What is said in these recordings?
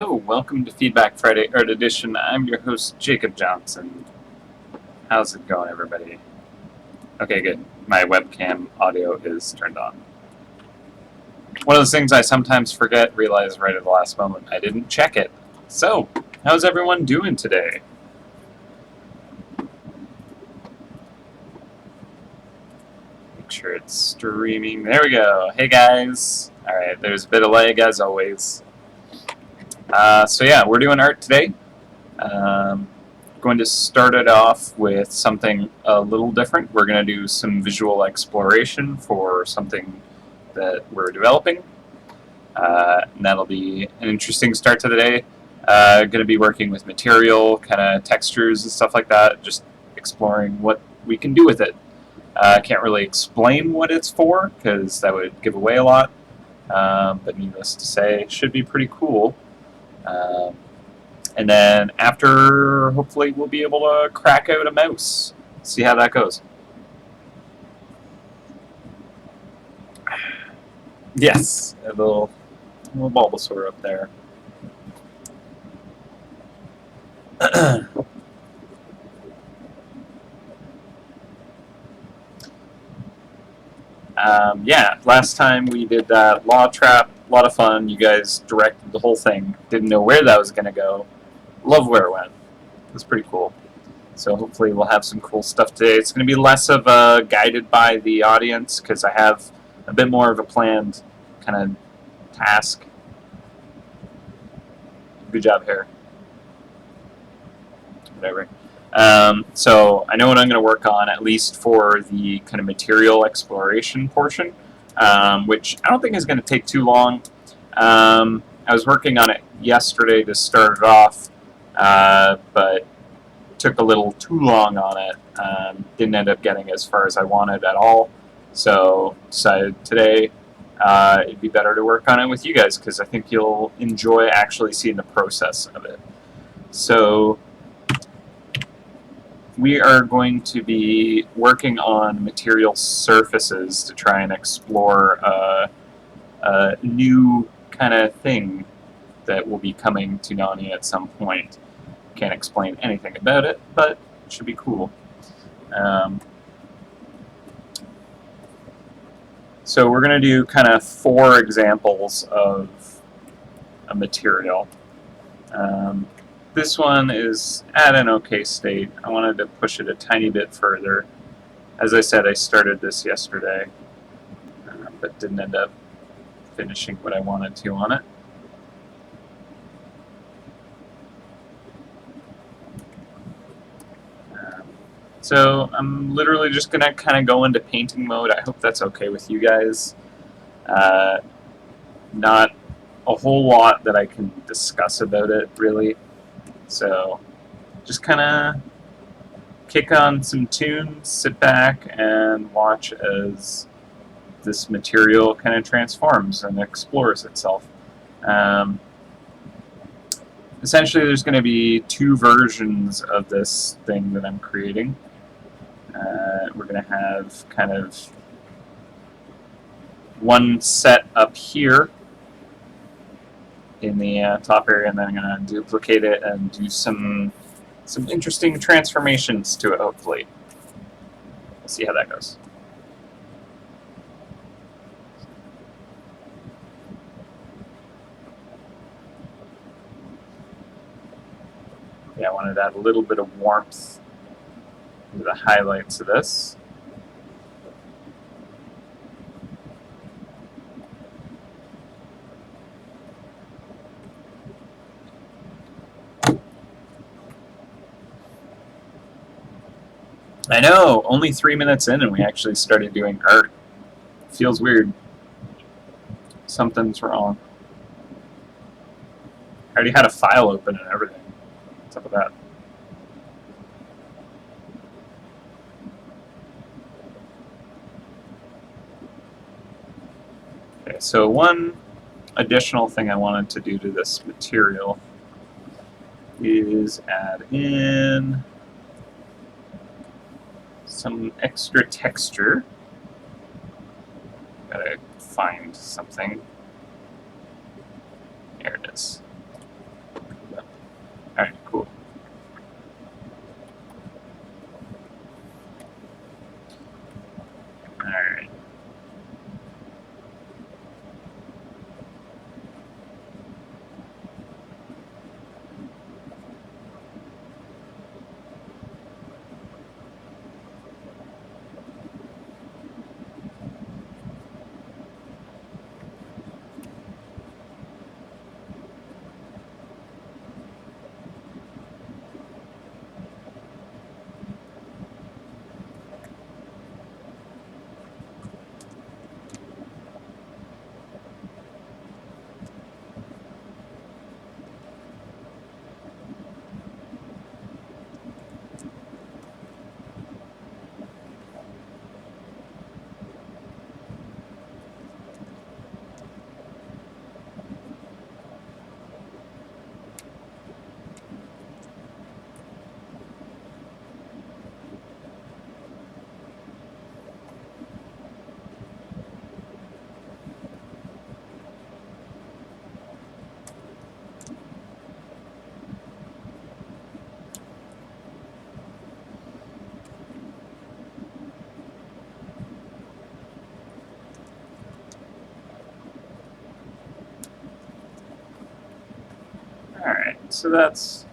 Oh, welcome to Feedback Friday Art Edition. I'm your host, Jacob Johnson. How's it going, everybody? Okay, good. My webcam audio is turned on. One of those things I sometimes forget, realize right at the last moment. I didn't check it. So, how's everyone doing today? Make sure it's streaming. There we go. Hey, guys. Alright, there's a bit of lag, as always. So yeah, we're doing art today. Going to start it off with something a little different. We're going to do some visual exploration for something that we're developing. And that'll be an interesting start to the day. Going to be working with material, kind of textures and stuff like that, just exploring what we can do with it. Can't really explain what it's for, because that would give away a lot. But needless to say, it should be pretty cool. And then after, hopefully, we'll be able to crack out a mouse. See how that goes. Yes, a little Bulbasaur up there. Yeah, last time we did that Law Trap, a lot of fun. You guys directed the whole thing. Didn't know where that was going to go. Love where it went. It was pretty cool. So hopefully we'll have some cool stuff today. It's going to be less of a guided by the audience, because I have a bit more of a planned kind of task. Good job, Harry. Whatever. So I know what I'm going to work on, at least for the kind of material exploration portion, which I don't think is going to take too long. I was working on it yesterday to start it off, but took a little too long on it. Didn't end up getting as far as I wanted at all. So decided today it'd be better to work on it with you guys, because I think you'll enjoy actually seeing the process of it. So we are going to be working on material surfaces to try and explore a new kind of thing that will be coming to Nani at some point. Can't explain anything about it, but it should be cool. So we're going to do kind of 4 examples of a material. This one is at an okay state. I wanted to push it a tiny bit further. As I said, I started this yesterday, but didn't end up finishing what I wanted to on it. So I'm literally just going to kind of go into painting mode. I hope that's okay with you guys. Not a whole lot that I can discuss about it, really. So just kind of kick on some tunes, sit back, and watch as this material kind of transforms and explores itself. Essentially, there's going to be 2 versions of this thing that I'm creating. We're going to have kind of one set up here in the top area, and then I'm going to duplicate it and do some interesting transformations to it, hopefully. We'll see how that goes. Yeah, I wanted to add a little bit of warmth to the highlights of this. I know, only 3 minutes in and we actually started doing art. Feels weird. Something's wrong. I already had a file open and everything. What's up with that? Okay, so one additional thing I wanted to do to this material is add in some extra texture. Gotta find something. There it is. Alright, so that's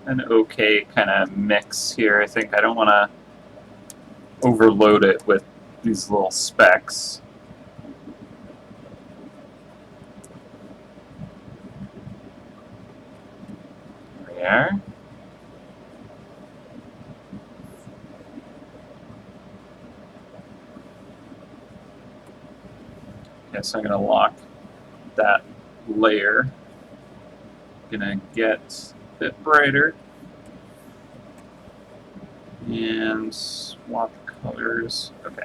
an okay kind of mix here. I think I don't want to overload it with these little specks. There we are. Okay, so I'm going to lock that layer. Gonna get a bit brighter and swap colors. Okay.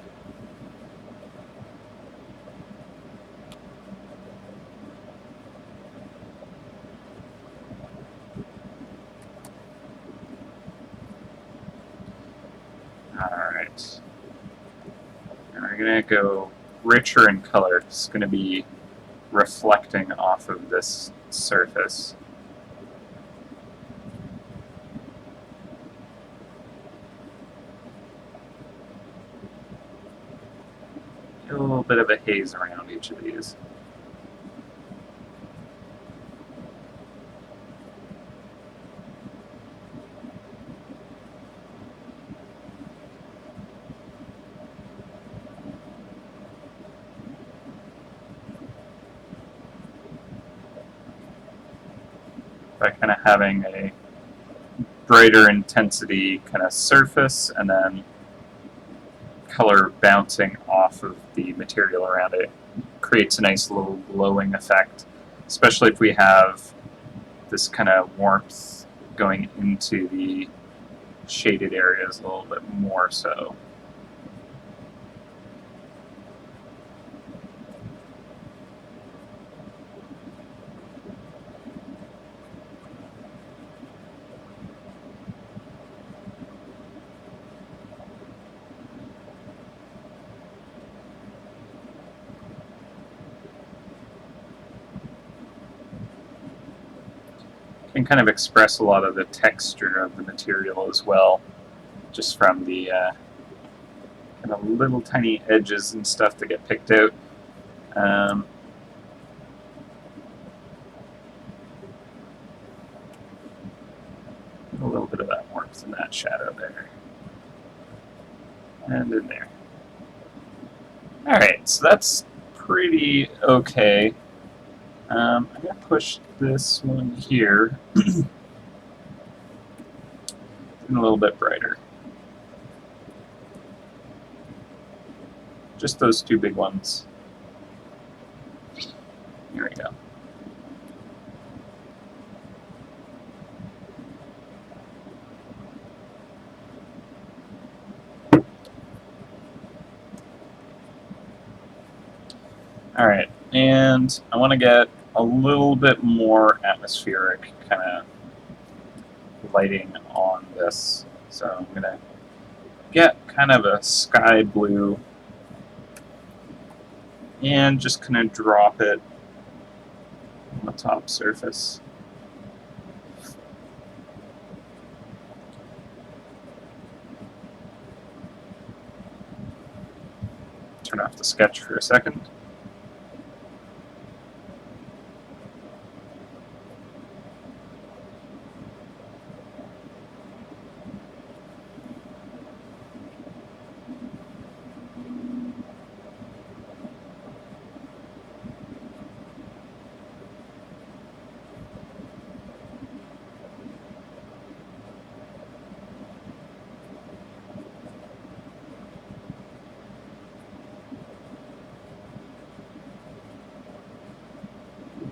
Alright. And we're gonna go richer in color. It's gonna be reflecting off of this surface. A little bit of a haze around each of these. By kind of having a brighter intensity kind of surface and then color bouncing off of the material around it creates a nice little glowing effect, especially if we have this kind of warmth going into the shaded areas a little bit more so. Can kind of express a lot of the texture of the material as well, just from the kind of little tiny edges and stuff that get picked out. A little bit of that warmth in that shadow there. And in there. Alright, so that's pretty okay. I'm going to push this one here in a little bit brighter. Just those two big ones. Here we go. Alright, and I want to get a little bit more atmospheric kind of lighting on this. So I'm going to get kind of a sky blue and just kind of drop it on the top surface. Turn off the sketch for a second.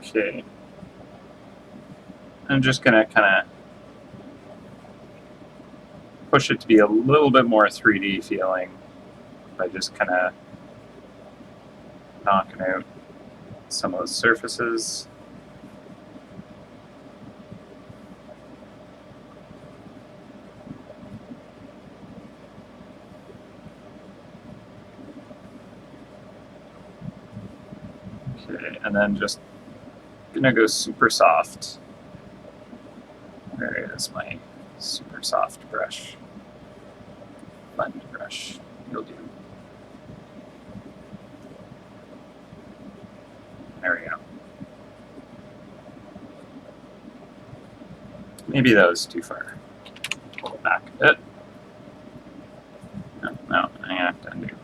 Okay. I'm just going to kind of push it to be a little bit more 3D feeling by just kind of knocking out some of those surfaces. Okay, and then just gonna go super soft. Where is my super soft brush? Blend brush. You'll do. There we go. Maybe that was too far. Pull it back a bit. No, I have to undo.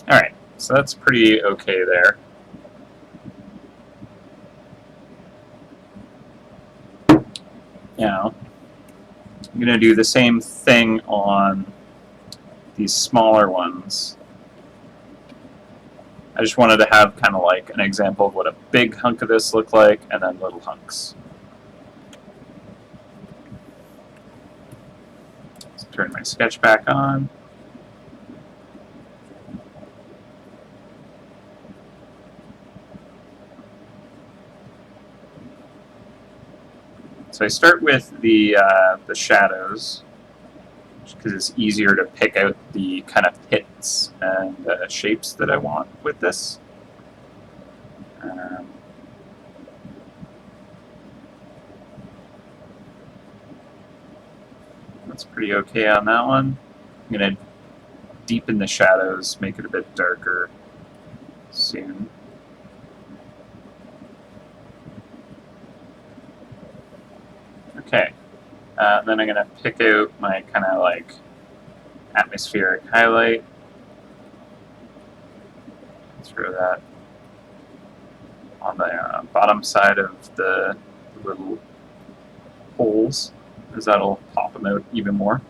Alright, so that's pretty okay there. Now, I'm going to do the same thing on these smaller ones. I just wanted to have kind of like an example of what a big hunk of this looked like, and then little hunks. Let's turn my sketch back on. So I start with the shadows, because it's easier to pick out the kind of pits and shapes that I want with this. That's pretty okay on that one. I'm going to deepen the shadows, make it a bit darker soon. Okay, then I'm going to pick out my kind of like atmospheric highlight. Throw that on the bottom side of the little holes, as that'll pop them out even more.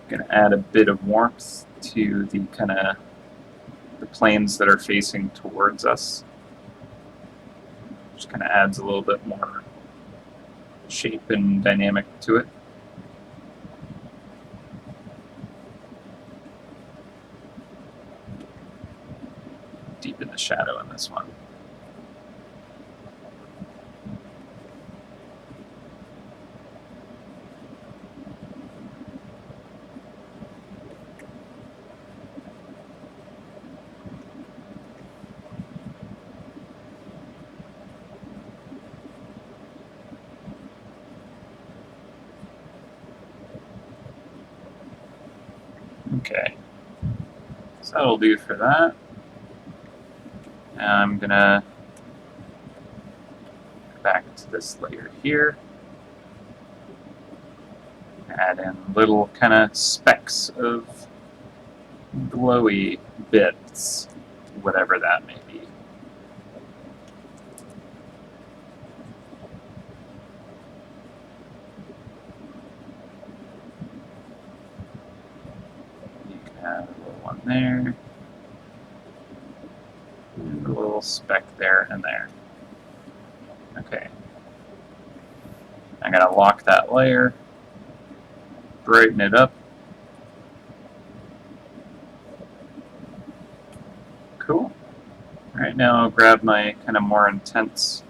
Going to add a bit of warmth to the kind of the planes that are facing towards us. Just kind of adds a little bit more shape and dynamic to it. Deepen the shadow in this one. Okay, so that'll do for that. Now I'm gonna go back to this layer here, add in little kind of specks of glowy bits, whatever that may be. You can add a little one there. And a little speck there and there. Okay. I'm going to lock that layer, brighten it up. Cool. Alright, now I'll grab my kind of more intense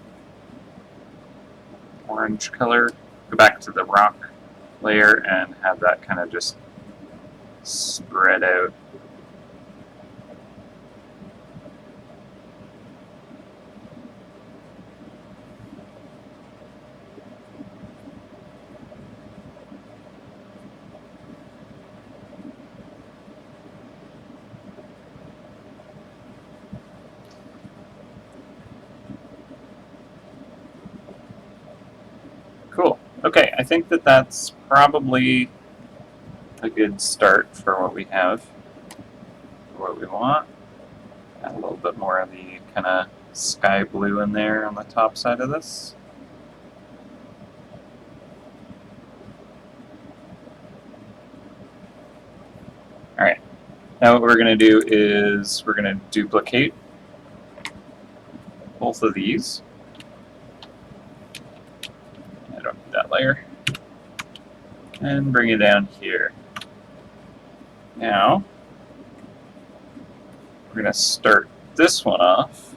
orange color, go back to the rock layer and have that kind of just spread out. Cool. Okay, I think that that's probably a good start for what we have, for what we want. Add a little bit more of the kind of sky blue in there on the top side of this. Alright, now what we're going to do is we're going to duplicate both of these. I don't need that layer. And bring it down here. Now, we're going to start this one off.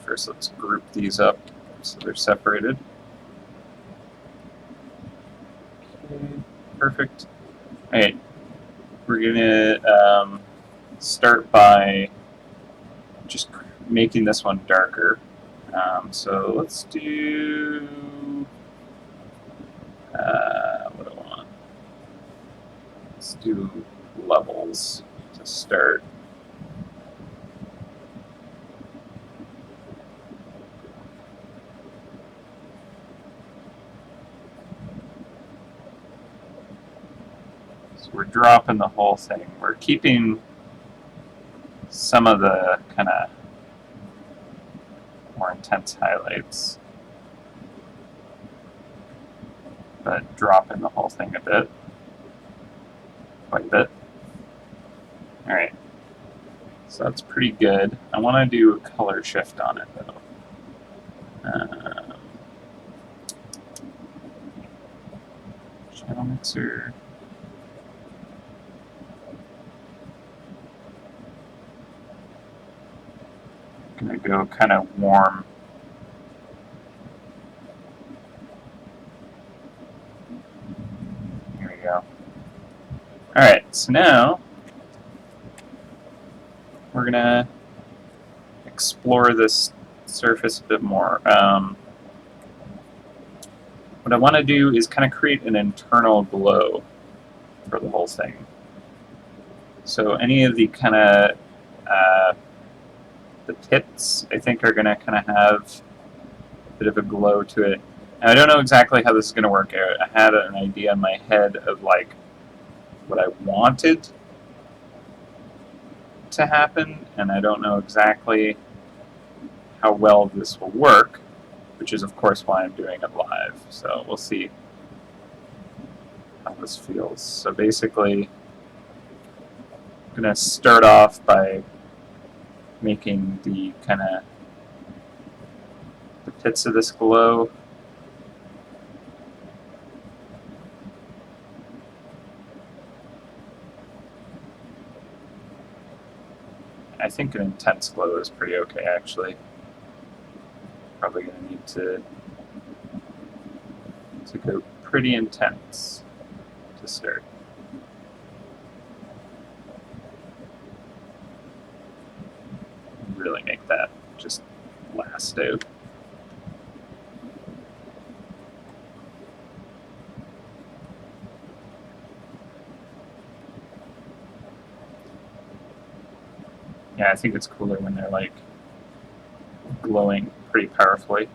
First, let's group these up so they're separated. Okay, perfect. Alright, we're going to start by just making this one darker. So let's do what do I want? Let's do levels to start. So we're dropping the whole thing. We're keeping some of the kind of more intense highlights, but dropping the whole thing a bit, quite a bit. All right, so that's pretty good. I want to do a color shift on it though. Channel mixer. Gonna go kind of warm. Here we go. All right, so now we're gonna explore this surface a bit more. What I want to do is kind of create an internal glow for the whole thing. So any of the kind of the pits, I think, are going to kind of have a bit of a glow to it. And I don't know exactly how this is going to work out. I had an idea in my head of like what I wanted to happen, and I don't know exactly how well this will work, which is of course why I'm doing it live. So we'll see how this feels. So basically, I'm going to start off by making the kind of the pits of this glow. I think an intense glow is pretty okay, actually. Probably going to need to go pretty intense to start. Really make that just last out. Yeah, I think it's cooler when they're like glowing pretty powerfully.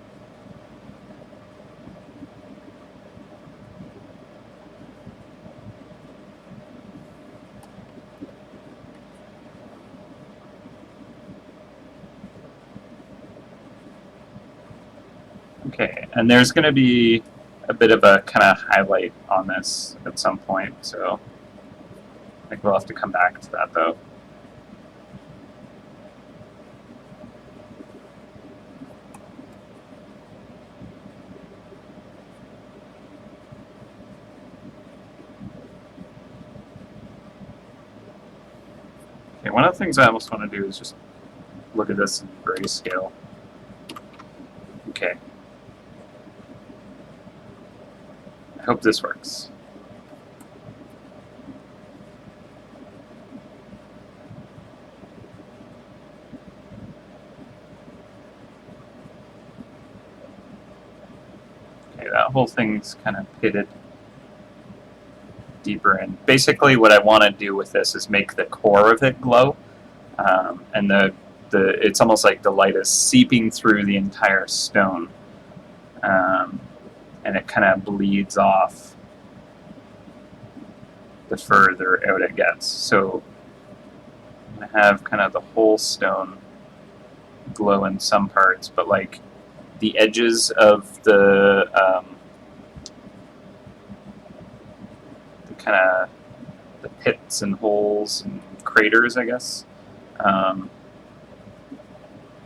Okay, and there's going to be a bit of a kind of highlight on this at some point, so I think we'll have to come back to that though. Okay, one of the things I almost want to do is just look at this in grayscale. Okay. I hope this works. Okay, that whole thing's kind of pitted deeper in. Basically, what I want to do with this is make the core of it glow, and it's almost like the light is seeping through the entire stone, and it kind of bleeds off the further out it gets. So I'm going to have kind of the whole stone glow in some parts, but like the edges of the kind of the pits and holes and craters, I guess,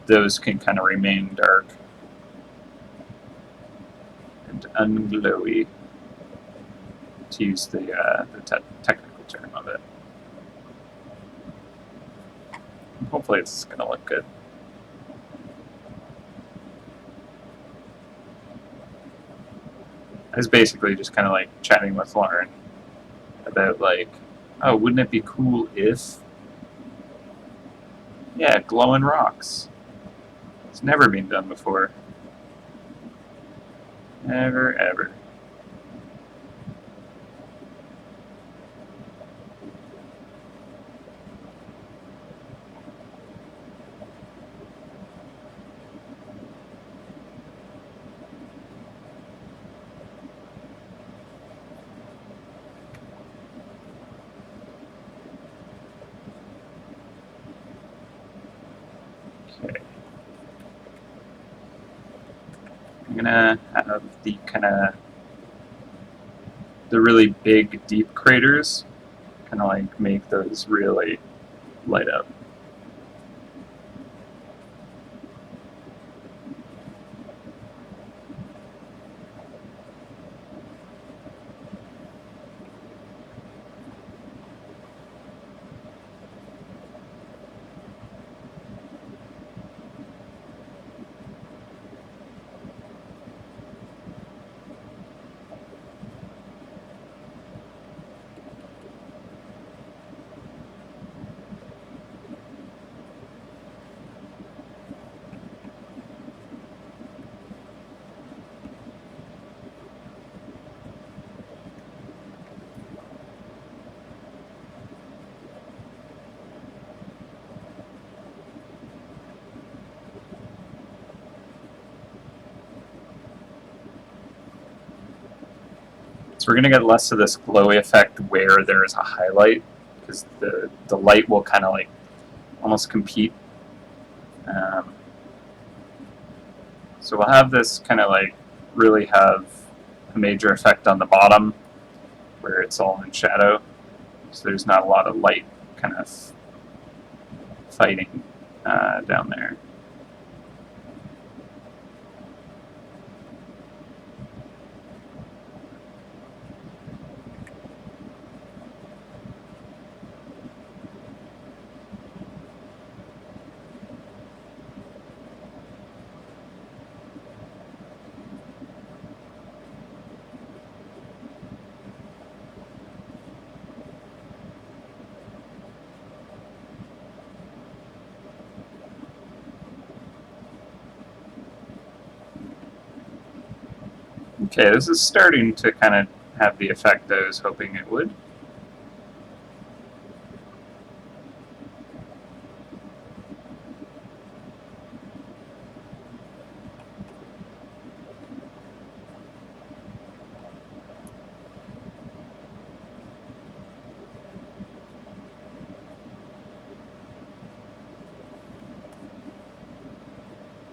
those can kind of remain dark and unglowy, to use the technical term of it. Hopefully it's going to look good. I was basically just kind of like chatting with Lauren about like, oh, wouldn't it be cool if, yeah, glowing rocks. It's never been done before. Never, ever. I'm gonna have the really big, deep craters, kind of like make those really light up. So we're going to get less of this glowy effect where there is a highlight, because the light will kind of like almost compete. So we'll have this kind of like really have a major effect on the bottom where it's all in shadow. So there's not a lot of light kind of fighting down there. Okay, this is starting to kind of have the effect I was hoping it would.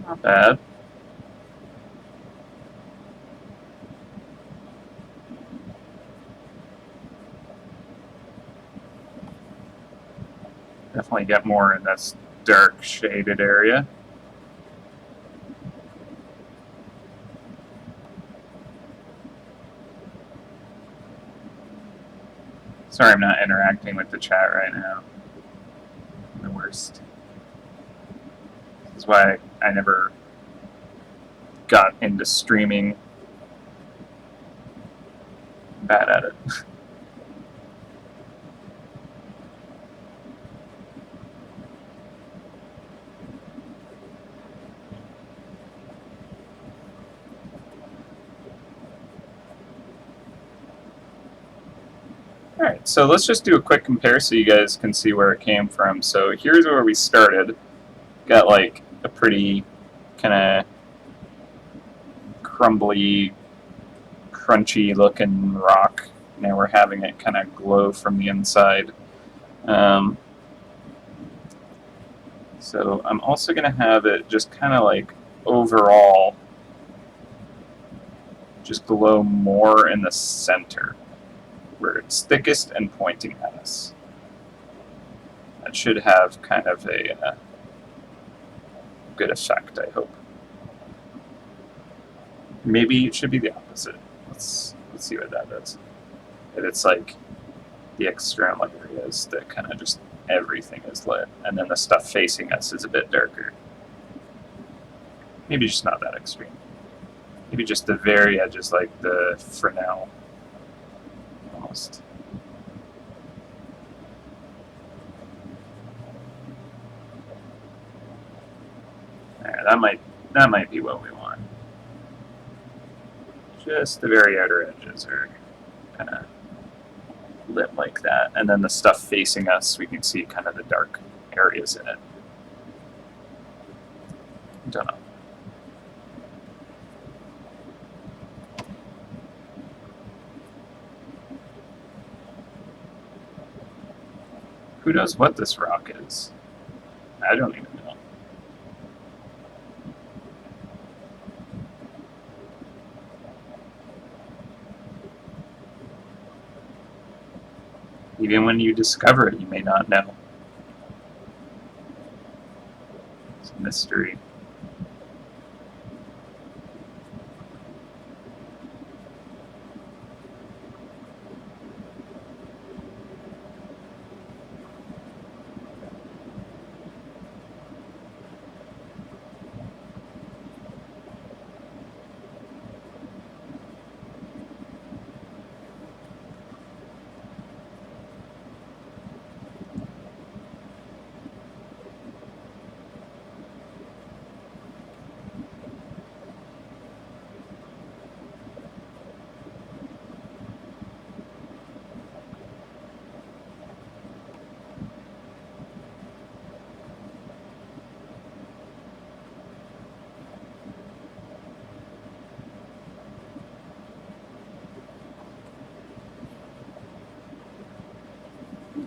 Not bad. Definitely get more in this dark shaded area. Sorry I'm not interacting with the chat right now. I'm the worst. This is why I never got into streaming. I'm bad at it. Alright, so let's just do a quick compare so you guys can see where it came from. So here's where we started. Got like a pretty kind of crumbly, crunchy looking rock. Now we're having it kind of glow from the inside. So I'm also going to have it just kind of like overall just glow more in the center where it's thickest and pointing at us. That should have kind of a good effect, I hope. Maybe it should be the opposite. Let's see what that does. If it's like the external areas that kind of just everything is lit, and then the stuff facing us is a bit darker. Maybe just not that extreme. Maybe just the very edges, like the Fresnel, almost. There, that might be what we want. Just the very outer edges are kind of lit like that, and then the stuff facing us, we can see kind of the dark areas in it. Don't know. Who knows what this rock is? I don't even know. Even when you discover it, you may not know. It's a mystery.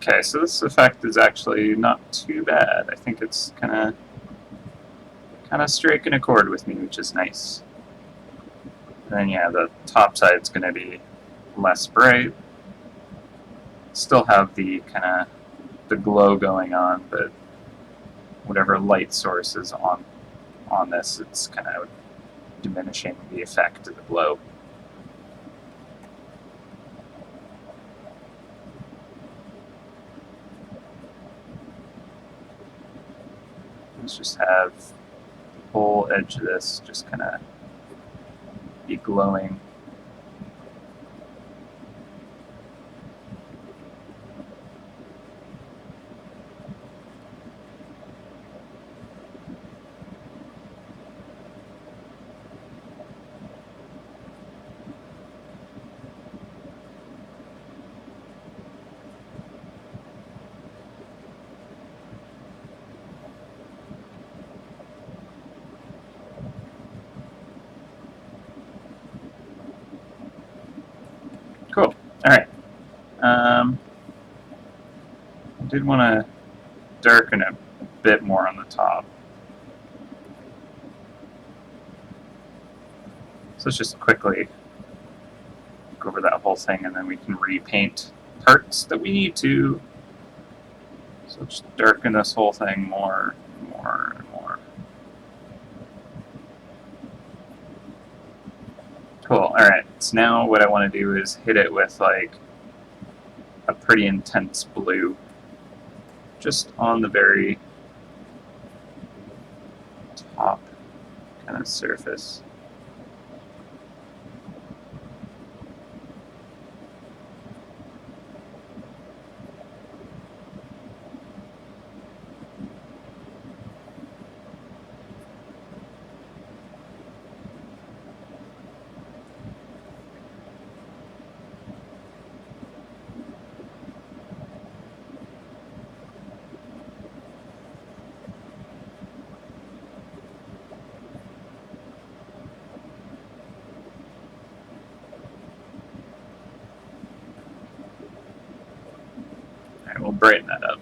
Okay, so this effect is actually not too bad. I think it's kind of striking a chord with me, which is nice. And then yeah, the top side's going to be less bright. Still have the kind of the glow going on, but whatever light source is on this, it's kind of diminishing the effect of the glow. Let's just have the whole edge of this just kind of be glowing. Cool. All right. I did want to darken it a bit more on the top. So let's just quickly go over that whole thing, and then we can repaint parts that we need to. So let's darken this whole thing more and more and more. Cool. All right. So now what I want to do is hit it with like a pretty intense blue, just on the very top kind of surface. Alright, we'll brighten that up.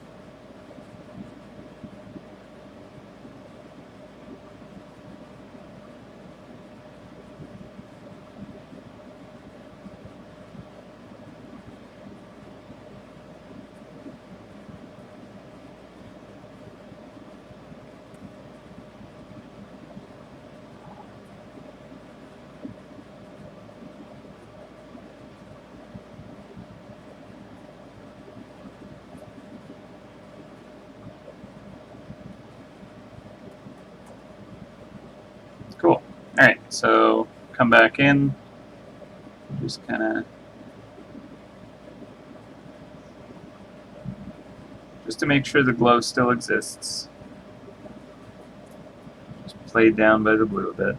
Cool. Alright, so come back in. Just kind of just to make sure the glow still exists. Just played down by the blue a bit.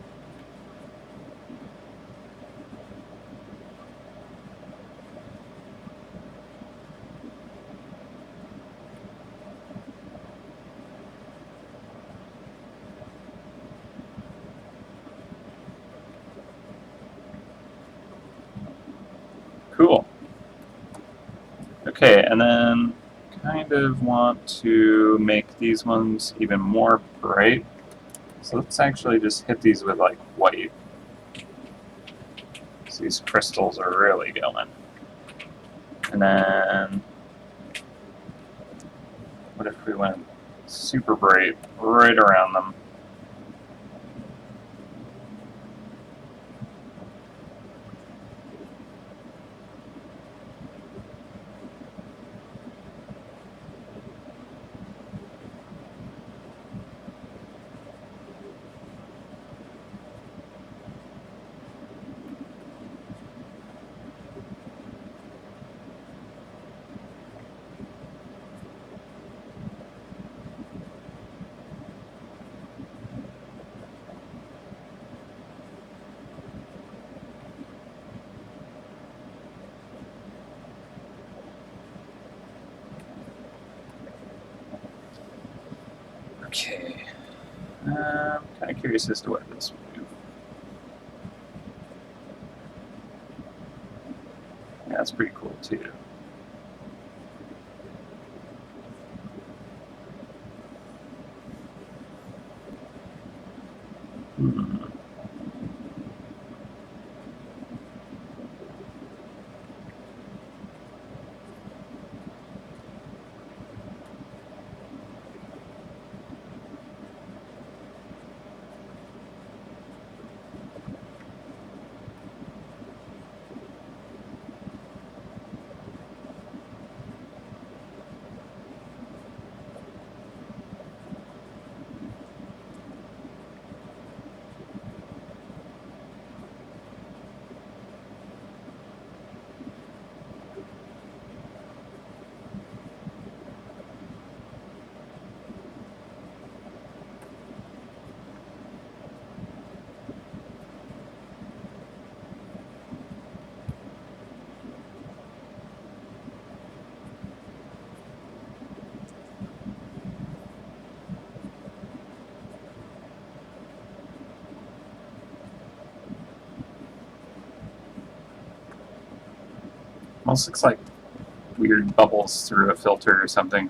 Cool. Okay, and then kind of want to make these ones even more bright. So let's actually just hit these with like white. So these crystals are really going. And then if we went super bright right around them. Okay. I'm kind of curious as to what this will do. Yeah, that's pretty cool too. Hmm. Almost looks like weird bubbles through a filter or something.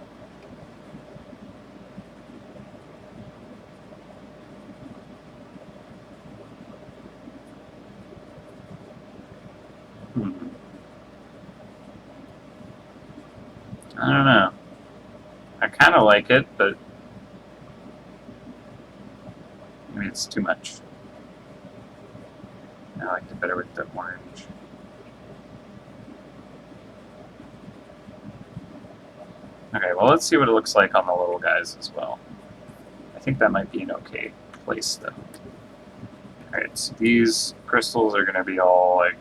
Hmm. I don't know. I kind of like it, but maybe it's too much. I liked it better with the orange. Okay, well, let's see what it looks like on the little guys as well. I think that might be an okay place, though. Alright, so these crystals are going to be all, like,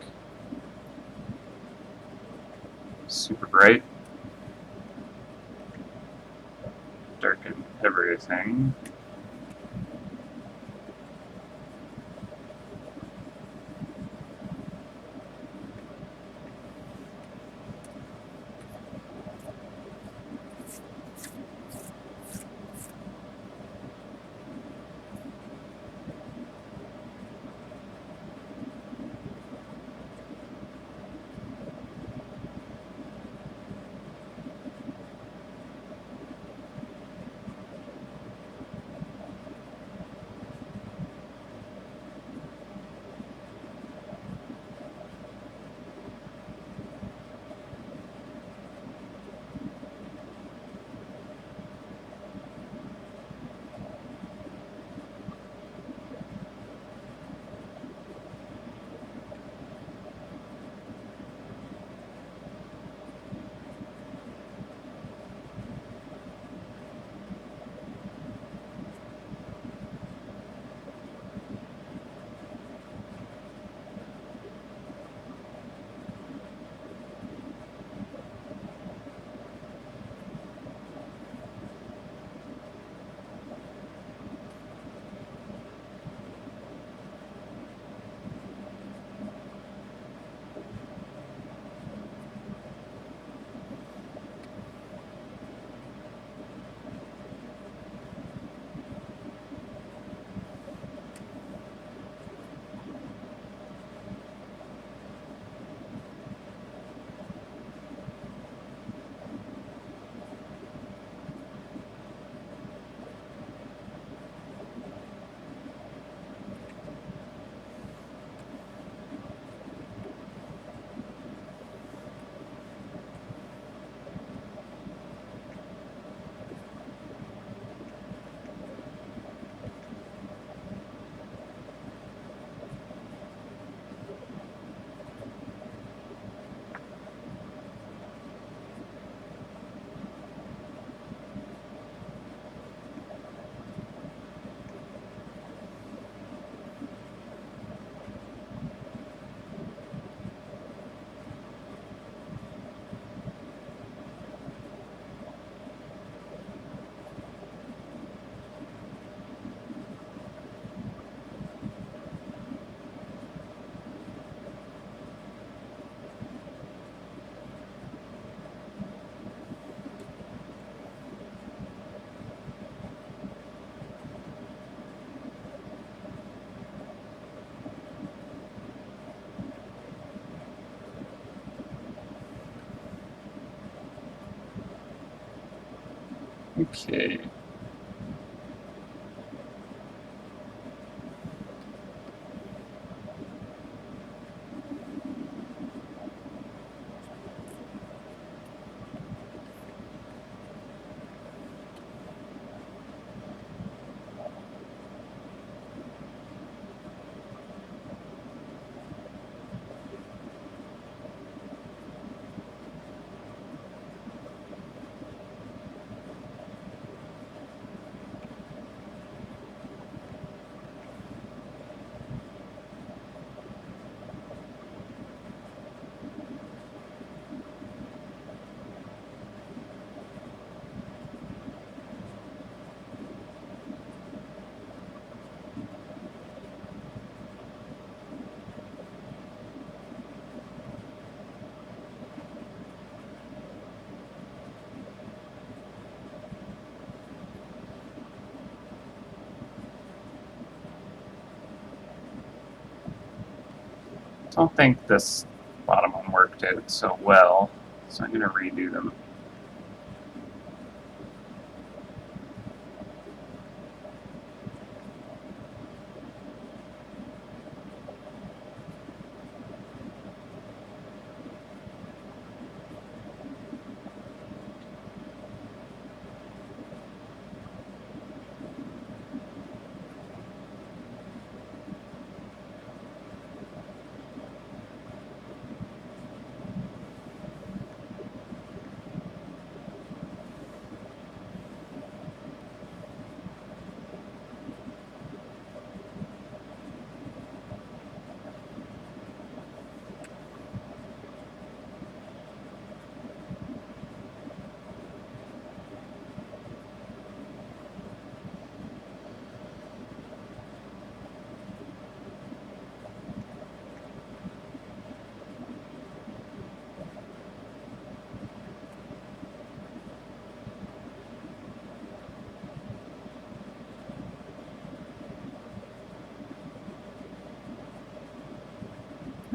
super bright. Darken everything. Okay. Don't think this bottom one worked out so well, so I'm going to redo them.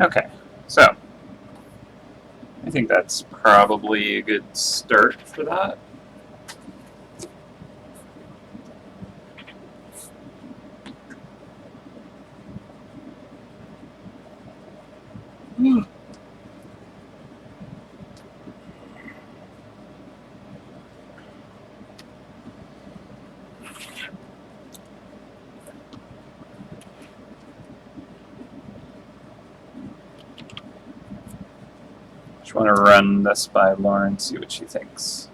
Okay, so I think that's probably a good start for that. Just want to run this by Lauren, see what she thinks.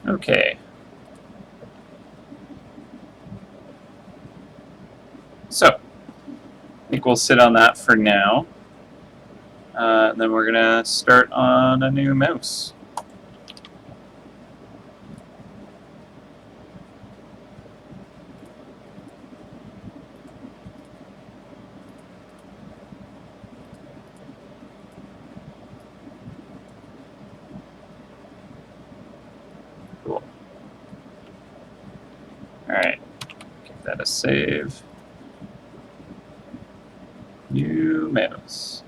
Okay. So, I think we'll sit on that for now. And then we're going to start on a new mouse. Cool. Alright, give that a save. New mouse.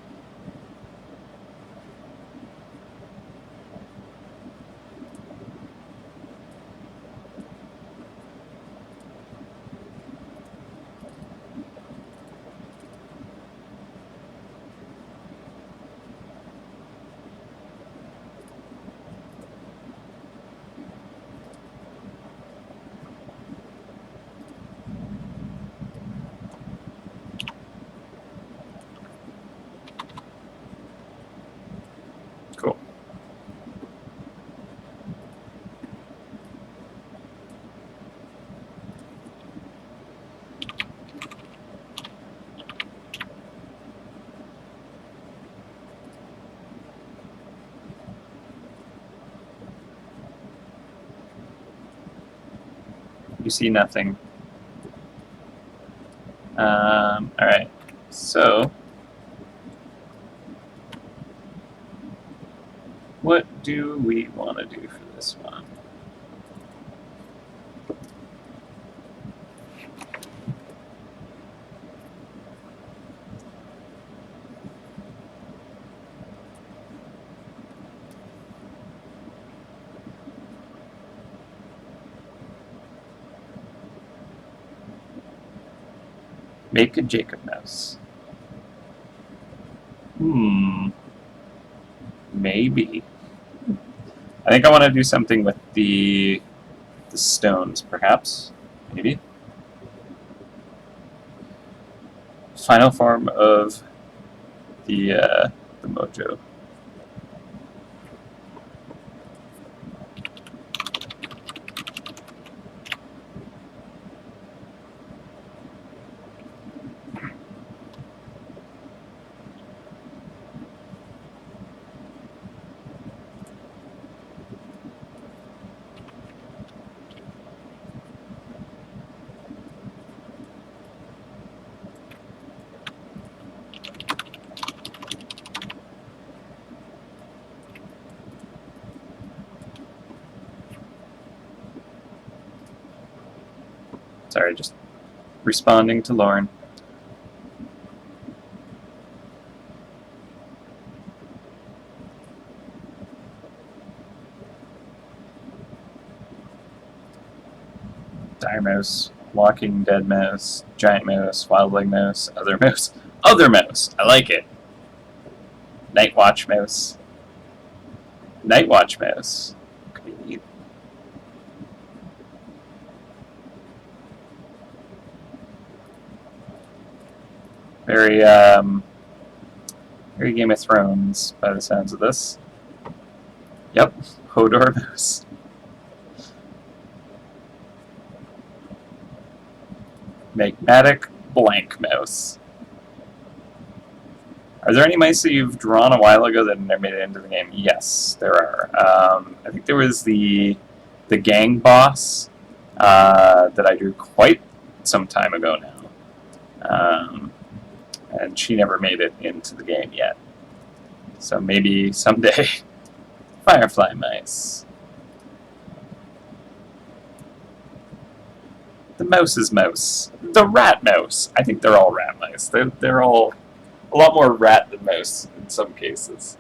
You see nothing. Alright, so what do we want to do for this one? Make a Jacob mouse. Maybe. I think I want to do something with the stones, perhaps. Maybe. Final form of the mojo. Sorry, just responding to Lauren. Dire mouse, walking dead mouse, giant mouse, wildling mouse, other mouse. Other mouse! I like it. Night watch mouse. Night watch mouse. Could be neat. Very, very Game of Thrones by the sounds of this. Yep, Hodor mouse. Magmatic blank mouse. Are there any mice that you've drawn a while ago that never made it into the game? Yes, there are. I think there was the gang boss that I drew quite some time ago now. And she never made it into the game yet. So maybe someday. Firefly mice. The mouse's mouse. The rat mouse. I think they're all rat mice. They're all a lot more rat than mouse in some cases.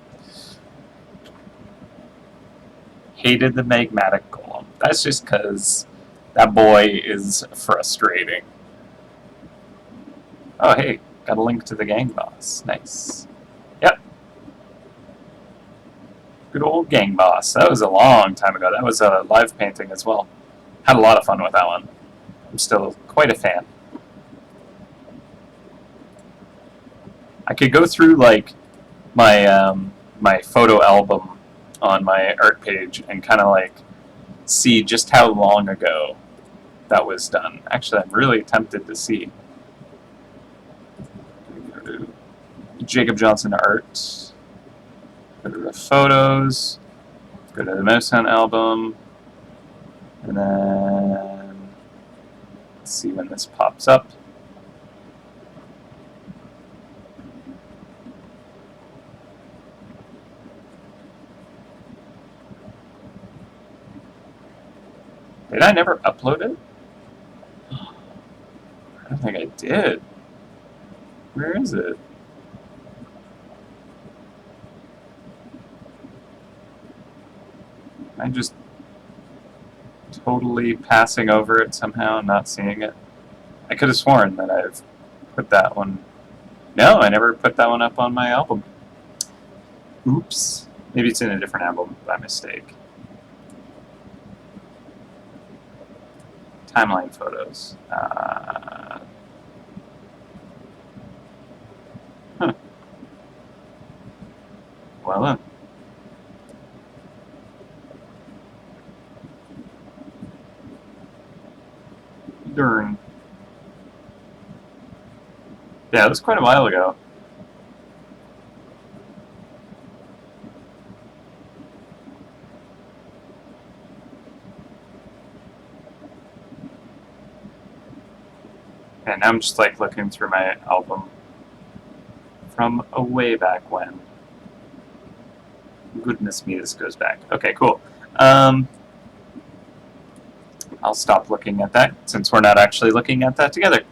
Hated the magmatic golem. That's just because that boy is frustrating. Oh, hey, got a link to the gang boss. Nice. Yep. Good old gang boss. That was a long time ago. That was a live painting as well. Had a lot of fun with that one. I'm still quite a fan. I could go through like my my photo album on my art page and kind of like see just how long ago that was done. Actually, I'm really tempted to see. Go to Jacob Johnson Art. Go to the photos. Go to the MouseHunt album. And then let's see when this pops up. Did I never upload it? I don't think I did. Where is it? I'm just totally passing over it somehow and not seeing it. I could have sworn that I've put that one. No, I never put that one up on my album. Oops. Maybe it's in a different album by mistake. Timeline photos. Huh. Well then. Darn. Yeah, it was quite a while ago. And I'm just like looking through my album from a way back when. Goodness me, this goes back. Okay, cool. I'll stop looking at that since we're not actually looking at that together.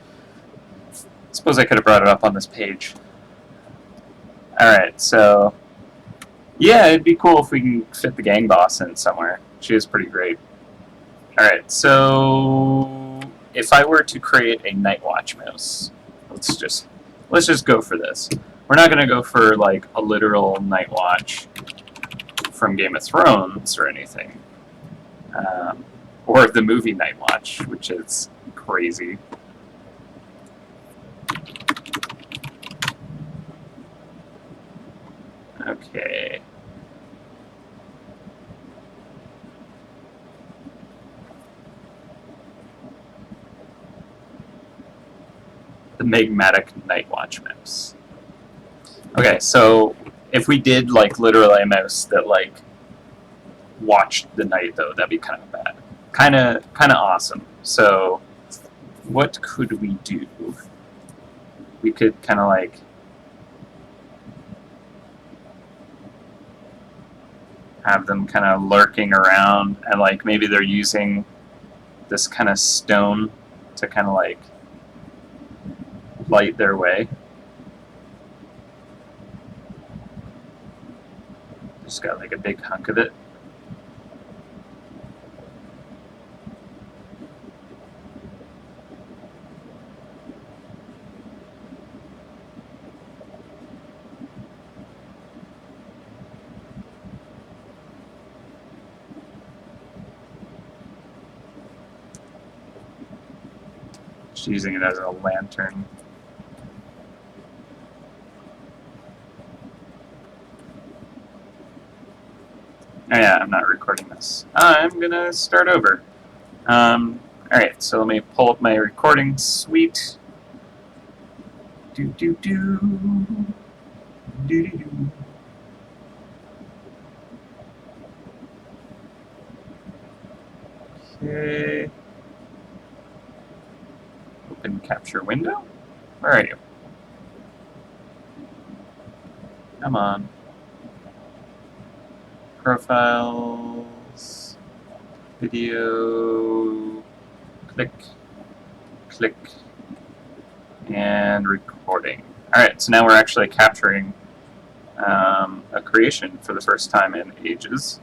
Suppose I could have brought it up on this page. Alright, so yeah, it'd be cool if we can fit the gang boss in somewhere. She is pretty great. Alright, so if I were to create a Night Watch mouse, let's just go for this. We're not gonna go for like a literal Night Watch from Game of Thrones or anything. Or the movie Night Watch, which is crazy. Okay. The Magmatic Night Watch mouse. Okay, so if we did like literally a mouse that like watched the night, though, that'd be kind of bad. Kind of awesome. So what could we do? We could kind of like have them kind of lurking around, and like maybe they're using this kind of stone to kind of like light their way. Just got like a big hunk of it. Just using it as a lantern. Oh yeah, I'm not recording this. I'm gonna start over. Alright, so let me pull up my recording suite. Do do do. Do do do. Okay. Open capture window? Where are you? Come on. Profiles. Video. Click. Click. And recording. Alright, so now we're actually capturing a creation for the first time in ages.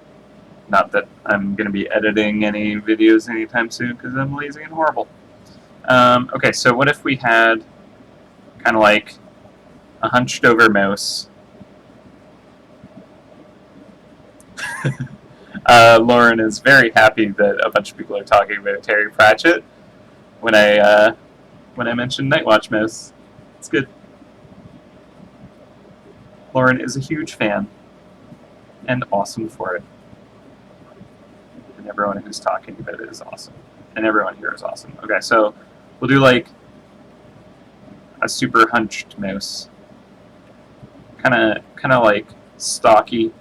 Not that I'm going to be editing any videos anytime soon because I'm lazy and horrible. Okay, so what if we had kind of like a hunched over mouse? Lauren is very happy that a bunch of people are talking about Terry Pratchett when I mentioned Night Watch mouse. It's good. Lauren is a huge fan and awesome for it. And everyone who's talking about it is awesome. And everyone here is awesome. Okay, so we'll do like a super hunched mouse. Kind of like stocky.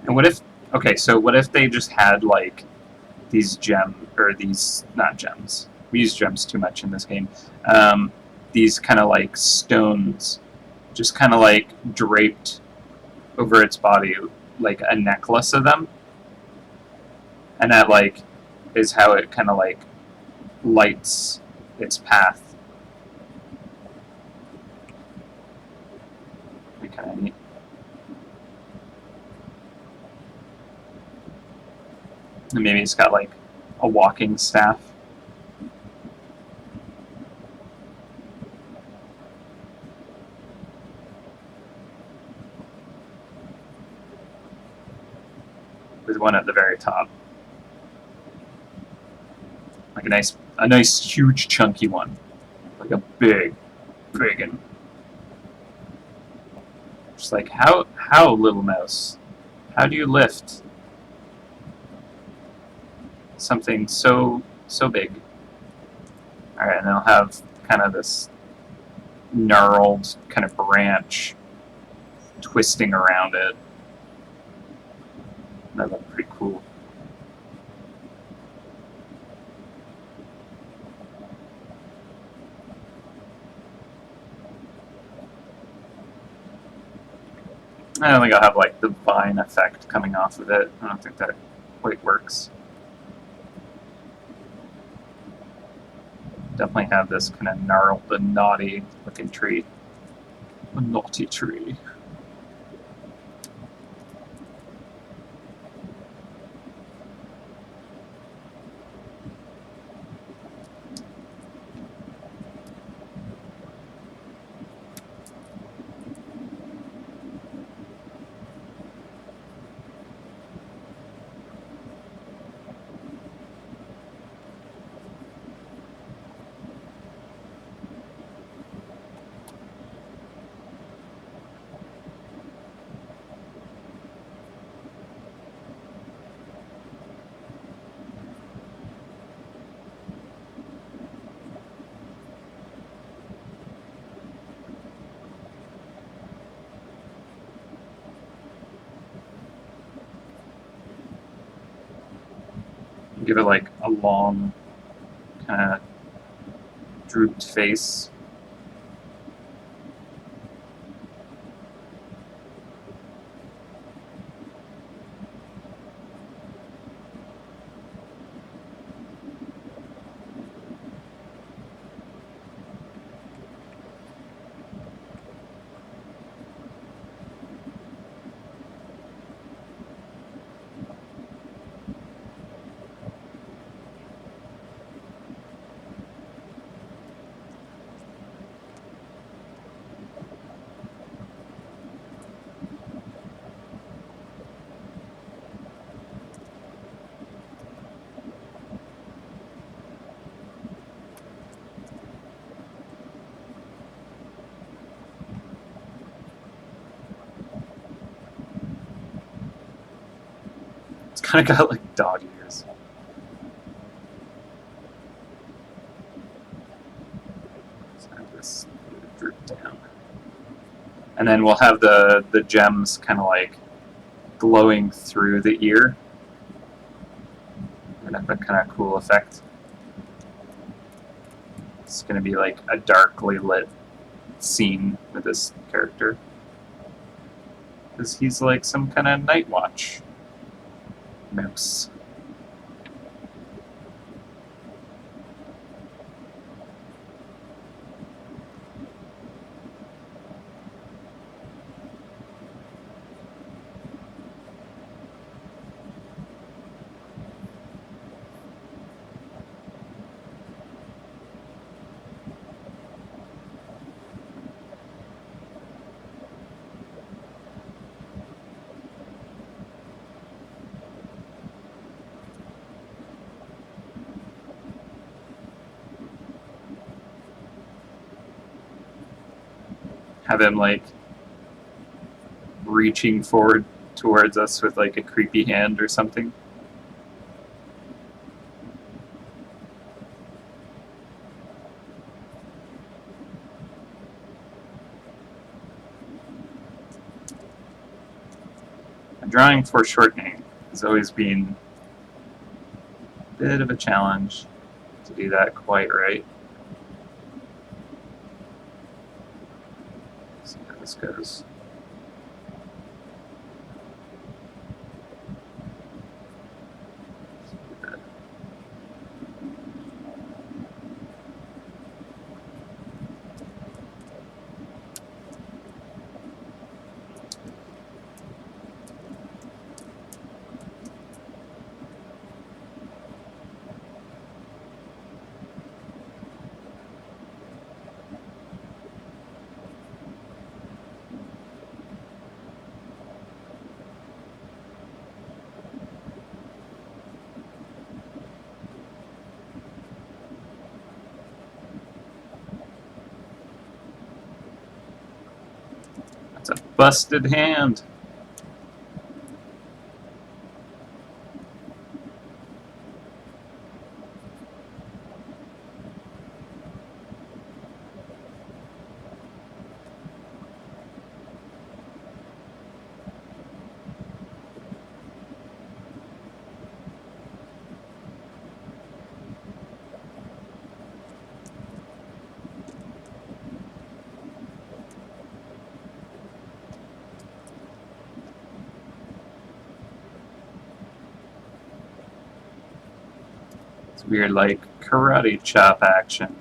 And what if, okay, so what if they just had like these not gems. We use gems too much in this game. These kind of like stones, just kind of like draped over its body, like a necklace of them. And that like is how it kind of like lights its path. Be kind of neat. And maybe it's got like a walking staff. With one at the very top. Like a nice huge chunky one. Like a big one. Just like how little mouse? How do you lift something so big. All right, and they'll have kind of this gnarled kind of branch twisting around it. That looked pretty cool. I don't think I'll have like the vine effect coming off of it. I don't think that quite works. Definitely have this kind of gnarled and knotty looking tree. A naughty tree. Give it like a long, kind of drooped face. It's kind of got like dog ears. So just droop down. And then we'll have the gems kind of like glowing through the ear. And have a kind of cool effect. It's going to be like a darkly lit scene with this character. Because he's like some kind of night watch mouse. Have him like reaching forward towards us with like a creepy hand or something. Drawing foreshortening has always been a bit of a challenge to do that quite right. Let's see how this goes. It's a busted hand. Weird, like, karate chop action.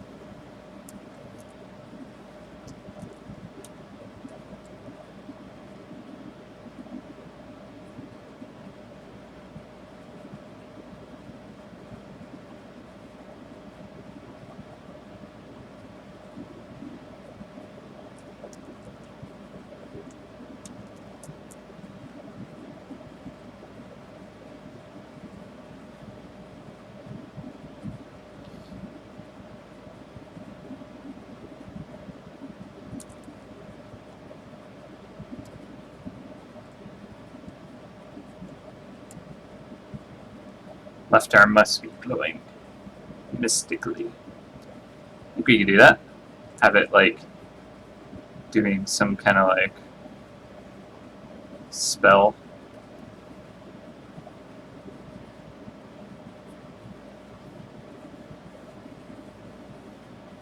Left arm must be glowing mystically. I think we could do that. Have it, like, doing some kind of, like, spell.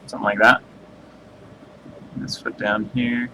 Something like that. This foot down here.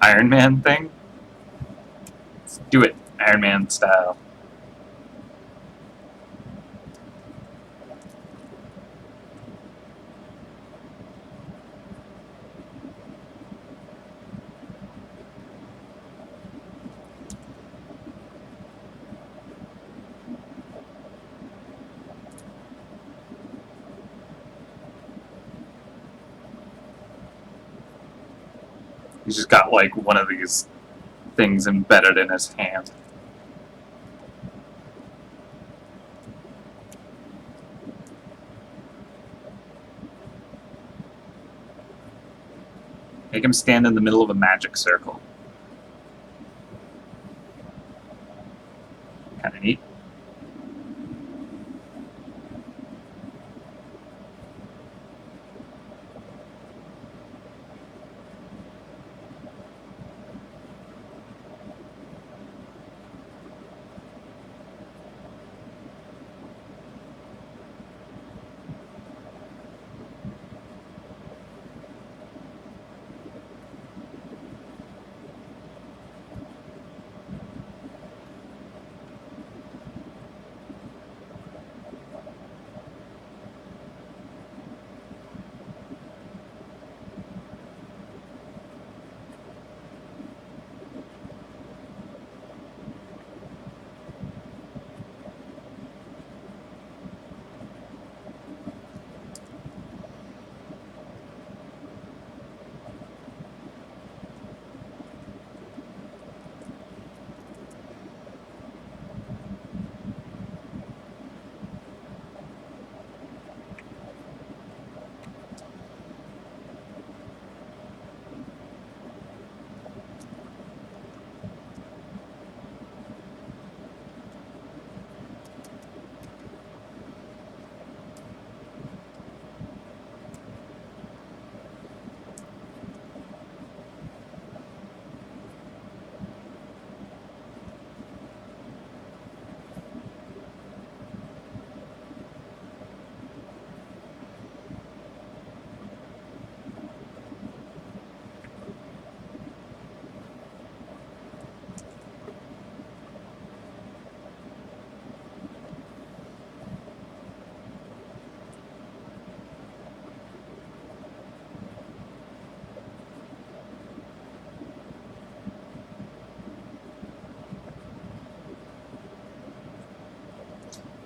Iron Man thing. Let's do it, Iron Man style. He's just got, like, one of these things embedded in his hand. Make him stand in the middle of a magic circle. Kind of neat.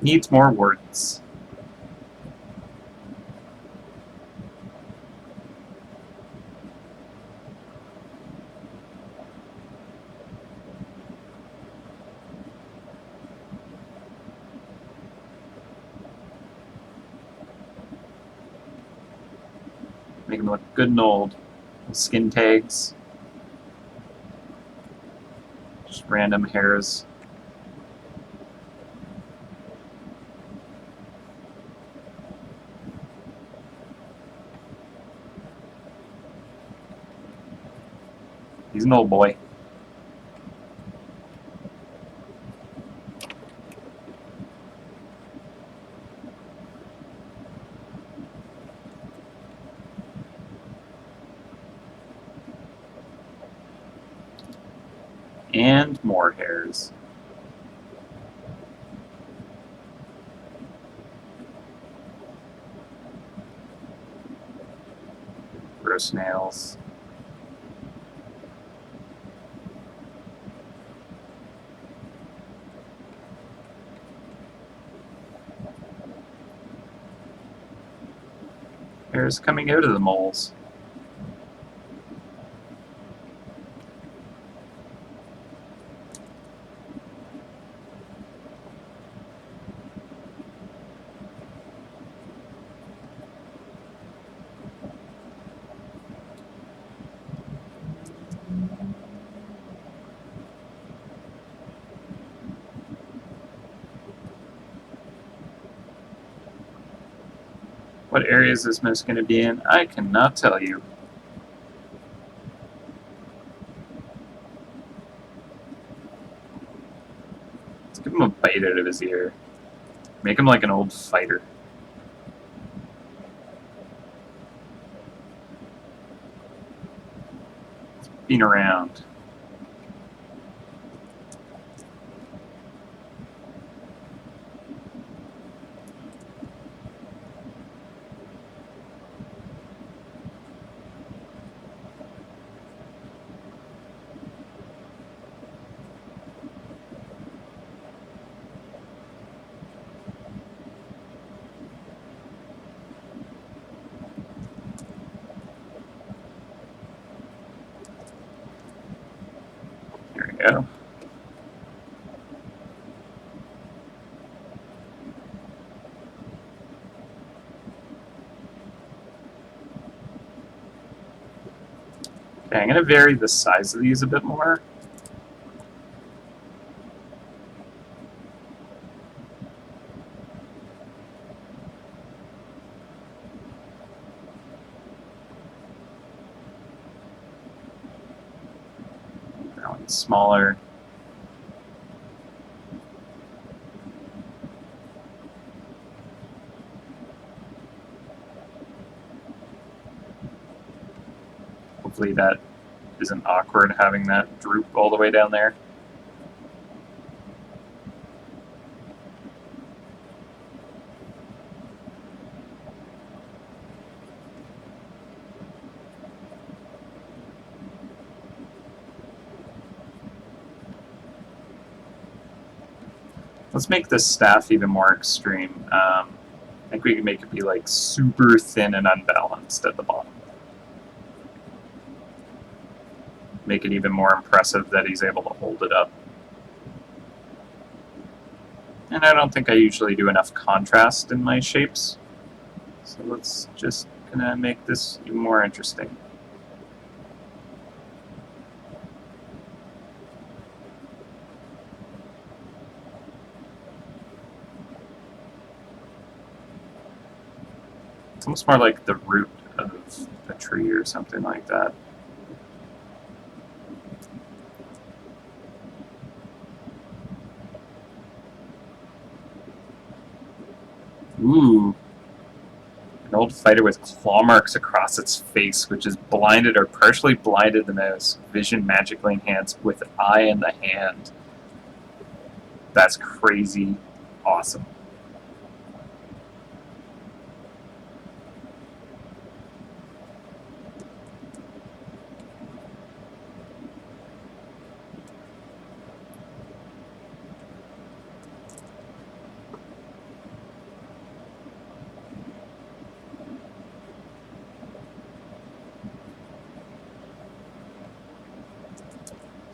Needs more words. Make them look good and old. Skin tags. Just random hairs. He's an old boy. And more hairs. Gross nails. Hairs coming out of the moles. What area is this mouse going to be in? I cannot tell you. Let's give him a bite out of his ear. Make him like an old fighter. Being around. There we go. Okay, I'm going to vary the size of these a bit more. That one's smaller. Hopefully that isn't awkward having that droop all the way down there. Let's make this staff even more extreme. I think we can make it be like super thin and unbalanced at the bottom. Make it even more impressive that he's able to hold it up. And I don't think I usually do enough contrast in my shapes. So let's just gonna make this even more interesting. It's almost more like the root of a tree or something like that. Ooh. An old fighter with claw marks across its face, which is blinded or partially blinded the mouse. Vision magically enhanced with eye in the hand. That's crazy awesome.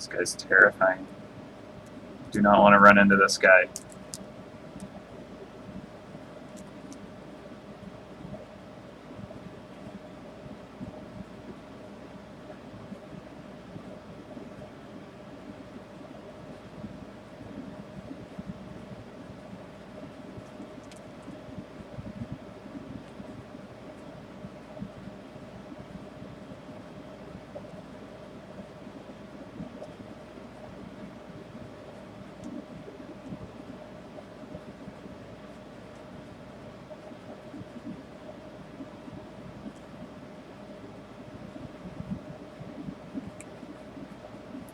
This guy's terrifying. Do not want to run into this guy.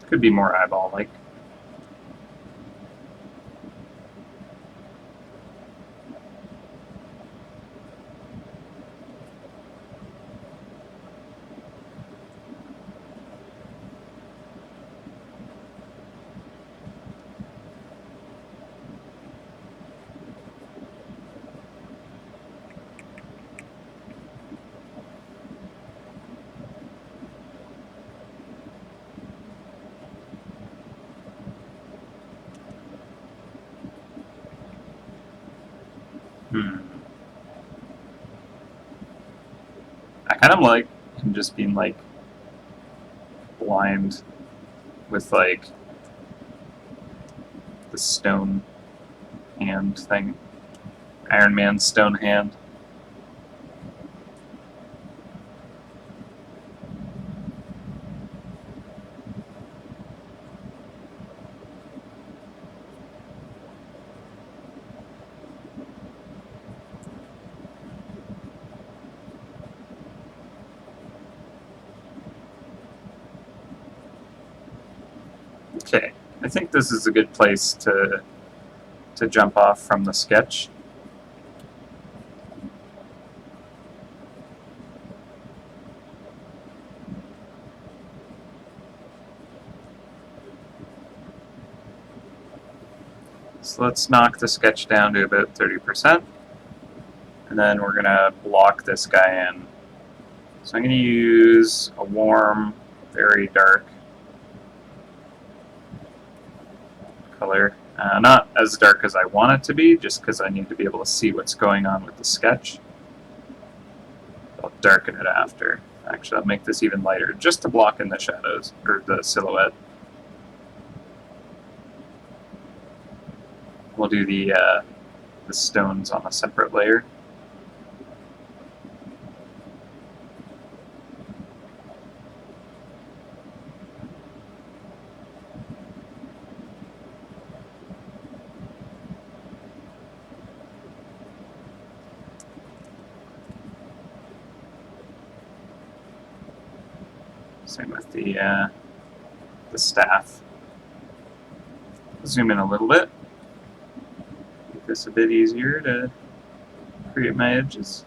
Could be more eyeball-like. I kind of like him just being like blind with like the stone hand thing. Iron Man's stone hand. Okay, I think this is a good place to jump off from the sketch. So let's knock the sketch down to about 30%, and then we're going to block this guy in. So I'm going to use a warm, very dark color. Not as dark as I want it to be, just because I need to be able to see what's going on with the sketch. I'll darken it after. Actually, I'll make this even lighter, just to block in the shadows, or the silhouette. We'll do the stones on a separate layer. Same with the staff. Zoom in a little bit. Make this a bit easier to create my edges.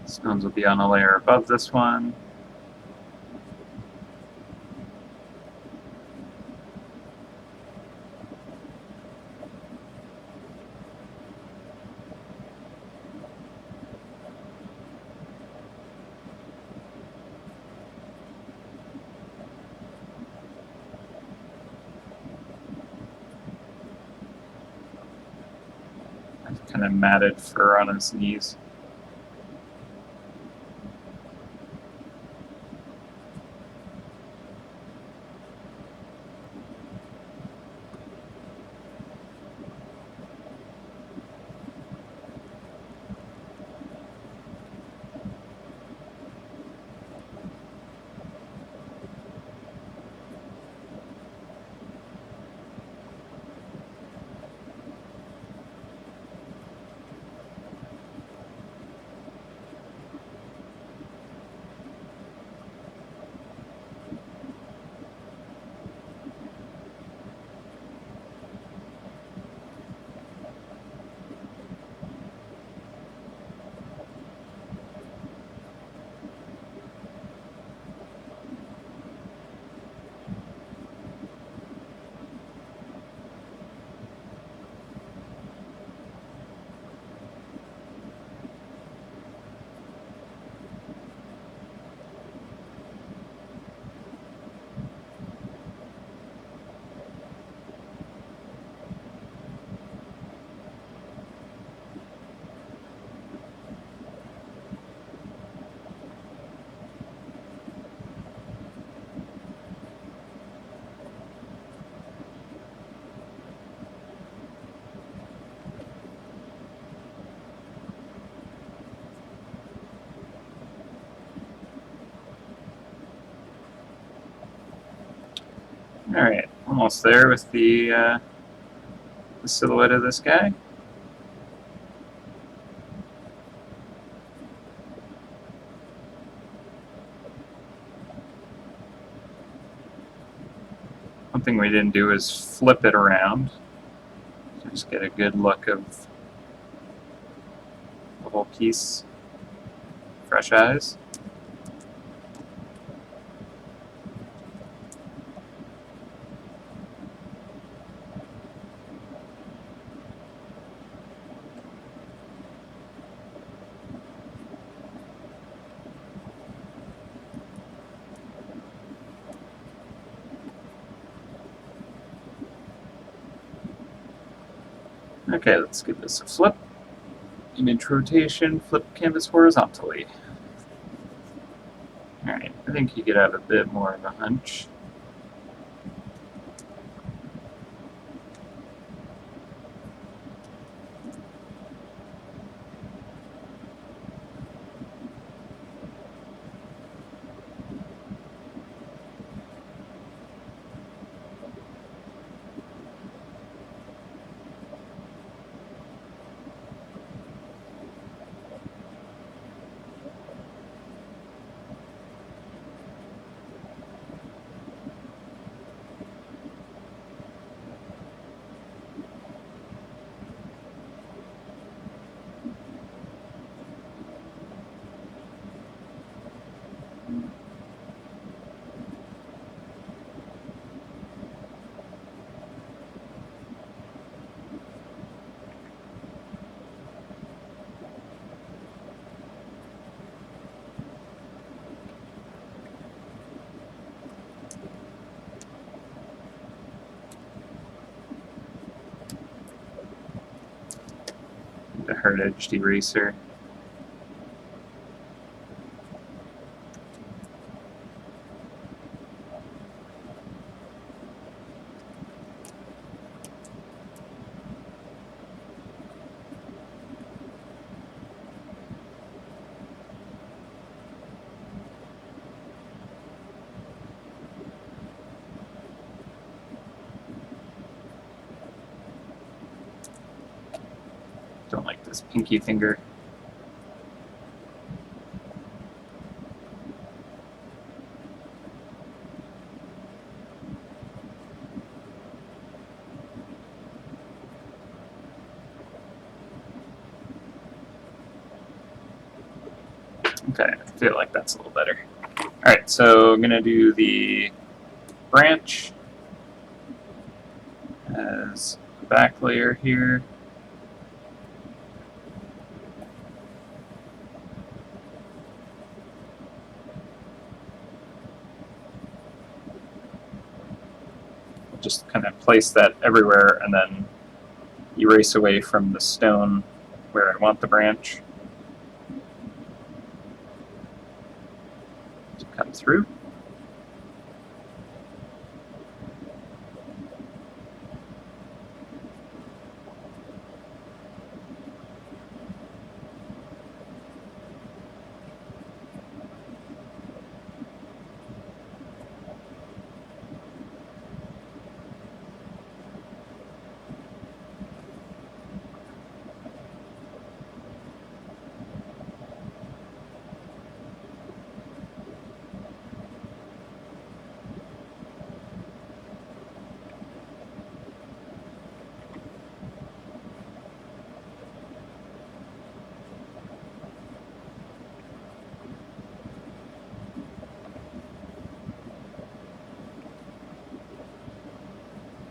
Stones will be on a layer above this one. Kind of matted fur on his knees. Alright, almost there with the silhouette of this guy. One thing we didn't do is flip it around. Just get a good look of the whole piece. Fresh eyes. Okay, let's give this a flip. Image rotation, flip canvas horizontally. Alright, I think you could have a bit more of a hunch. The hard edged eraser. Don't like this pinky finger. Okay, I feel like that's a little better. Alright, so I'm going to do the branch as the back layer here. Just kind of place that everywhere and then erase away from the stone where I want the branch to come through.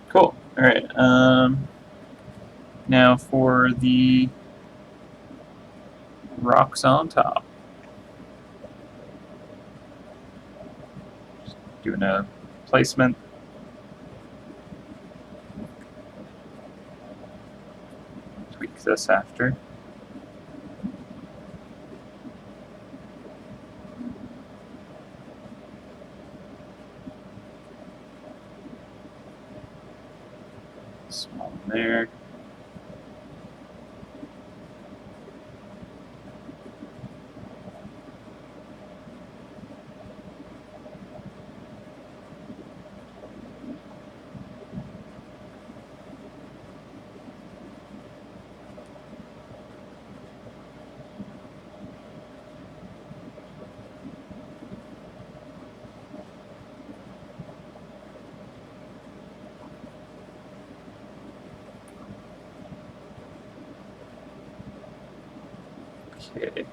Cool. All right. Now for the rocks on top. Just doing a placement. Tweak this after. Small one there. Okay.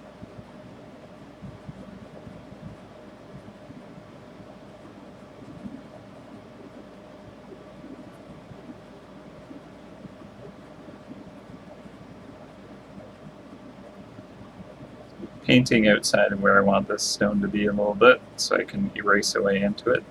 Painting outside of where I want this stone to be a little bit so I can erase away into it.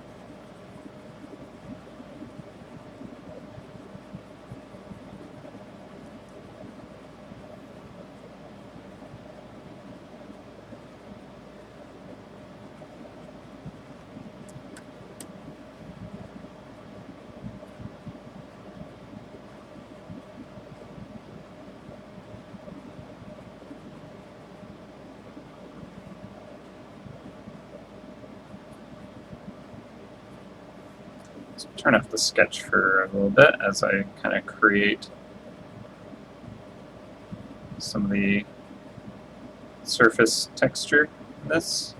So turn off the sketch for a little bit as I kind of create some of the surface texture in this.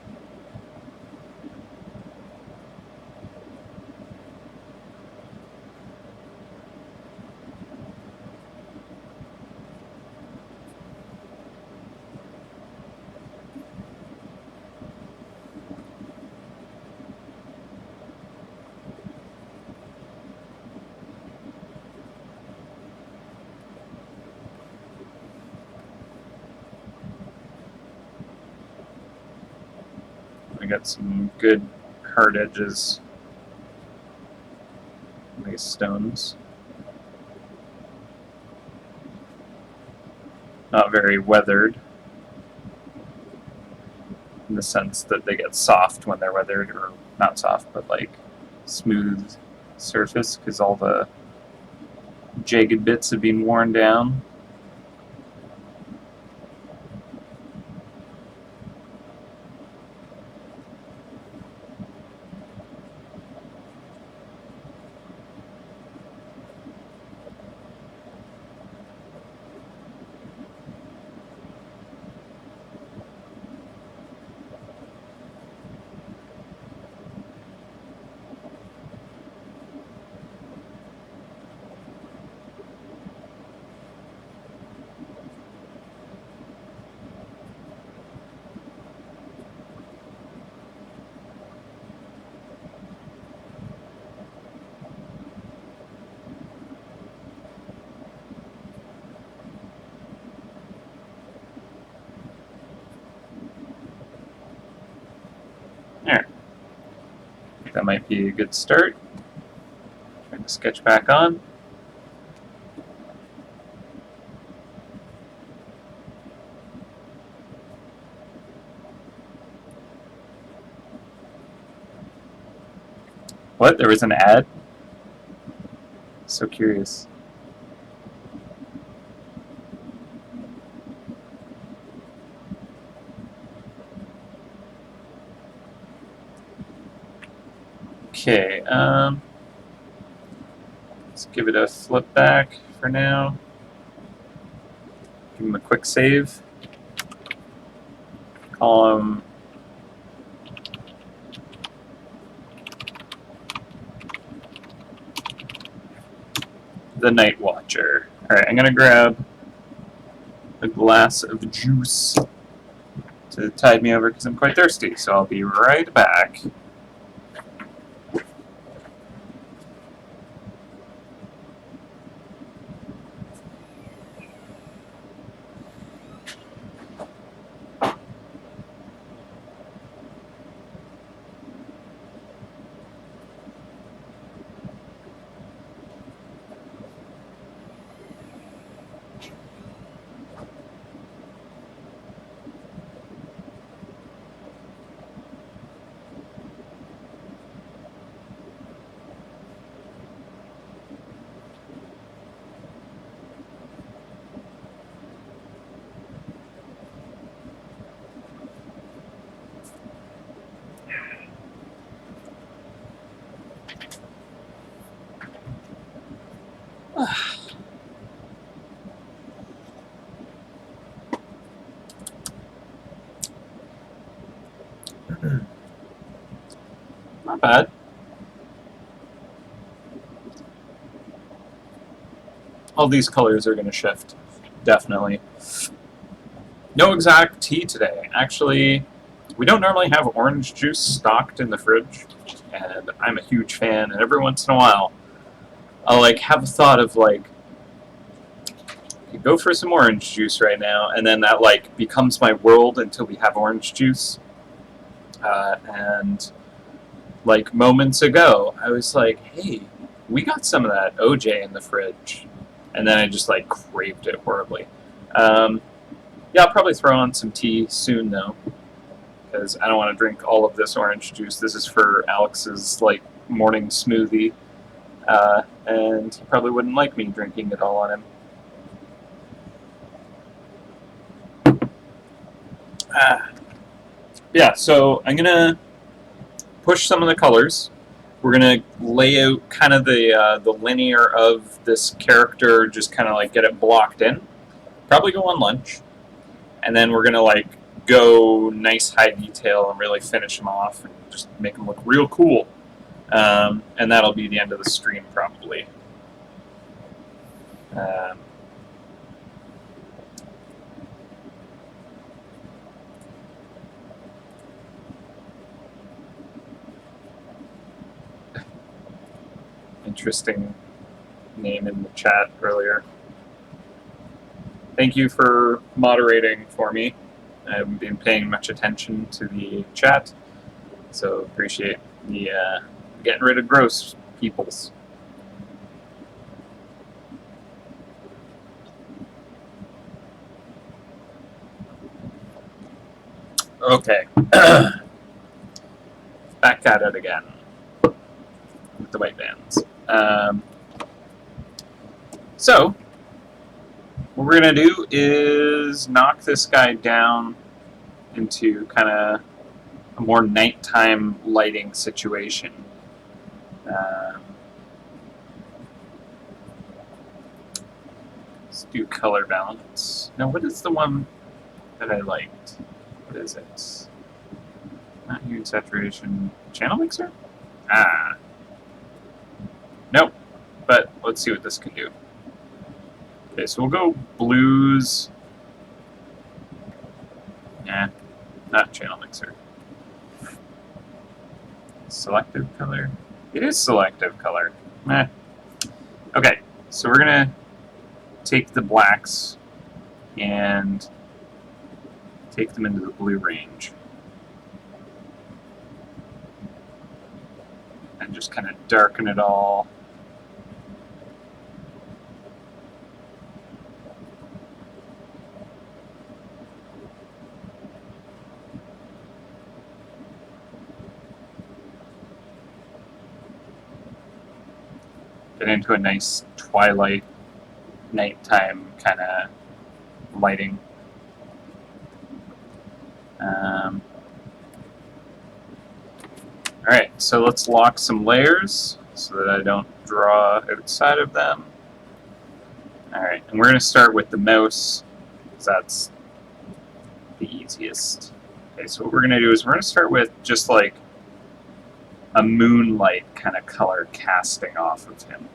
I got some good hard edges on these stones. Not very weathered in the sense that they get soft when they're weathered, or not soft, but like smooth surface because all the jagged bits have been worn down. There. I think that might be a good start. Turn the sketch back on. What? There was an ad? So curious. Okay, let's give it a flip back for now. Give him a quick save. Call him the Night Watcher. Alright, I'm gonna grab a glass of juice to tide me over because I'm quite thirsty, so I'll be right back. Not bad. All these colors are going to shift, definitely. No exact tea today. Actually, we don't normally have orange juice stocked in the fridge, and I'm a huge fan, and every once in a while, I'll like have a thought of like, go for some orange juice right now, and then that like becomes my world until we have orange juice. And like moments ago, I was like, hey, we got some of that OJ in the fridge, and then I just like craved it horribly. Yeah, I'll probably throw on some tea soon though, because I don't want to drink all of this orange juice. This is for Alex's like morning smoothie, and he probably wouldn't like me drinking it all on him. Yeah, so I'm gonna push some of the colors. We're gonna lay out kind of the linear of this character, just kind of like get it blocked in. Probably go on lunch, and then we're gonna like go nice high detail and really finish them off and just make them look real cool. And that'll be the end of the stream probably. Interesting name in the chat earlier. Thank you for moderating for me. I haven't been paying much attention to the chat, so appreciate the getting rid of gross peoples. Okay. Back at it again with the white bands. So, what we're going to do is knock this guy down into kind of a more nighttime lighting situation. Let's do color balance. Now, what is the one that I liked? What is it? Not hue and saturation. Channel mixer? Ah. Nope. But let's see what this can do. Okay, so we'll go blues. Nah, not channel mixer. Selective color. It is selective color. Meh. Okay, so we're gonna take the blacks and take them into the blue range. And just kind of darken it all. Get into a nice twilight, nighttime kind of lighting. Alright, so let's lock some layers so that I don't draw outside of them. Alright, and we're going to start with the mouse, because that's the easiest. Okay, so what we're going to do is we're going to start with just like a moonlight kind of color casting off of him.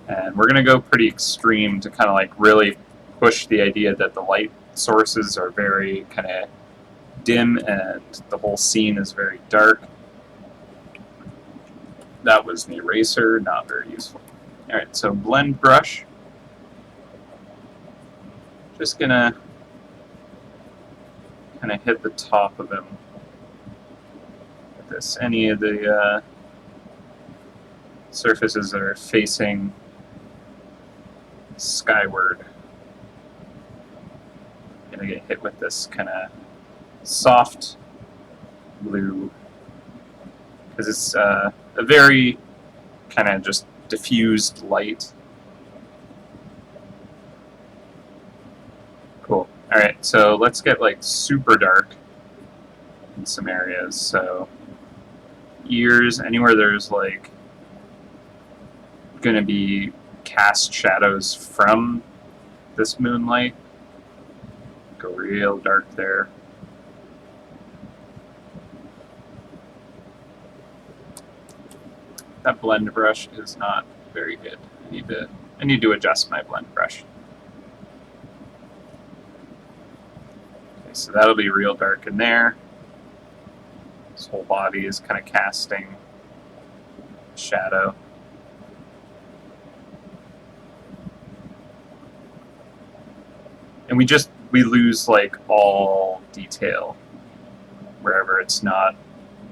And we're going to go pretty extreme to kind of like really push the idea that the light sources are very kind of dim and the whole scene is very dark. That was the eraser, not very useful. Alright, so blend brush. Just going to kind of hit the top of him. This. Any of the surfaces that are facing skyward. Gonna get hit with this kind of soft blue because it's a very kind of just diffused light. Cool. All right, so let's get like super dark in some areas. So ears, anywhere there's like gonna be cast shadows from this moonlight, go real dark there. That blend brush is not very good. I need to adjust my blend brush. So that'll be real dark in there. His whole body is kind of casting shadow. And we lose like all detail wherever it's not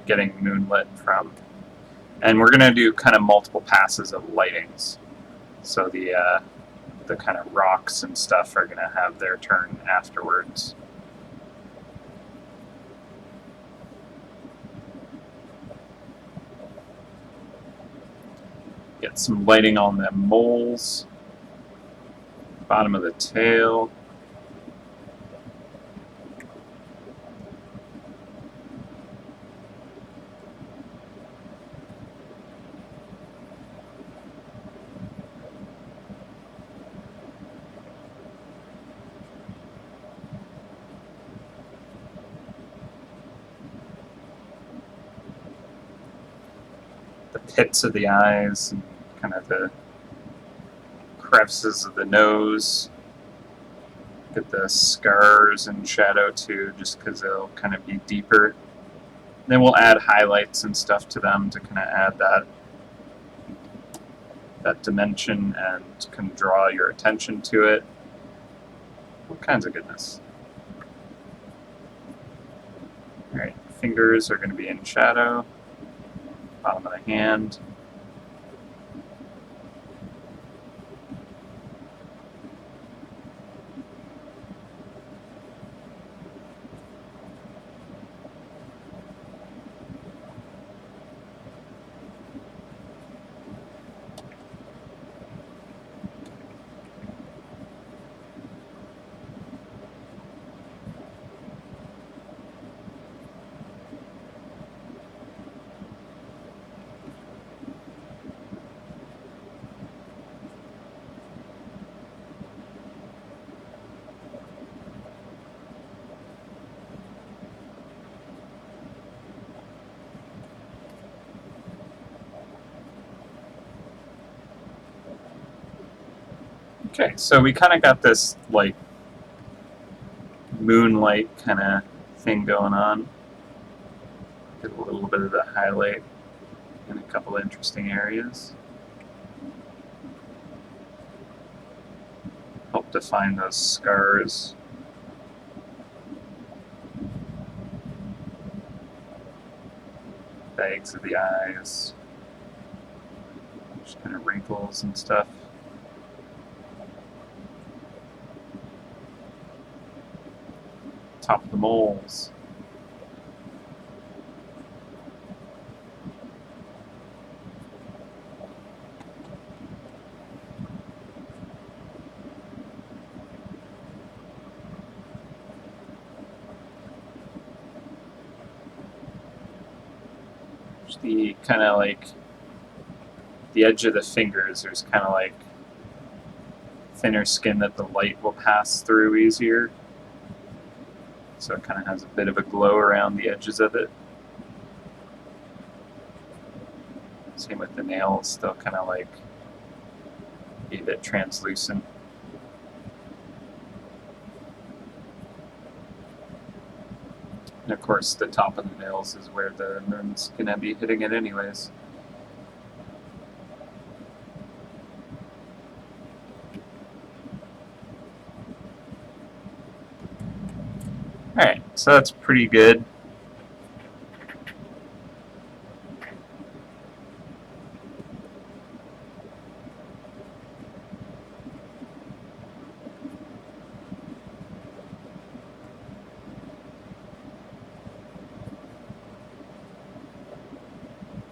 getting moonlit from. And we're gonna do kind of multiple passes of lightings. So the kind of rocks and stuff are gonna have their turn afterwards. Get some lighting on them moles. Bottom of the tail. The pits of the eyes, and kind of the crevices of the nose. Get the scars and shadow too, just because they'll kind of be deeper. Then we'll add highlights and stuff to them to kind of add that dimension and can draw your attention to it. All kinds of goodness. Alright, fingers are going to be in shadow. Bottom of the hand. Okay, so we kind of got this like moonlight kind of thing going on. Get a little bit of the highlight in a couple of interesting areas. Help define those scars. Bags of the eyes. Just kind of wrinkles and stuff. Top of the moles. Just the kind of like the edge of the fingers, there's kind of like thinner skin that the light will pass through easier. So it kind of has a bit of a glow around the edges of it. Same with the nails, they'll kind of like be a bit translucent. And of course the top of the nails is where the moon's going to be hitting it anyways. Alright, so that's pretty good.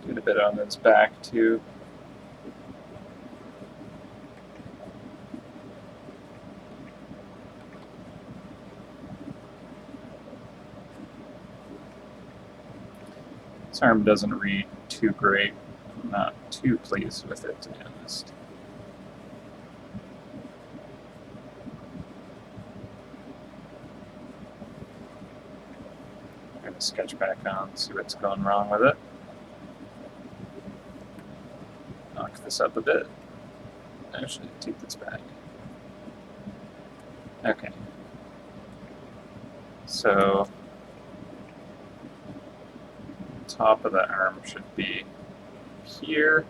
Doing a bit on its back too. This arm doesn't read too great. I'm not too pleased with it, to be honest. I'm going to sketch back on, see what's going wrong with it. Knock this up a bit. Actually, take this back. Okay. So top of the arm should be here.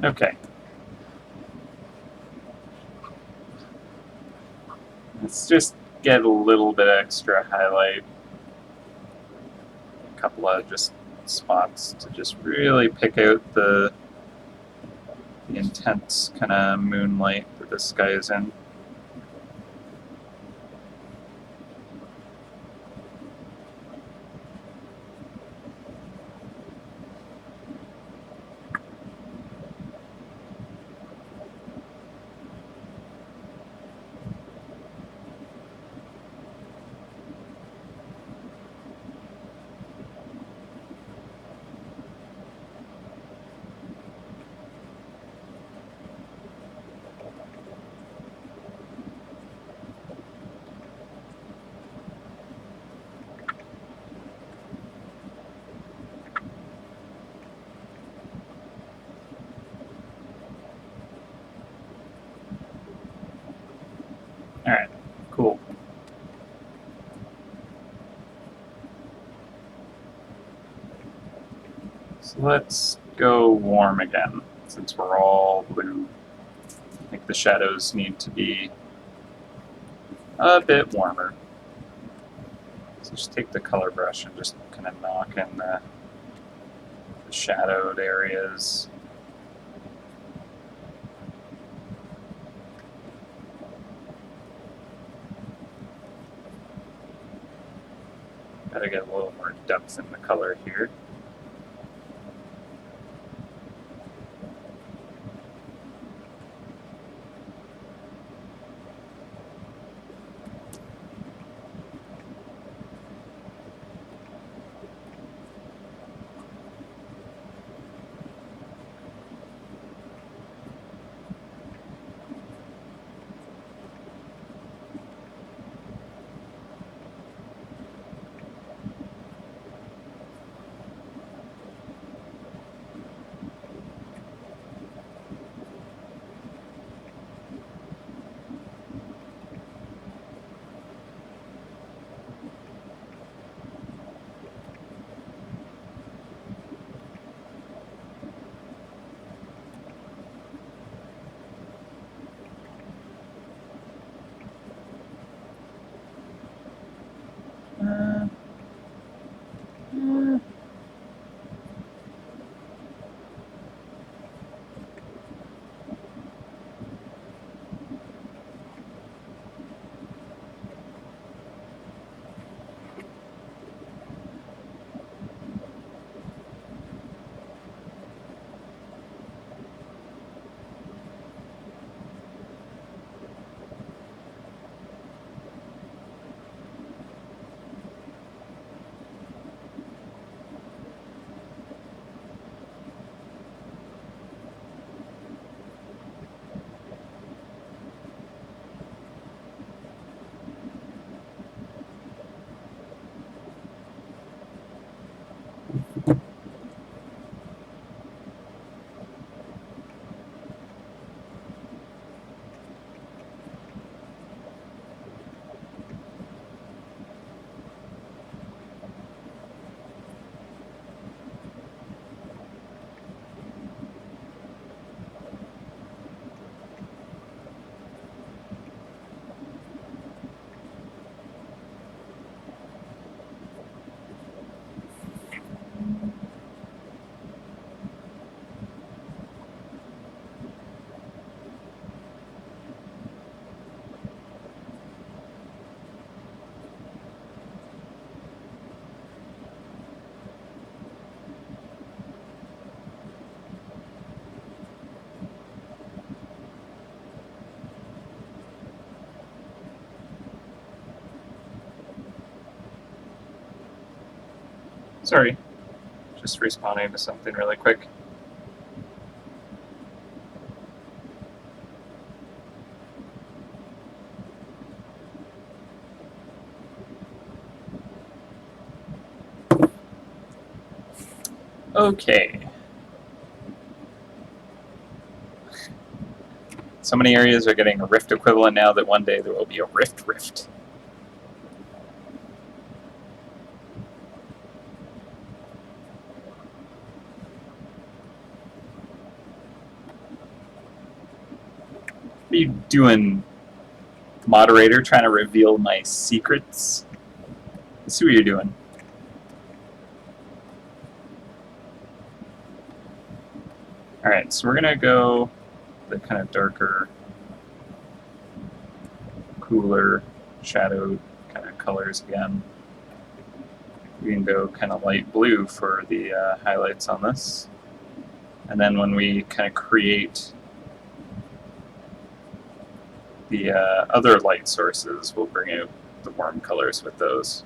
Okay. Let's just get a little bit extra highlight. A couple of just spots to just really pick out the intense kind of moonlight that this guy is in. Alright, cool. So let's go warm again, since we're all blue. I think the shadows need to be a bit warmer. So just take the color brush and just kind of knock in the shadowed areas. Gotta get a little more depth in the color here. Uh, uh, Sorry, just responding to something really quick. Okay. So many areas are getting a Rift equivalent now that one day there will be a Rift. What are you doing, moderator? Trying to reveal my secrets? Let's see what you're doing. Alright, so we're gonna go the kind of darker, cooler, shadowed kind of colors again. We can go kind of light blue for the highlights on this. And then when we kind of create the other light sources, we'll bring out the warm colors with those.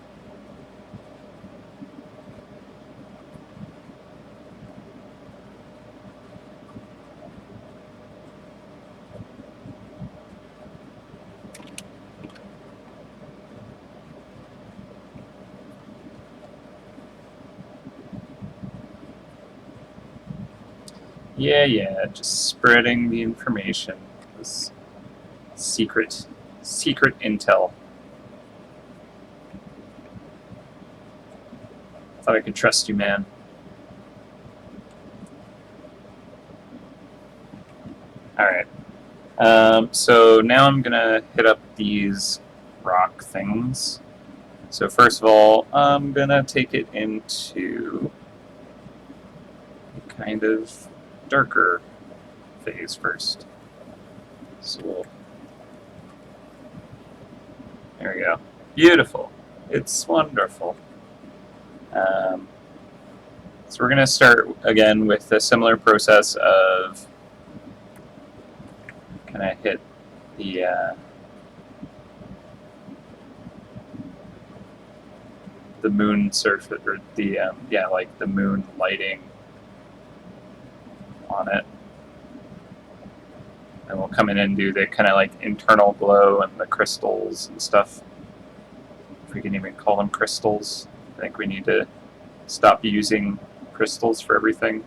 Yeah, just spreading the information. This secret intel. Thought I could trust you, man. Alright. So now I'm gonna hit up these rock things. So first of all, I'm gonna take it into a kind of darker phase first. So there we go. Beautiful. It's wonderful. So we're going to start again with a similar process of kind of hit the moon surface, or the like the moon lighting on it. And we'll come in and do the kind of like internal glow and the crystals and stuff. If we can even call them crystals. I think we need to stop using crystals for everything.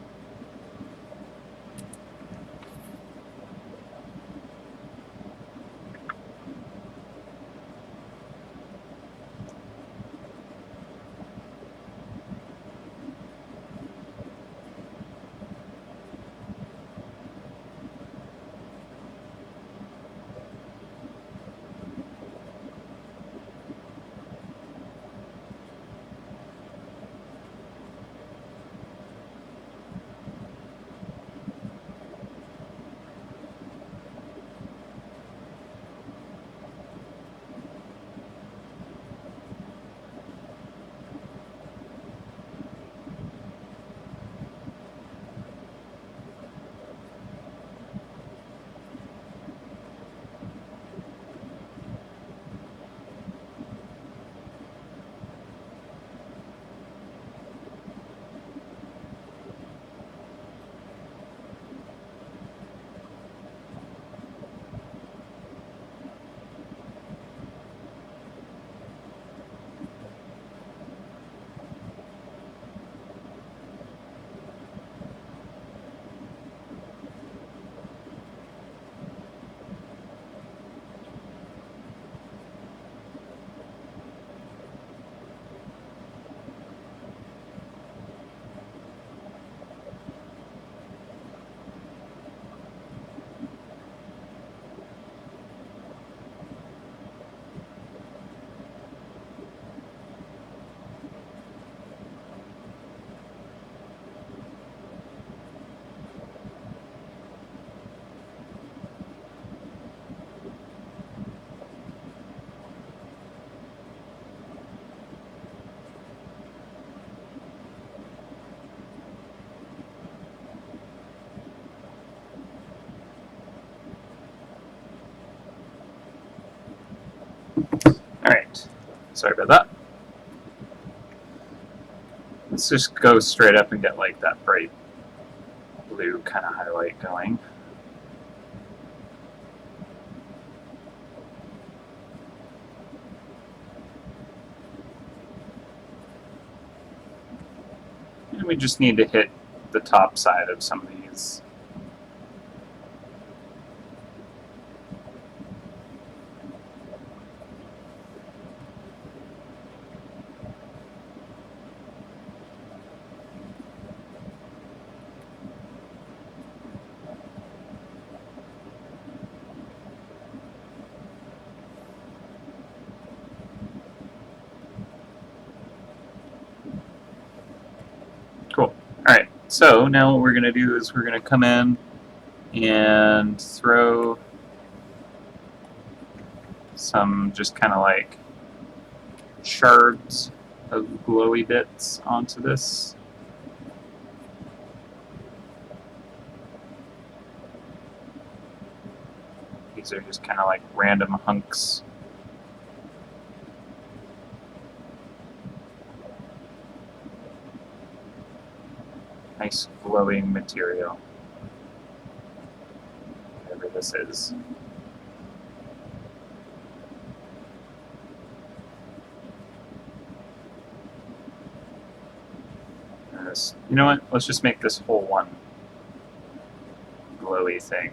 Alright, sorry about that. Let's just go straight up and get like that bright blue kind of highlight going. And we just need to hit the top side of some of these. Cool. Alright, so now what we're going to do is we're going to come in and throw some just kind of like shards of glowy bits onto this. These are just kind of like random hunks. Nice glowing material. Whatever this is. You know what? Let's just make this whole one glowy thing.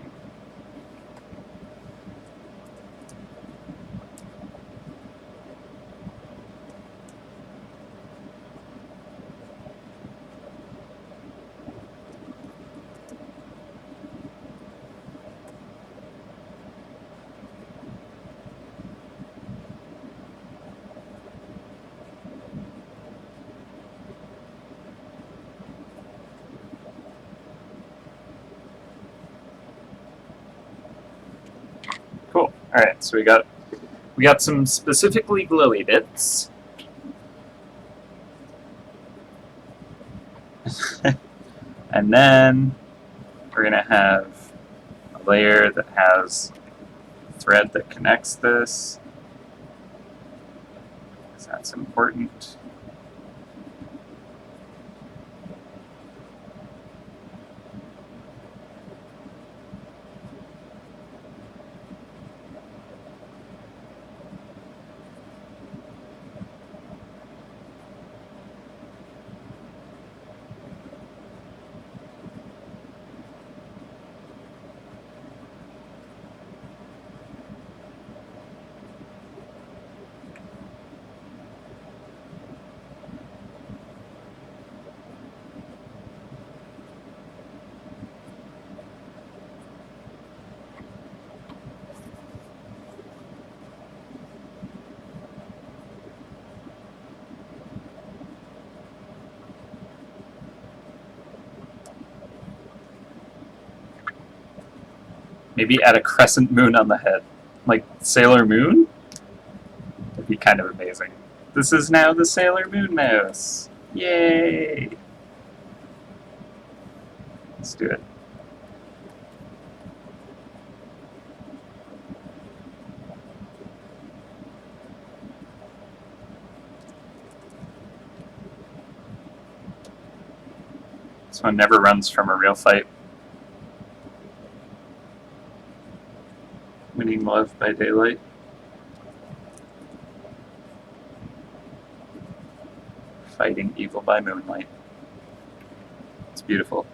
Cool. All right, so we got some specifically glowy bits. And then we're going to have a layer that has a thread that connects this, because that's important. Maybe add a crescent moon on the head. Like Sailor Moon? That'd be kind of amazing. This is now the Sailor Moon mouse. Yay! Let's do it. This one never runs from a real fight. Winning love by daylight. Fighting evil by moonlight. It's beautiful.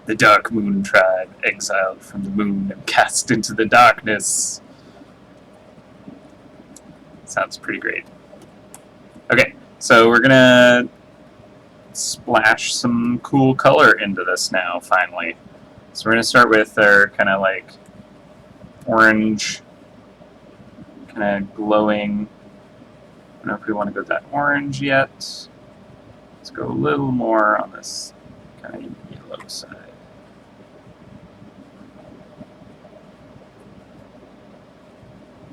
The Dark Moon Tribe, exiled from the moon and cast into the darkness. Sounds pretty great. Okay, so we're gonna splash some cool color into this now, finally. So we're gonna start with our kind of like orange, kind of glowing. I don't know if we want to go that orange yet. Let's go a little more on this kind of yellow side.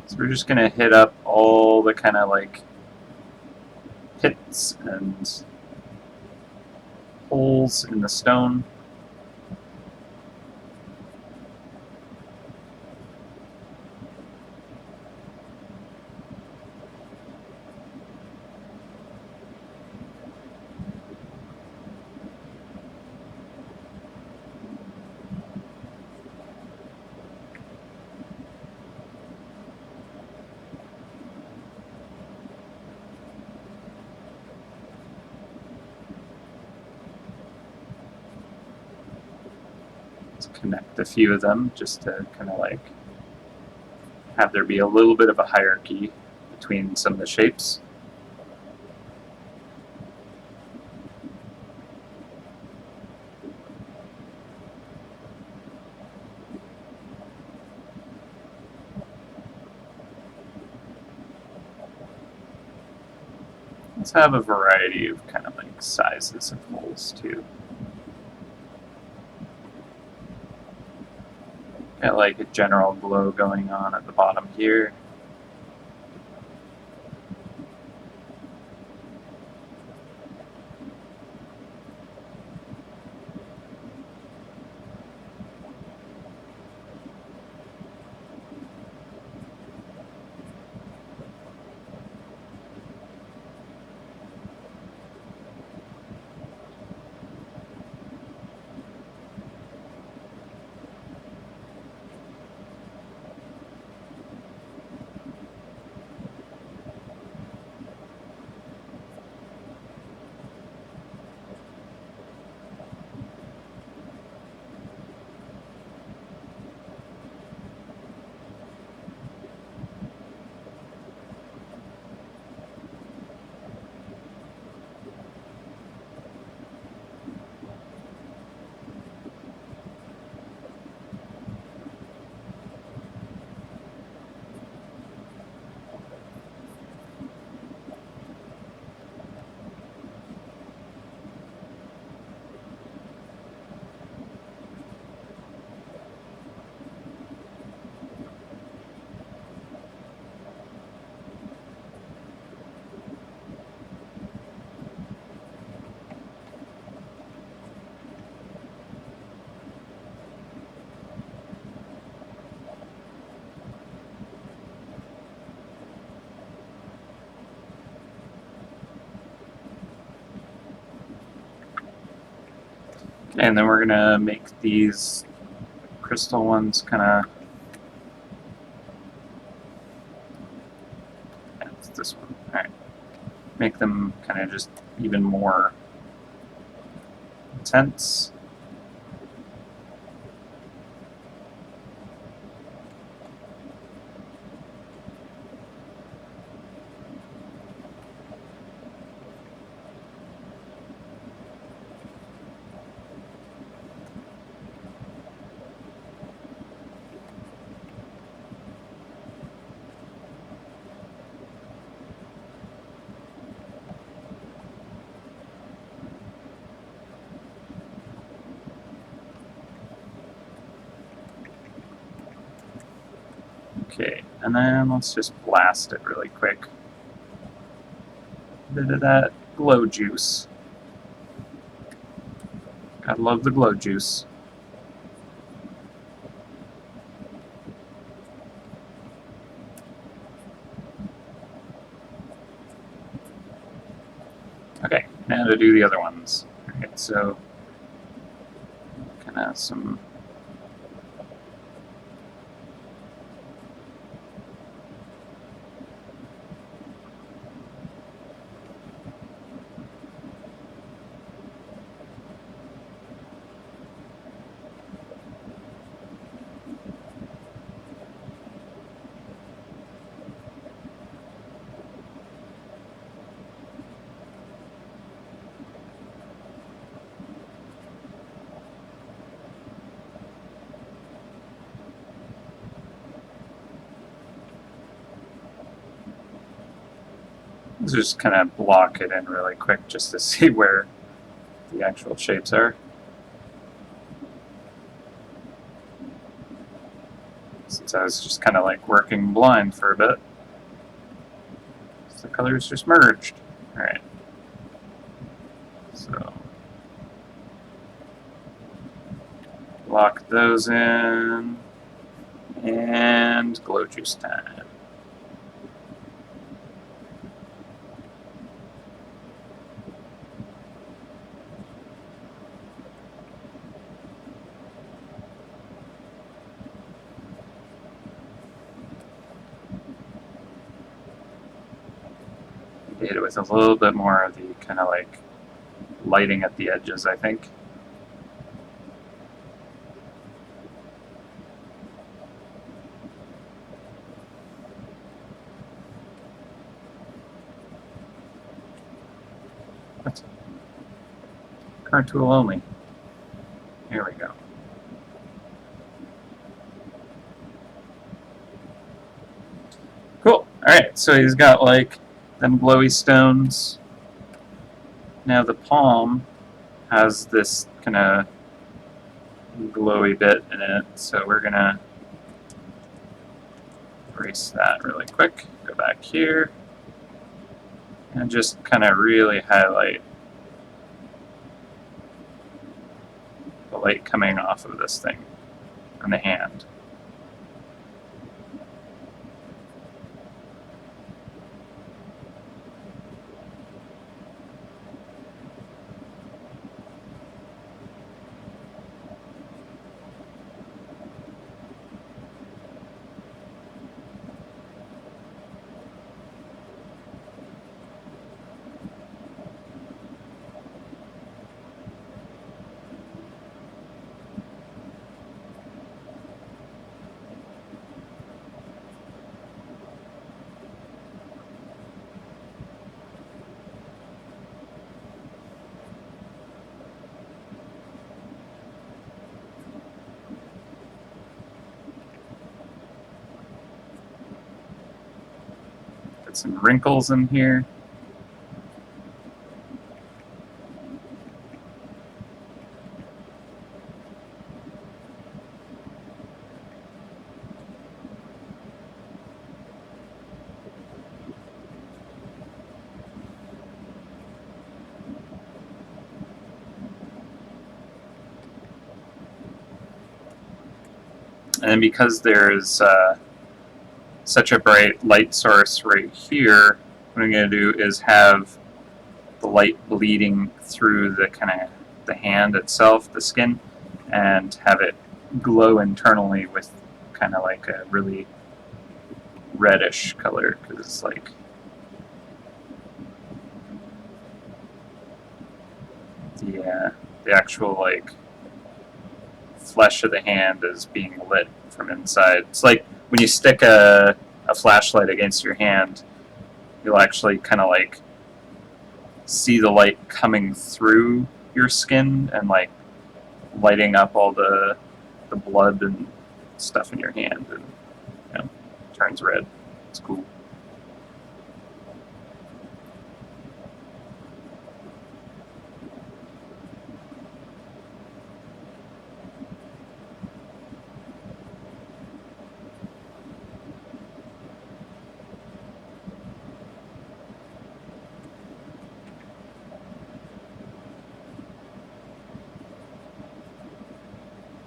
So we're just going to hit up all the kind of like pits and holes in the stone. Connect a few of them just to kind of like have there be a little bit of a hierarchy between some of the shapes. Let's have a variety of kind of like sizes of holes too. Got like a general glow going on at the bottom here. And then we're gonna make these crystal ones kind of. That's this one. All right. Make them kind of just even more intense. Okay, and then let's just blast it really quick. A bit of that glow juice. Gotta love the glow juice. Okay, now to do the other ones. Alright, so kind of some. Let's just kind of block it in really quick just to see where the actual shapes are. Since I was just kind of like working blind for a bit. So the colors just merged. Alright. So lock those in. And glow juice time. Hit it with a little bit more of the kind of like lighting at the edges, I think. That's current tool only. Here we go. Cool. Alright, so he's got like them glowy stones. Now the palm has this kind of glowy bit in it, so we're gonna erase that really quick. Go back here and just kind of really highlight the light coming off of this thing on the hand. Put some wrinkles in here. And because there's such a bright light source right here, what I'm going to do is have the light bleeding through the kind of the hand itself, the skin, and have it glow internally with kind of like a really reddish color, because it's like the actual like flesh of the hand is being lit from inside. It's like when you stick a flashlight against your hand, you'll actually kind of like see the light coming through your skin and like lighting up all the blood and stuff in your hand, and you know, turns red. It's cool.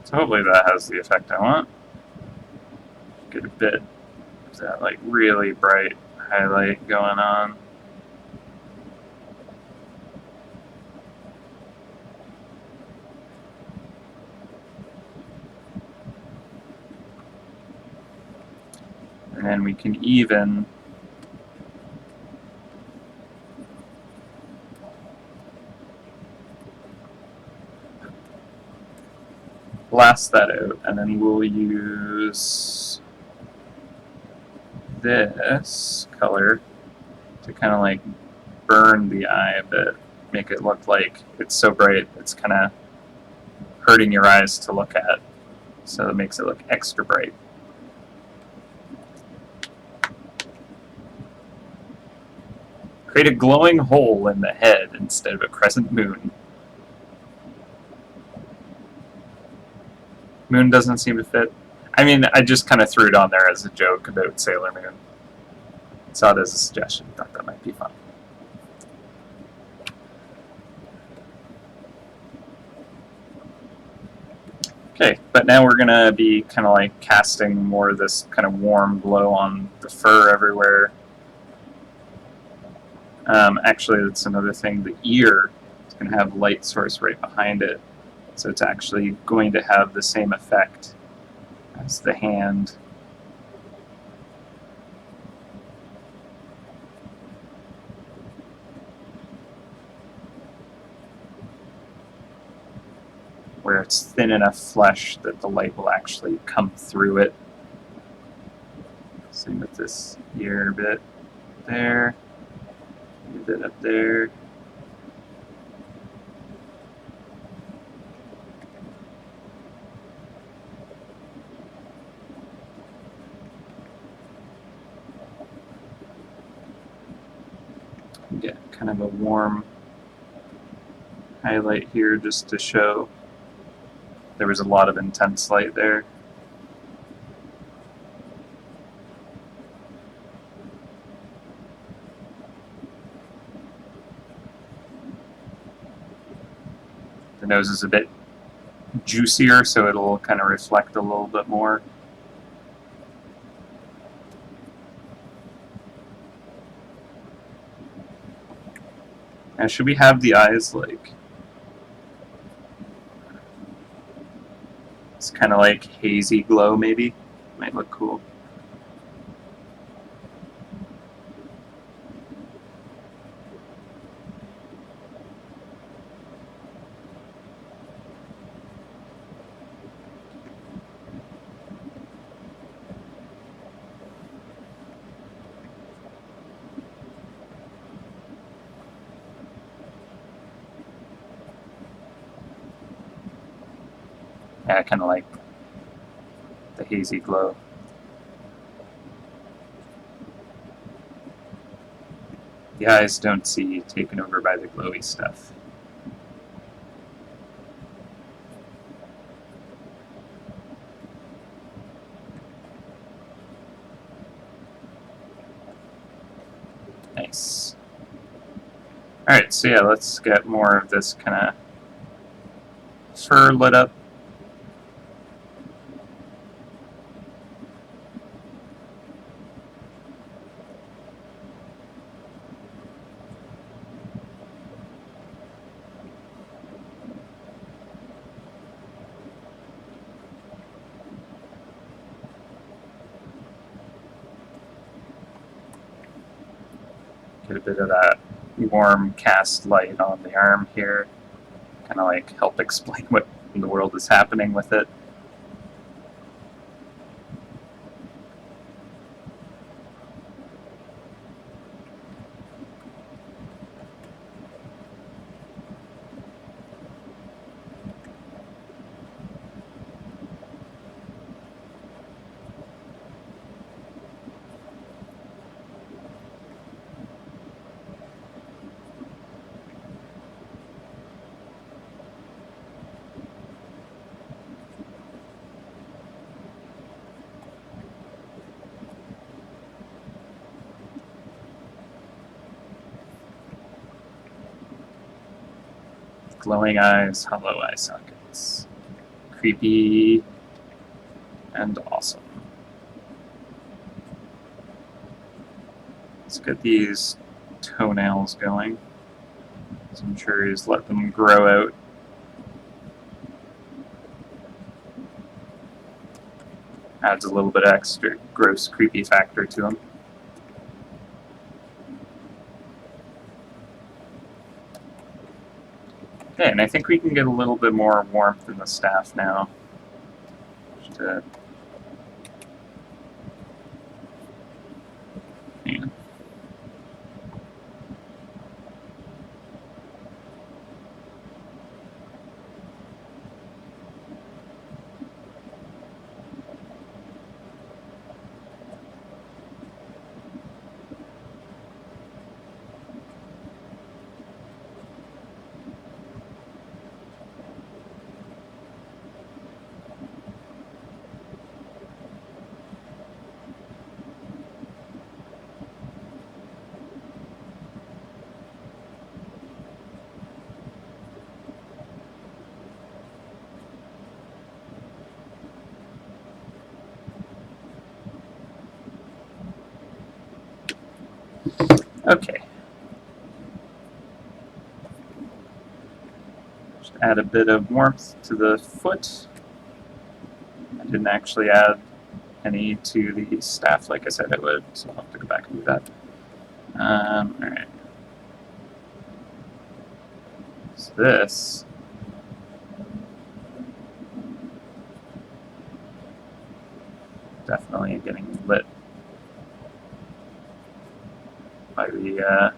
So hopefully that has the effect I want. Get a bit of that like really bright highlight going on. And then we can even blast that out, and then we'll use this color to kind of like burn the eye a bit, make it look like it's so bright it's kind of hurting your eyes to look at, so it makes it look extra bright. Create a glowing hole in the head instead of a crescent moon. Moon doesn't seem to fit. I mean, I just kind of threw it on there as a joke about Sailor Moon. Saw it as a suggestion. Thought that might be fun. Okay, but now we're going to be kind of like casting more of this kind of warm glow on the fur everywhere. Actually, that's another thing. The ear is going to have light source right behind it. So it's actually going to have the same effect as the hand. Where it's thin enough flesh that the light will actually come through it. Same with this ear bit there, a bit up there. Get kind of a warm highlight here just to show there was a lot of intense light there. The nose is a bit juicier, so it'll kind of reflect a little bit more. Now, should we have the eyes like... It's kind of like hazy glow, maybe? Might look cool. Yeah, I kind of like the hazy glow. The eyes don't see taken over by the glowy stuff. Nice. Alright, so yeah, let's get more of this kind of fur lit up. Get a bit of that warm cast light on the arm here. Kind of like help explain what in the world is happening with it. Glowing eyes, hollow eye sockets. Creepy and awesome. Let's get these toenails going. So I'm sure he's let them grow out. Adds a little bit of extra gross, creepy factor to them. Okay, and I think we can get a little bit more warmth in the staff now. Just to, yeah. Okay. Just add a bit of warmth to the foot. I didn't actually add any to the staff like I said I would, so I'll have to go back and do that. Alright. So this definitely getting lit by the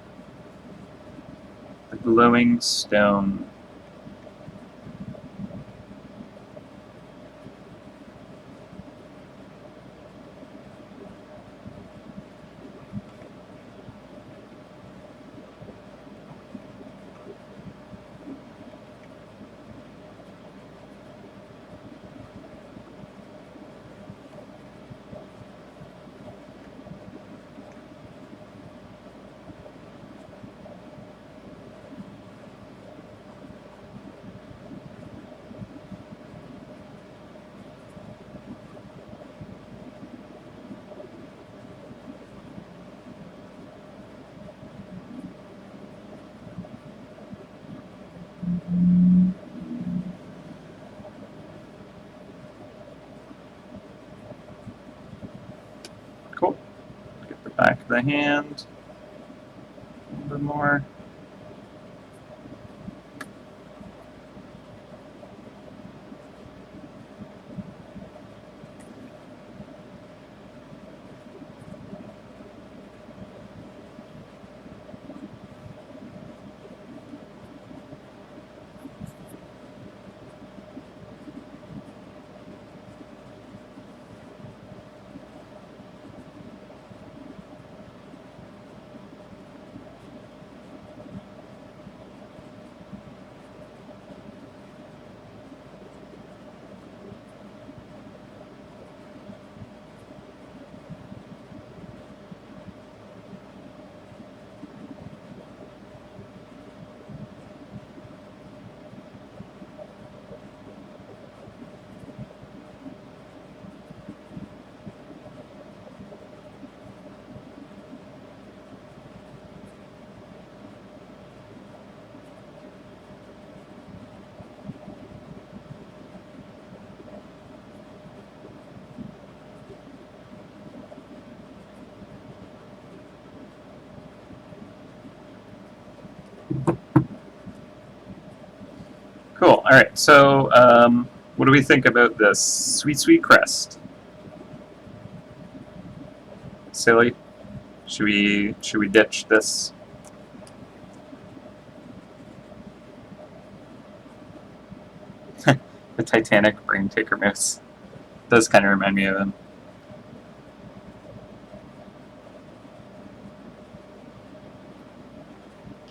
glowing stone. Cool. Get the back of the hand. A little bit more. Cool. All right. So, what do we think about this sweet, sweet crest? Silly. Should we ditch this? The Titanic brain taker moose does kind of remind me of him.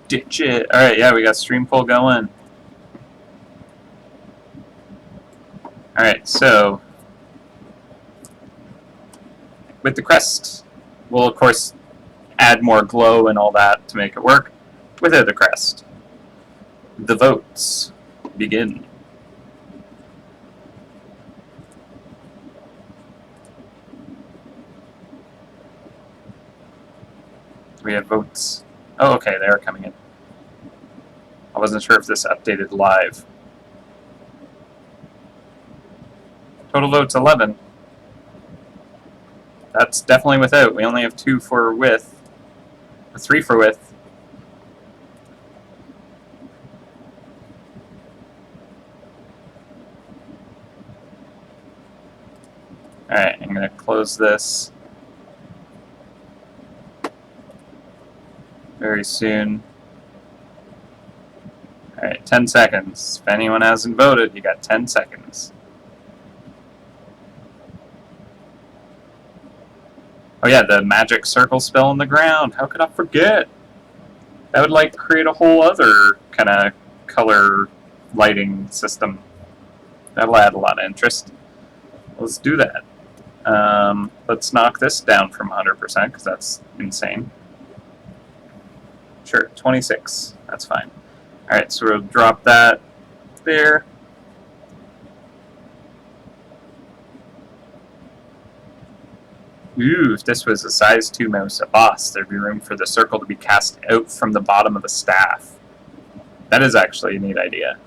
Ditch it. All right. Yeah, we got stream pull going. All right. So, with the crest, we'll of course add more glow and all that to make it work. Without the crest, the votes begin. We have votes. Oh, okay, they're coming in. I wasn't sure if this updated live. Total votes 11. That's definitely without. We only have 2 for with. 3 for with. Alright, I'm going to close this very soon. Alright, 10 seconds. If anyone hasn't voted, you got 10 seconds. Oh yeah, the magic circle spell on the ground. How could I forget? That would like create a whole other kind of color lighting system. That'll add a lot of interest. Let's do that. Let's knock this down from 100% because that's insane. Sure, 26. That's fine. Alright, so we'll drop that there. Ooh, if this was a size 2 mouse, a boss, there'd be room for the circle to be cast out from the bottom of the staff. That is actually a neat idea.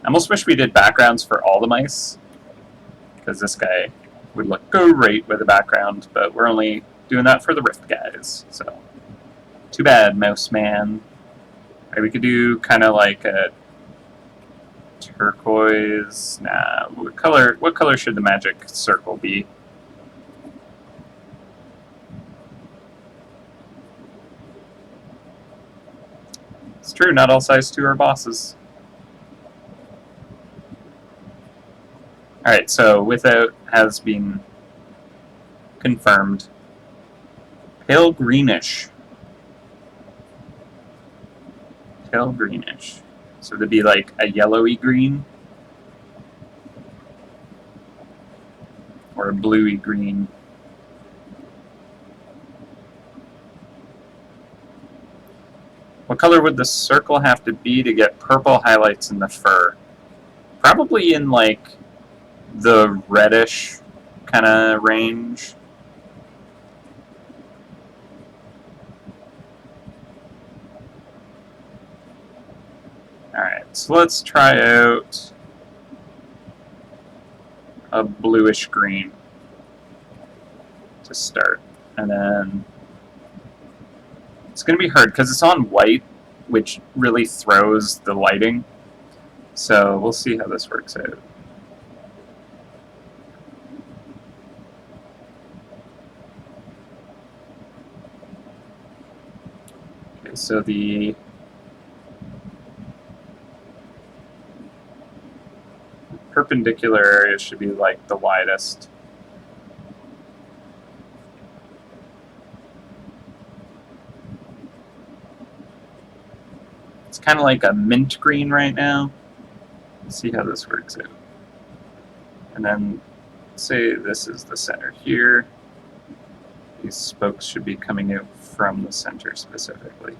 I almost wish we did backgrounds for all the mice, because this guy would look great with a background, but we're only doing that for the Rift guys, so too bad, Mouse Man. Right, we could do kind of like a turquoise. Nah, what color should the magic circle be? It's true, not all size 2 are bosses. Alright, so without has been confirmed. Pale greenish. Pale greenish. So it'd be like a yellowy green. Or a bluey green. What color would the circle have to be to get purple highlights in the fur? Probably in like the reddish kind of range. Alright, so let's try out a bluish green to start. And then it's going to be hard because it's on white, which really throws the lighting. So we'll see how this works out. Okay, so the perpendicular area should be like the widest. It's kind of like a mint green right now. Let's see how this works out. And then say this is the center here. These spokes should be coming out from the center specifically.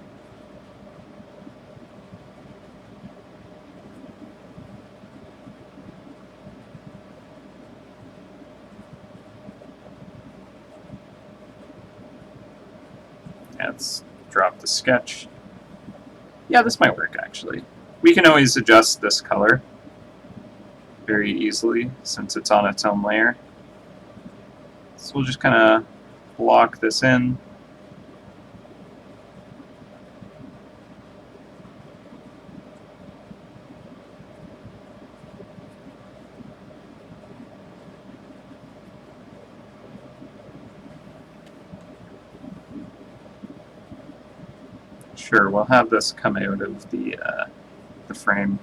Let's drop the sketch. Yeah, this might work actually. We can always adjust this color very easily since it's on its own layer. So we'll just kind of lock this in. Sure, we'll have this come out of the frame.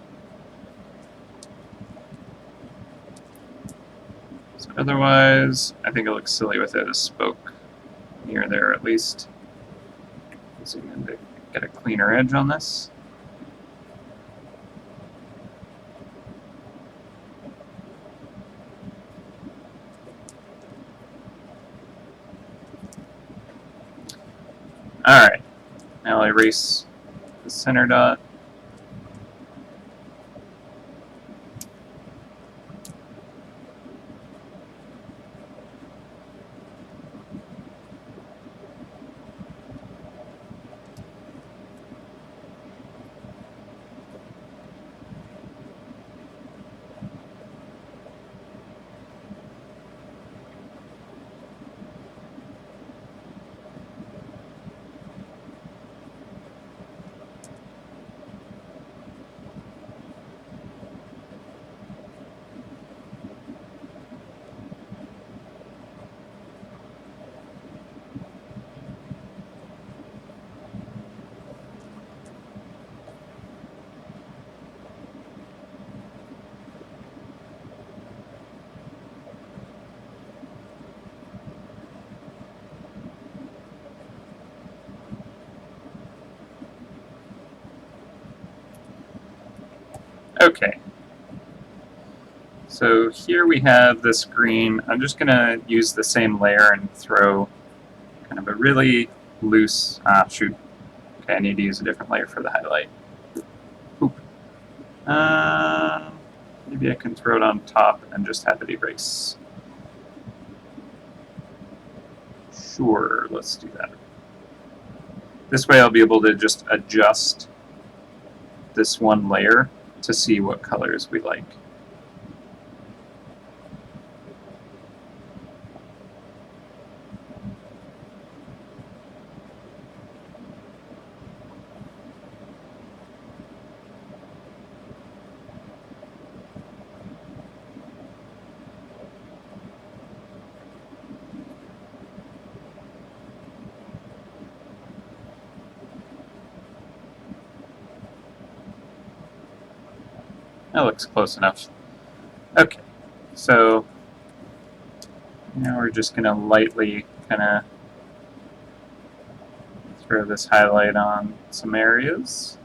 So otherwise, I think it looks silly without a spoke near there at least. Zoom in to get a cleaner edge on this. Alright, now I'll erase the center dot. Okay. So here we have this green. I'm just going to use the same layer and throw kind of a really loose... shoot. Okay, I need to use a different layer for the highlight. Oop. Maybe I can throw it on top and just have it erase. Sure, let's do that. This way I'll be able to just adjust this one layer to see what colors we like. That looks close enough. Okay, so now we're just going to lightly kind of throw this highlight on some areas.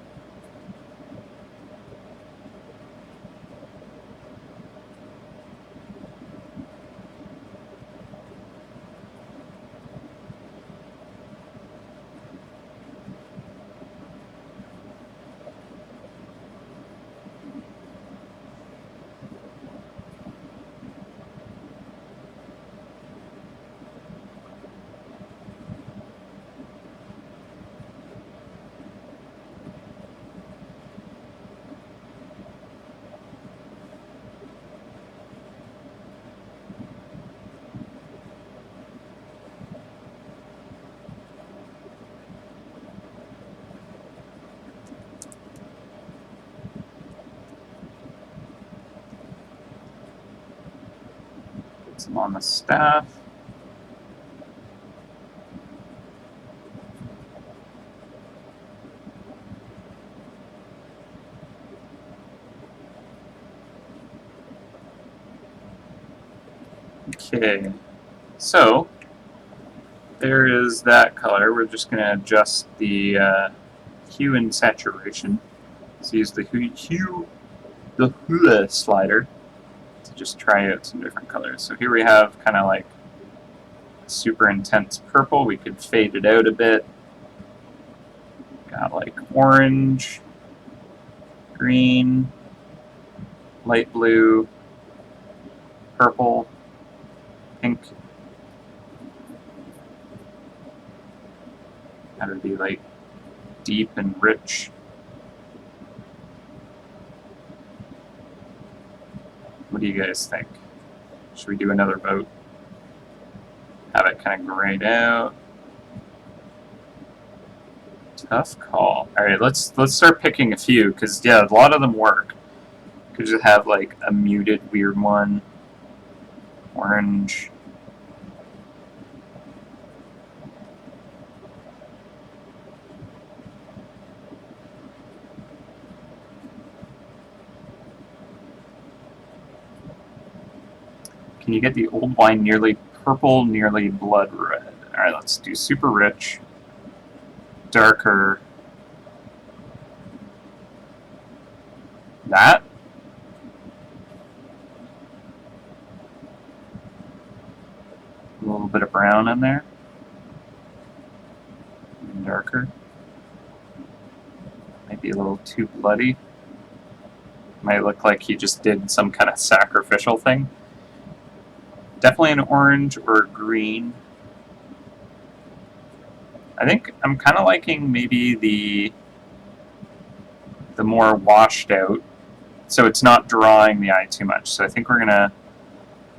Put some on the staff. Okay, so there is that color. We're just going to adjust the hue and saturation. So use the hue slider to just try out some different colors. So here we have kind of like super intense purple. We could fade it out a bit. Got like orange, green, light blue, purple, pink. That would be like deep and rich. What do you guys think? Should we do another vote? Have it kind of grayed out. Tough call. All right, let's start picking a few because yeah, a lot of them work. Could just have like a muted weird one. Orange. Can you get the old wine nearly purple, nearly blood red? All right, let's do super rich, darker. That. A little bit of brown in there. And darker. Might be a little too bloody. Might look like he just did some kind of sacrificial thing. Definitely an orange or green. I think I'm kind of liking maybe the more washed out, so it's not drawing the eye too much. So I think we're gonna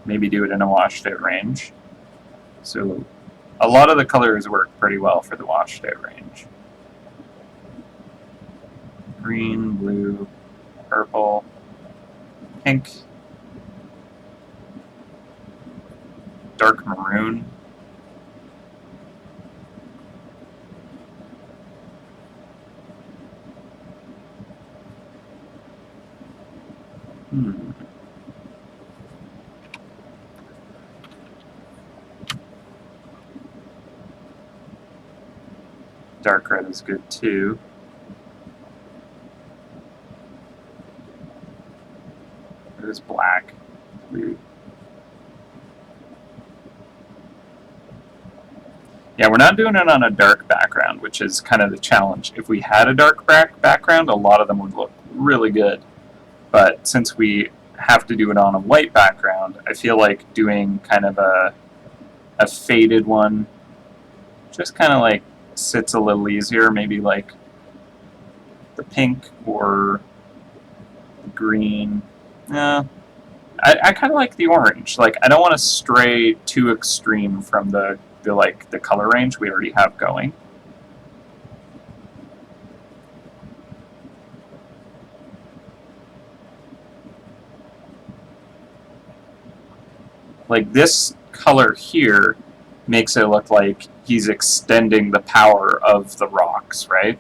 maybe do it in a washed out range. So a lot of the colors work pretty well for the washed out range. Green, blue, purple, pink, dark maroon. Dark red is good too. There's black. Weird. Yeah, we're not doing it on a dark background, which is kind of the challenge. If we had a dark background, a lot of them would look really good. But since we have to do it on a white background, I feel like doing kind of a faded one just kind of like sits a little easier, maybe like the pink or the green. I kind of like the orange. Like, I don't want to stray too extreme from the color range we already have going. Like, this color here makes it look like he's extending the power of the rocks, right?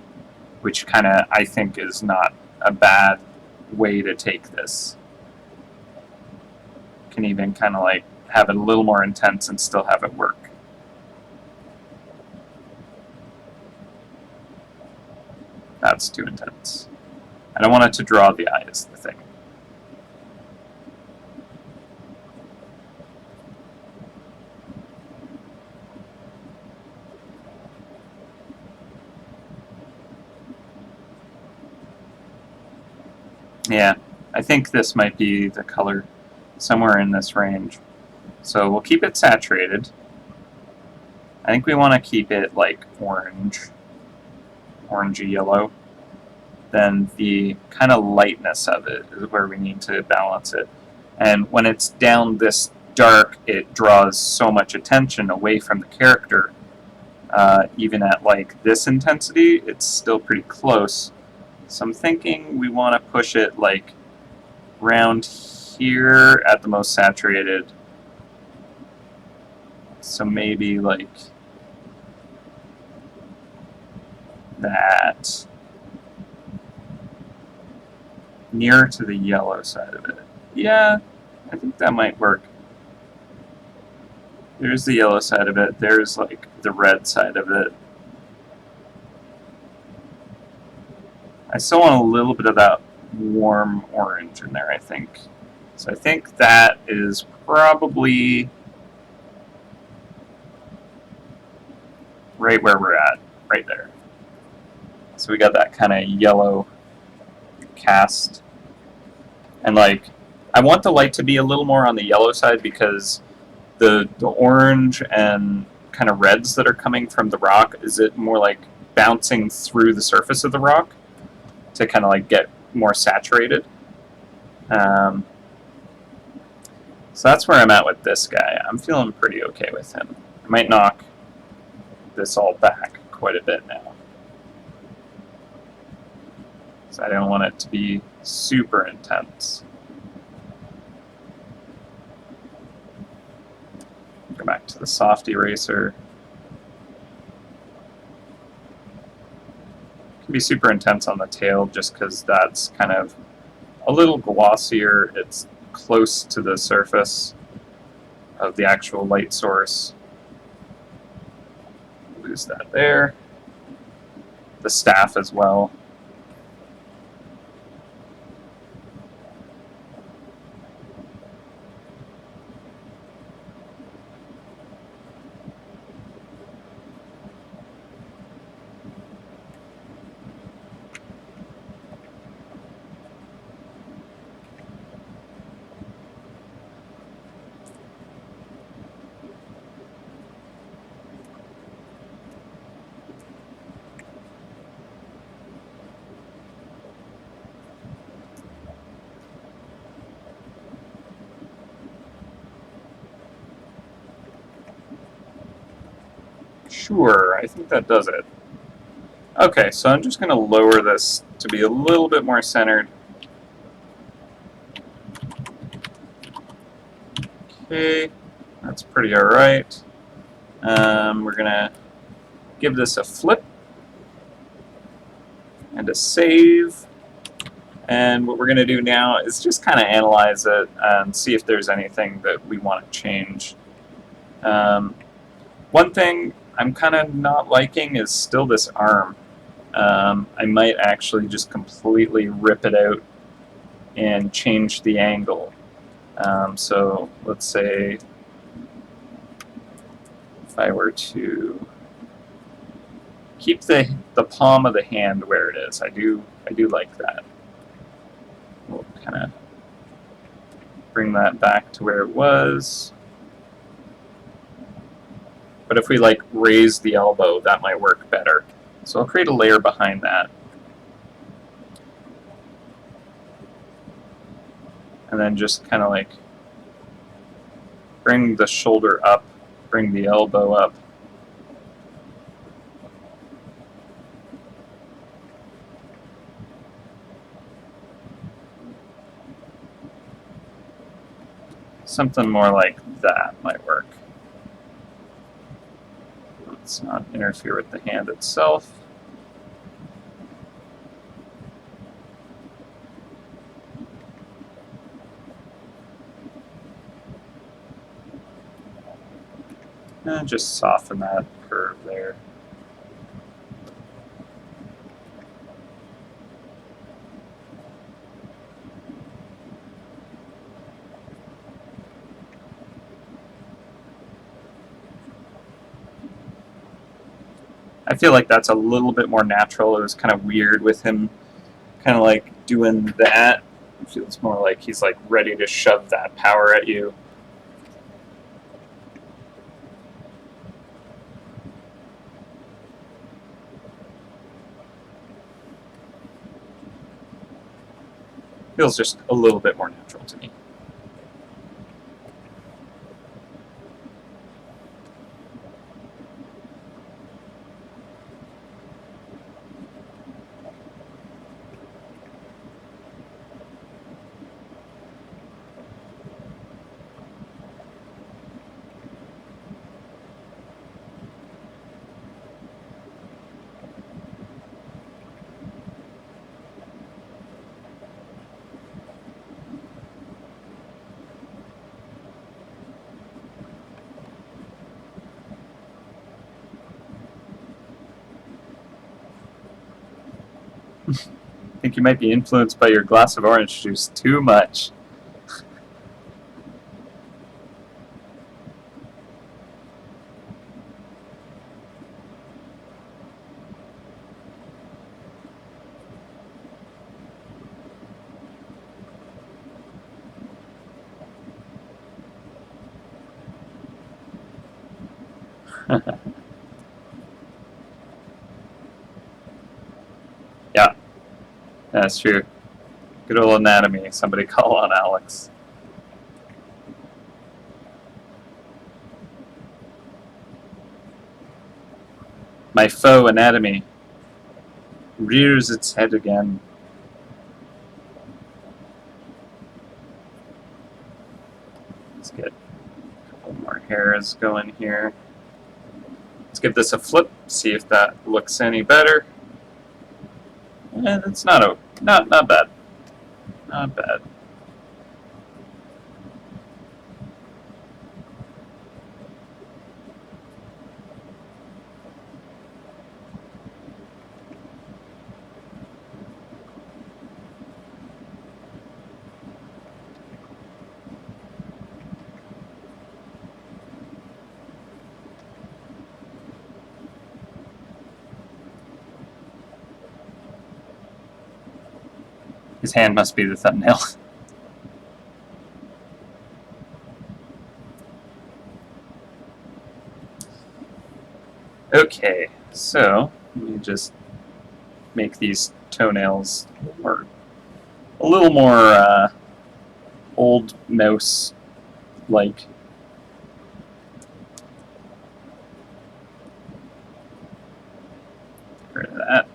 Which kind of, I think, is not a bad way to take this. Can even kind of like have it a little more intense and still have it work. That's too intense. I don't want it to draw the eye is the thing. Yeah, I think this might be the color somewhere in this range. So we'll keep it saturated. I think we want to keep it like orangey yellow. Then the kind of lightness of it is where we need to balance it. And when it's down this dark, it draws so much attention away from the character. Even at like this intensity, it's still pretty close. So I'm thinking we want to push it like around here at the most saturated. So maybe like that. Nearer to the yellow side of it. Yeah, I think that might work. There's the yellow side of it. There's like the red side of it. I still want a little bit of that warm orange in there, I think. So I think that is probably right where we're at, right there. So we got that kind of yellow cast. And like, I want the light to be a little more on the yellow side because the orange and kind of reds that are coming from the rock, is it more like bouncing through the surface of the rock to kind of like get more saturated. So that's where I'm at with this guy. I'm feeling pretty okay with him. I might knock this all back quite a bit now. So I don't want it to be super intense. Go back to the soft eraser. It can be super intense on the tail just because that's kind of a little glossier. It's close to the surface of the actual light source. Lose that there. The staff as well. Sure, I think that does it. Okay, so I'm just going to lower this to be a little bit more centered. Okay, that's pretty alright. We're going to give this a flip and a save. And what we're going to do now is just kind of analyze it and see if there's anything that we want to change. One thing I'm kind of not liking is still this arm. I might actually just completely rip it out and change the angle. So let's say if I were to keep the palm of the hand where it is, I do like that. We'll kind of bring that back to where it was. But if we like raise the elbow, that might work better. So I'll create a layer behind that. And then just kind of like bring the shoulder up, bring the elbow up. Something more like that might work. Let's not interfere with the hand itself. And just soften that curve there. I feel like that's a little bit more natural. It was kind of weird with him kind of like doing that. It feels more like he's like ready to shove that power at you. Feels just a little bit more natural to me. I think you might be influenced by your glass of orange juice too much. Yeah, that's true. Good old anatomy. Somebody call on Alex. My faux anatomy rears its head again. Let's get a couple more hairs going here. Let's give this a flip, see if that looks any better. And it's not bad. Not bad. His hand must be the thumbnail. Okay, so let me just make these toenails a little more old mouse-like. Get rid of that.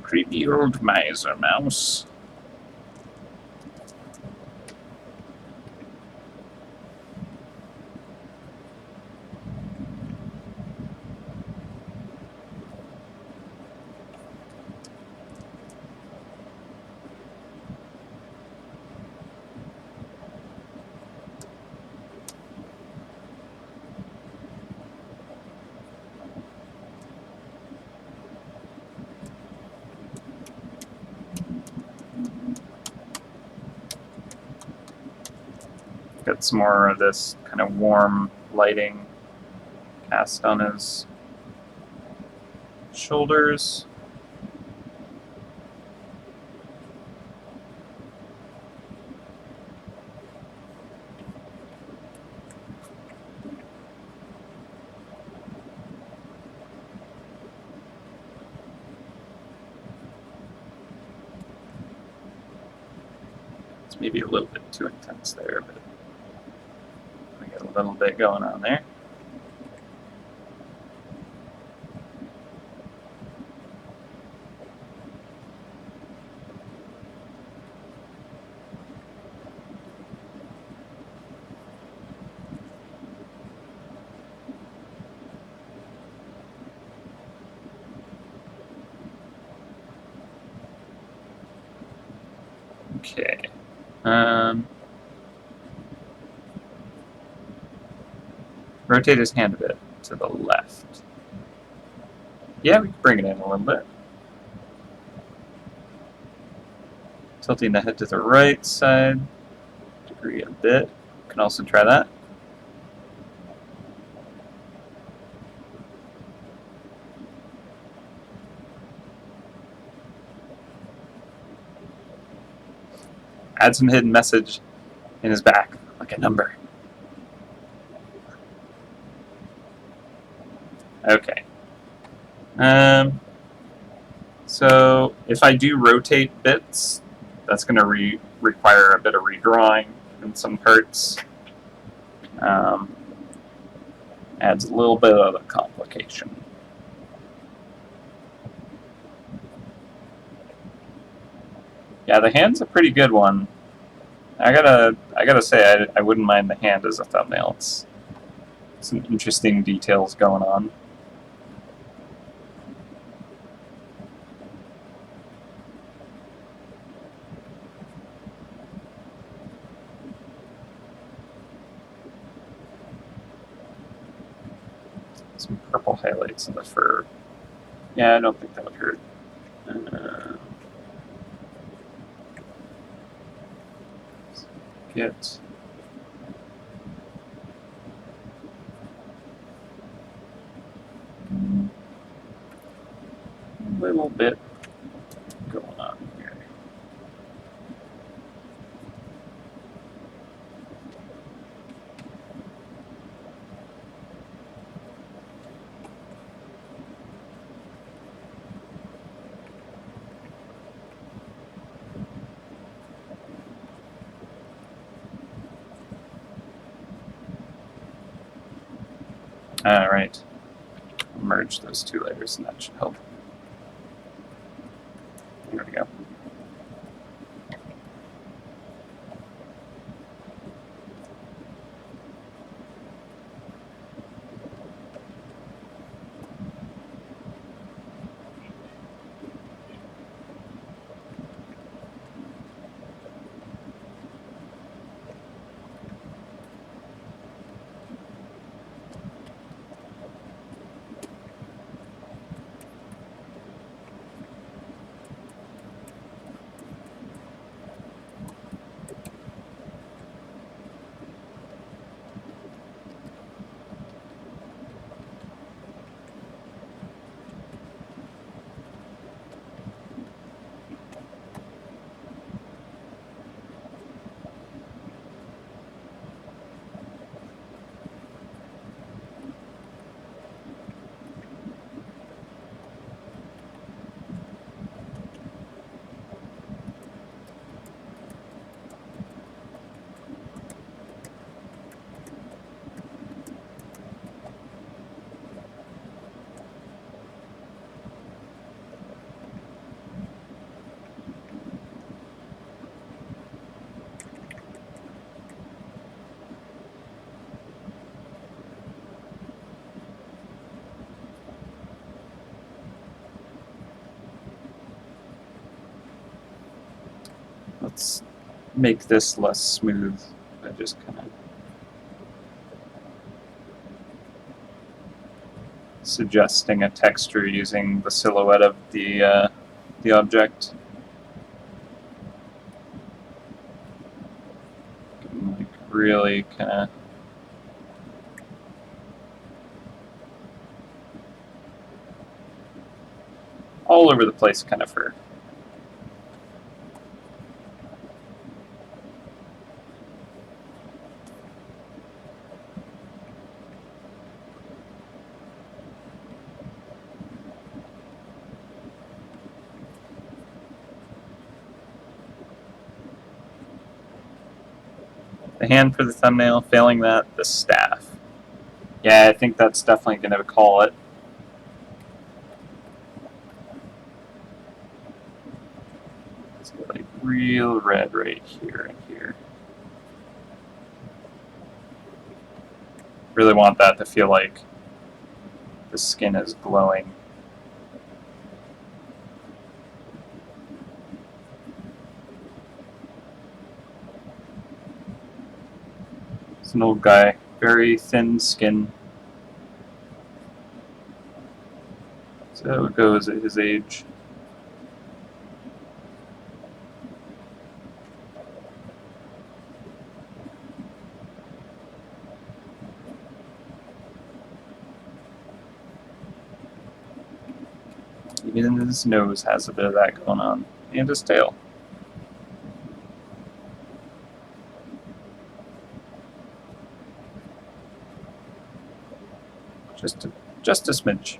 Creepy old miser mouse. get some more of this kind of warm lighting cast on his shoulders. It's maybe a little bit too intense there, but we got a little bit going on there. Okay. Rotate his hand a bit to the left. Yeah, we can bring it in a little bit. Tilting the head to the right side, degree a bit. Can also try that. Add some hidden message in his back, like a number. Okay. So if I do rotate bits, that's going to require a bit of redrawing in some parts. Adds a little bit of a complication. Yeah, the hand's a pretty good one. I gotta say, I wouldn't mind the hand as a thumbnail. It's some interesting details going on. Some purple highlights in the fur. Yeah, I don't think that would hurt. Get a little bit going on here. All right, merge those two layers, and that should help. There we go. Let's make this less smooth by just kind of suggesting a texture using the silhouette of the object. Like really kind of all over the place kind of fur. The hand for the thumbnail, failing that, the staff. Yeah, I think that's definitely going to call it. It's like real red right here and here. Really want that to feel like the skin is glowing. It's an old guy, very thin skin. So it goes at his age. Even his nose has a bit of that going on, and his tail. Just a smidge.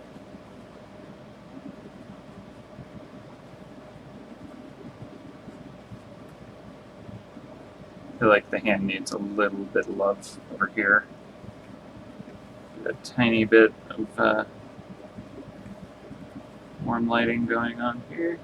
I feel like the hand needs a little bit of love over here. A tiny bit of warm lighting going on here.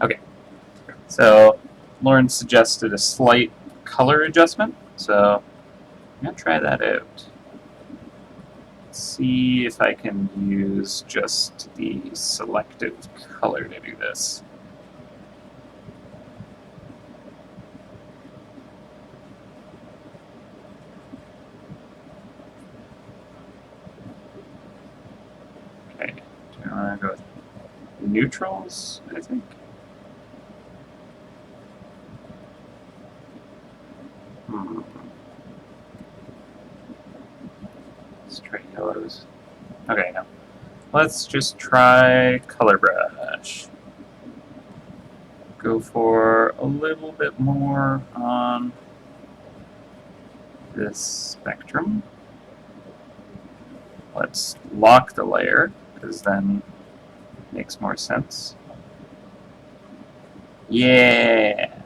Okay, so Lauren suggested a slight color adjustment, so I'm going to try that out. See if I can use just the selective color to do this. Okay, do I want to go with neutrals, I think. Let's try yellows. Okay, no. Let's just try color brush. Go for a little bit more on this spectrum. Let's lock the layer, because then it makes more sense. Yeah!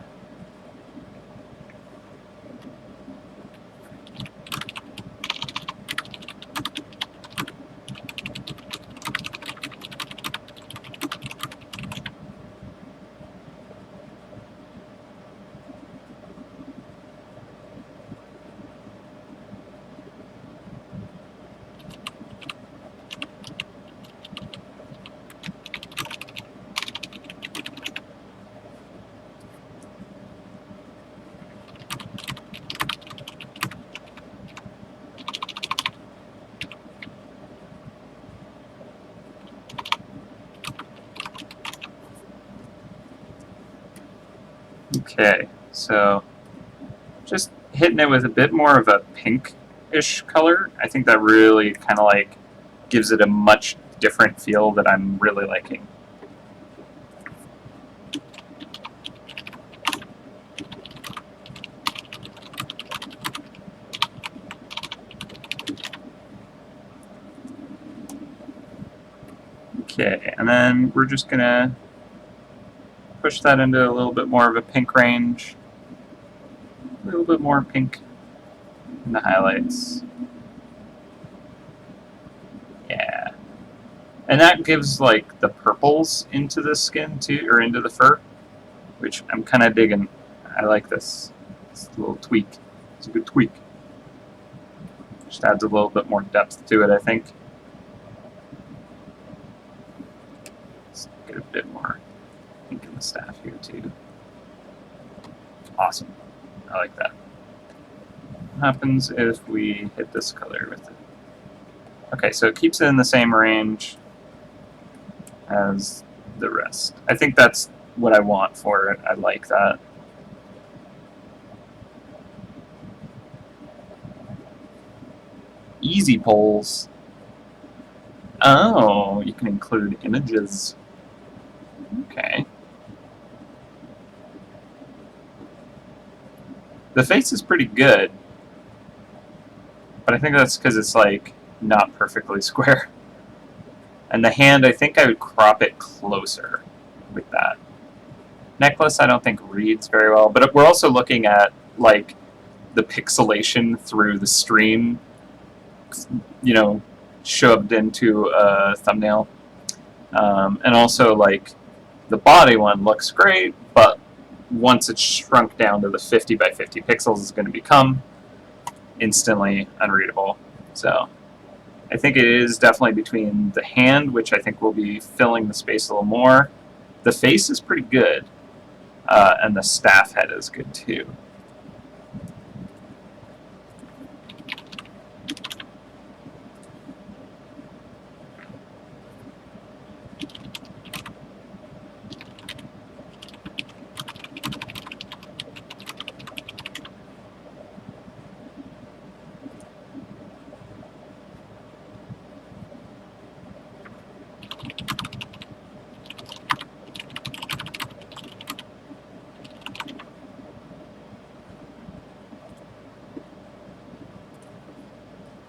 Okay, so just hitting it with a bit more of a pink-ish color. I think that really kind of like gives it a much different feel that I'm really liking. Okay, and then we're just gonna push that into a little bit more of a pink range. A little bit more pink in the highlights. Yeah. And that gives like the purples into the skin too, or into the fur, which I'm kind of digging. I like this. It's a little tweak. It's a good tweak. Just adds a little bit more depth to it, I think. Let's get a bit more pink in the staff here too. Awesome. I like that. What happens if we hit this color with it? Okay, so it keeps it in the same range as the rest. I think that's what I want for it. I like that. Easy polls. Oh, you can include images. Okay. The face is pretty good, but I think that's because it's like not perfectly square. And the hand, I think I would crop it closer with that. Necklace, I don't think reads very well, but we're also looking at like the pixelation through the stream, you know, shoved into a thumbnail. And also like the body one looks great, but once it's shrunk down to the 50 by 50 pixels, it's going to become instantly unreadable. So I think it is definitely between the hand, which I think will be filling the space a little more. The face is pretty good, and the staff head is good too.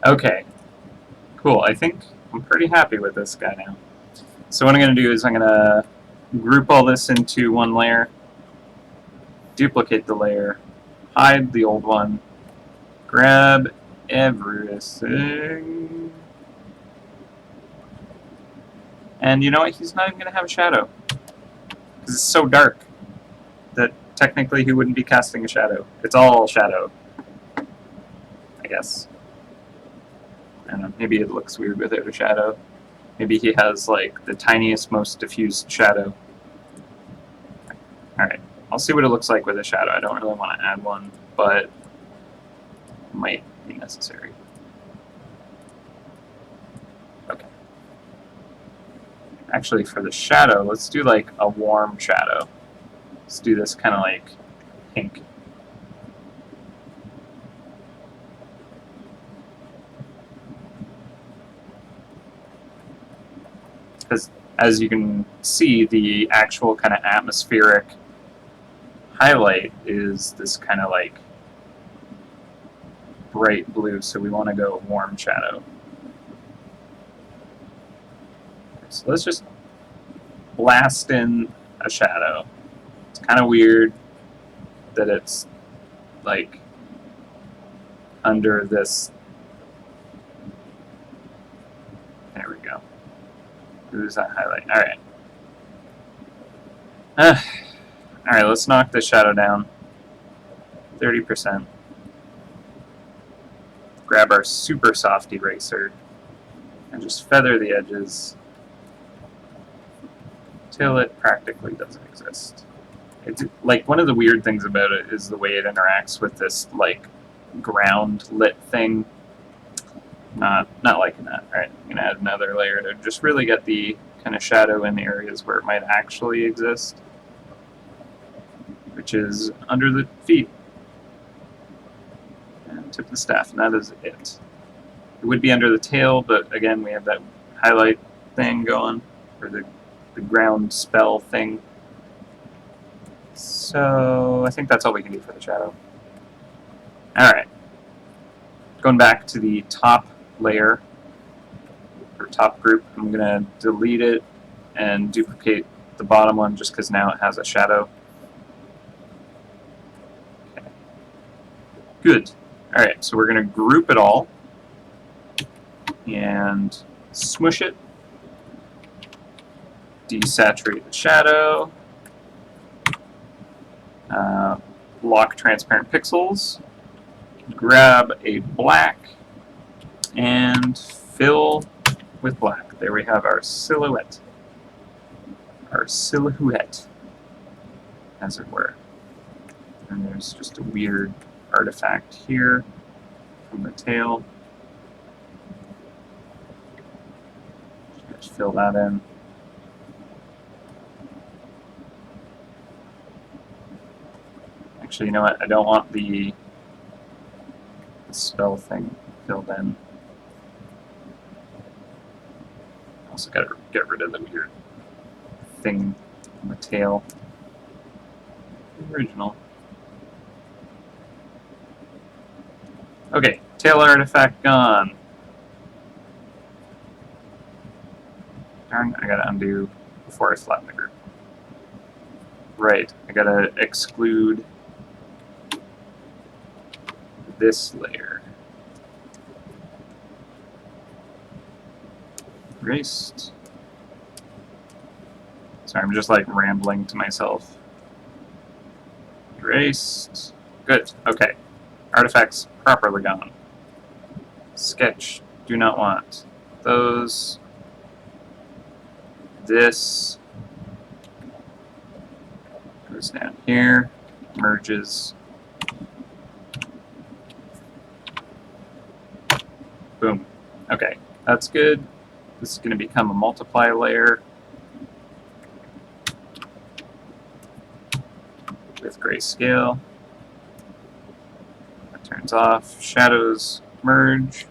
Okay, cool. I think I'm pretty happy with this guy now. So what I'm going to do is I'm going to group all this into one layer, duplicate the layer, hide the old one, grab everything, and you know what? He's not even going to have a shadow, because it's so dark that technically he wouldn't be casting a shadow. It's all shadow, I guess. I don't know, maybe it looks weird without a shadow. Maybe he has like the tiniest, most diffused shadow. Alright, I'll see what it looks like with a shadow. I don't really want to add one, but it might be necessary. Okay. Actually, for the shadow, let's do like a warm shadow. Let's do this kind of like pink. Because as you can see, the actual kind of atmospheric highlight is this kind of like bright blue, so we want to go warm shadow. So let's just blast in a shadow. It's kind of weird that it's like under this. There we go. Who's that highlight? All right. All right, let's knock the shadow down. 30%. Grab our super soft eraser and just feather the edges till it practically doesn't exist. It's like one of the weird things about it is the way it interacts with this like ground lit thing. Not liking that. All right, I'm gonna add another layer to just really get the kind of shadow in the areas where it might actually exist, which is under the feet and tip of the staff, and that is it. It would be under the tail, but again, we have that highlight thing going, or the ground spell thing. So I think that's all we can do for the shadow. All right, going back to the top layer, or top group, I'm gonna delete it and duplicate the bottom one just because now it has a shadow. Okay. Good. All right, so we're gonna group it all and smush it, desaturate the shadow, lock transparent pixels, grab a black, and fill with black. There we have our silhouette. Our silhouette, as it were. And there's just a weird artifact here from the tail. Just fill that in. Actually, you know what? I don't want the spell thing filled in. Also got to get rid of the weird thing on the tail. The original. Okay, tail artifact gone. Darn, I gotta undo before I flatten the group. Right, I gotta exclude this layer. Erased. Sorry, I'm just like rambling to myself. Erased. Good, okay. Artifacts properly gone. Sketch, do not want. Those. This goes down here, merges. Boom. Okay, that's good. This is going to become a multiply layer with grayscale. That turns off. Shadows merge.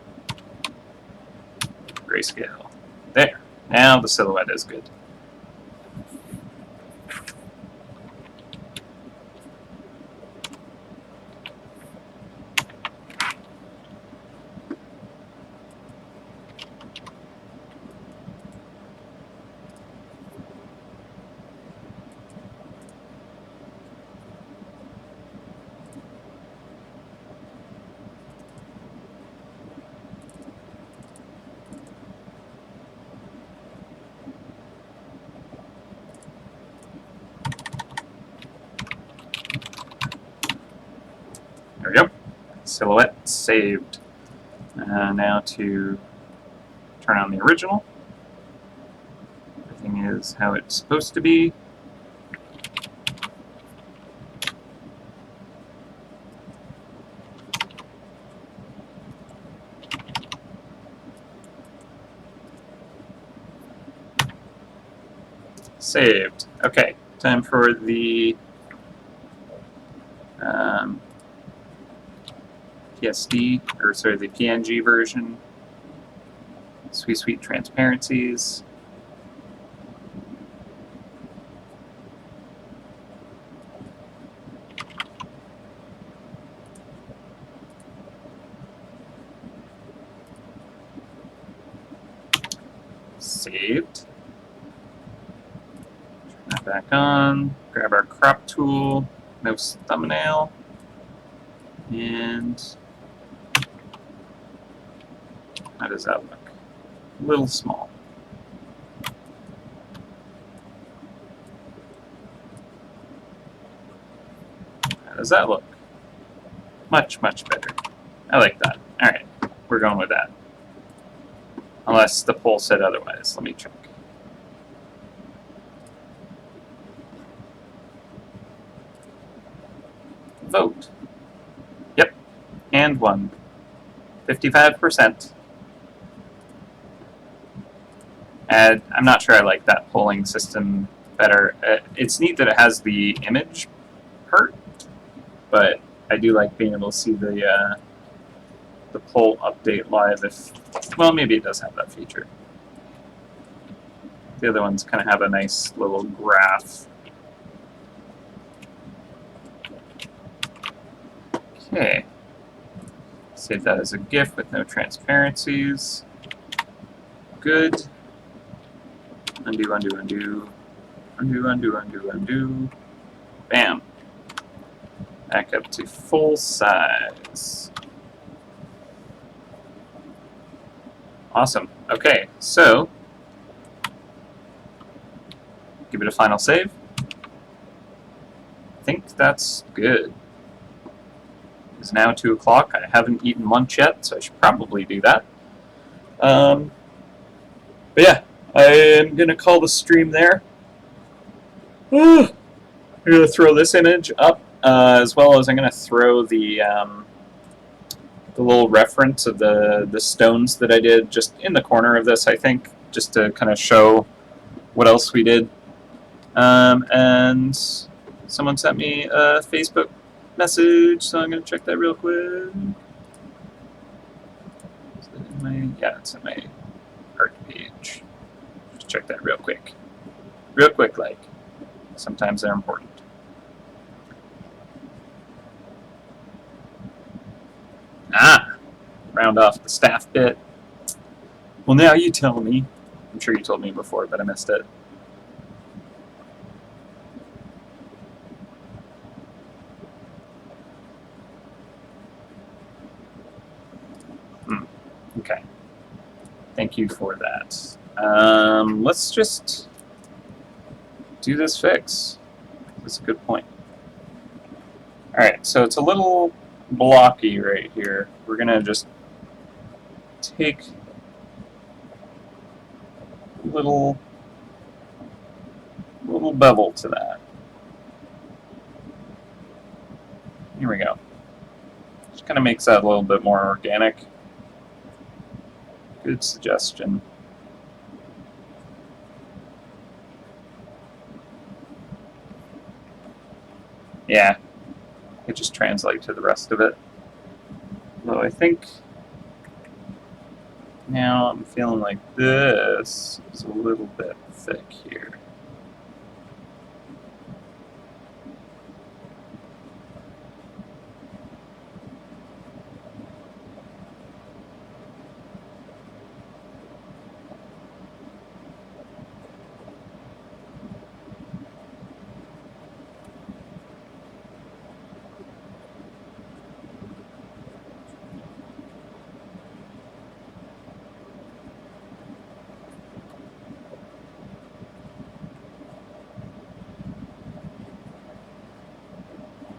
Grayscale. There. Now the silhouette is good. There we go. Silhouette saved. Now to turn on the original. Everything is how it's supposed to be. Saved. Okay, time for the PSD, or sorry, the PNG version. Sweet, sweet transparencies. Saved. Turn that back on. Grab our crop tool. Mouse thumbnail. And how does that look? A little small. How does that look? Much, much better. I like that. Alright, we're going with that. Unless the poll said otherwise. Let me check. Vote. Yep, and won. 55%. And I'm not sure I like that polling system better. It's neat that it has the image part, but I do like being able to see the poll update live if, well, maybe it does have that feature. The other ones kind of have a nice little graph. Okay. Save that as a GIF with no transparencies. Good. Undo, undo, undo. Undo, undo, undo, undo. Bam. Back up to full size. Awesome. Okay, so give it a final save. I think that's good. It's now 2 o'clock. I haven't eaten lunch yet, so I should probably do that. But yeah, I am going to call the stream there. I'm going to throw this image up, as well as I'm going to throw the little reference of the stones that I did just in the corner of this, I think, just to kind of show what else we did. And someone sent me a Facebook message, so I'm going to check that real quick. Is it in my, yeah, it's in my art page. Just check that real quick. Real quick, like. Sometimes they're important. Ah! Round off the staff bit. Well, now you tell me. I'm sure you told me before, but I missed it. Okay. Thank you for that. Let's just do this fix. That's a good point. Alright, so it's a little blocky right here. We're going to just take a little bevel to that. Here we go. Just kind of makes that a little bit more organic. Good suggestion. Yeah, it just translates to the rest of it. Though I think now I'm feeling like this is a little bit thick here.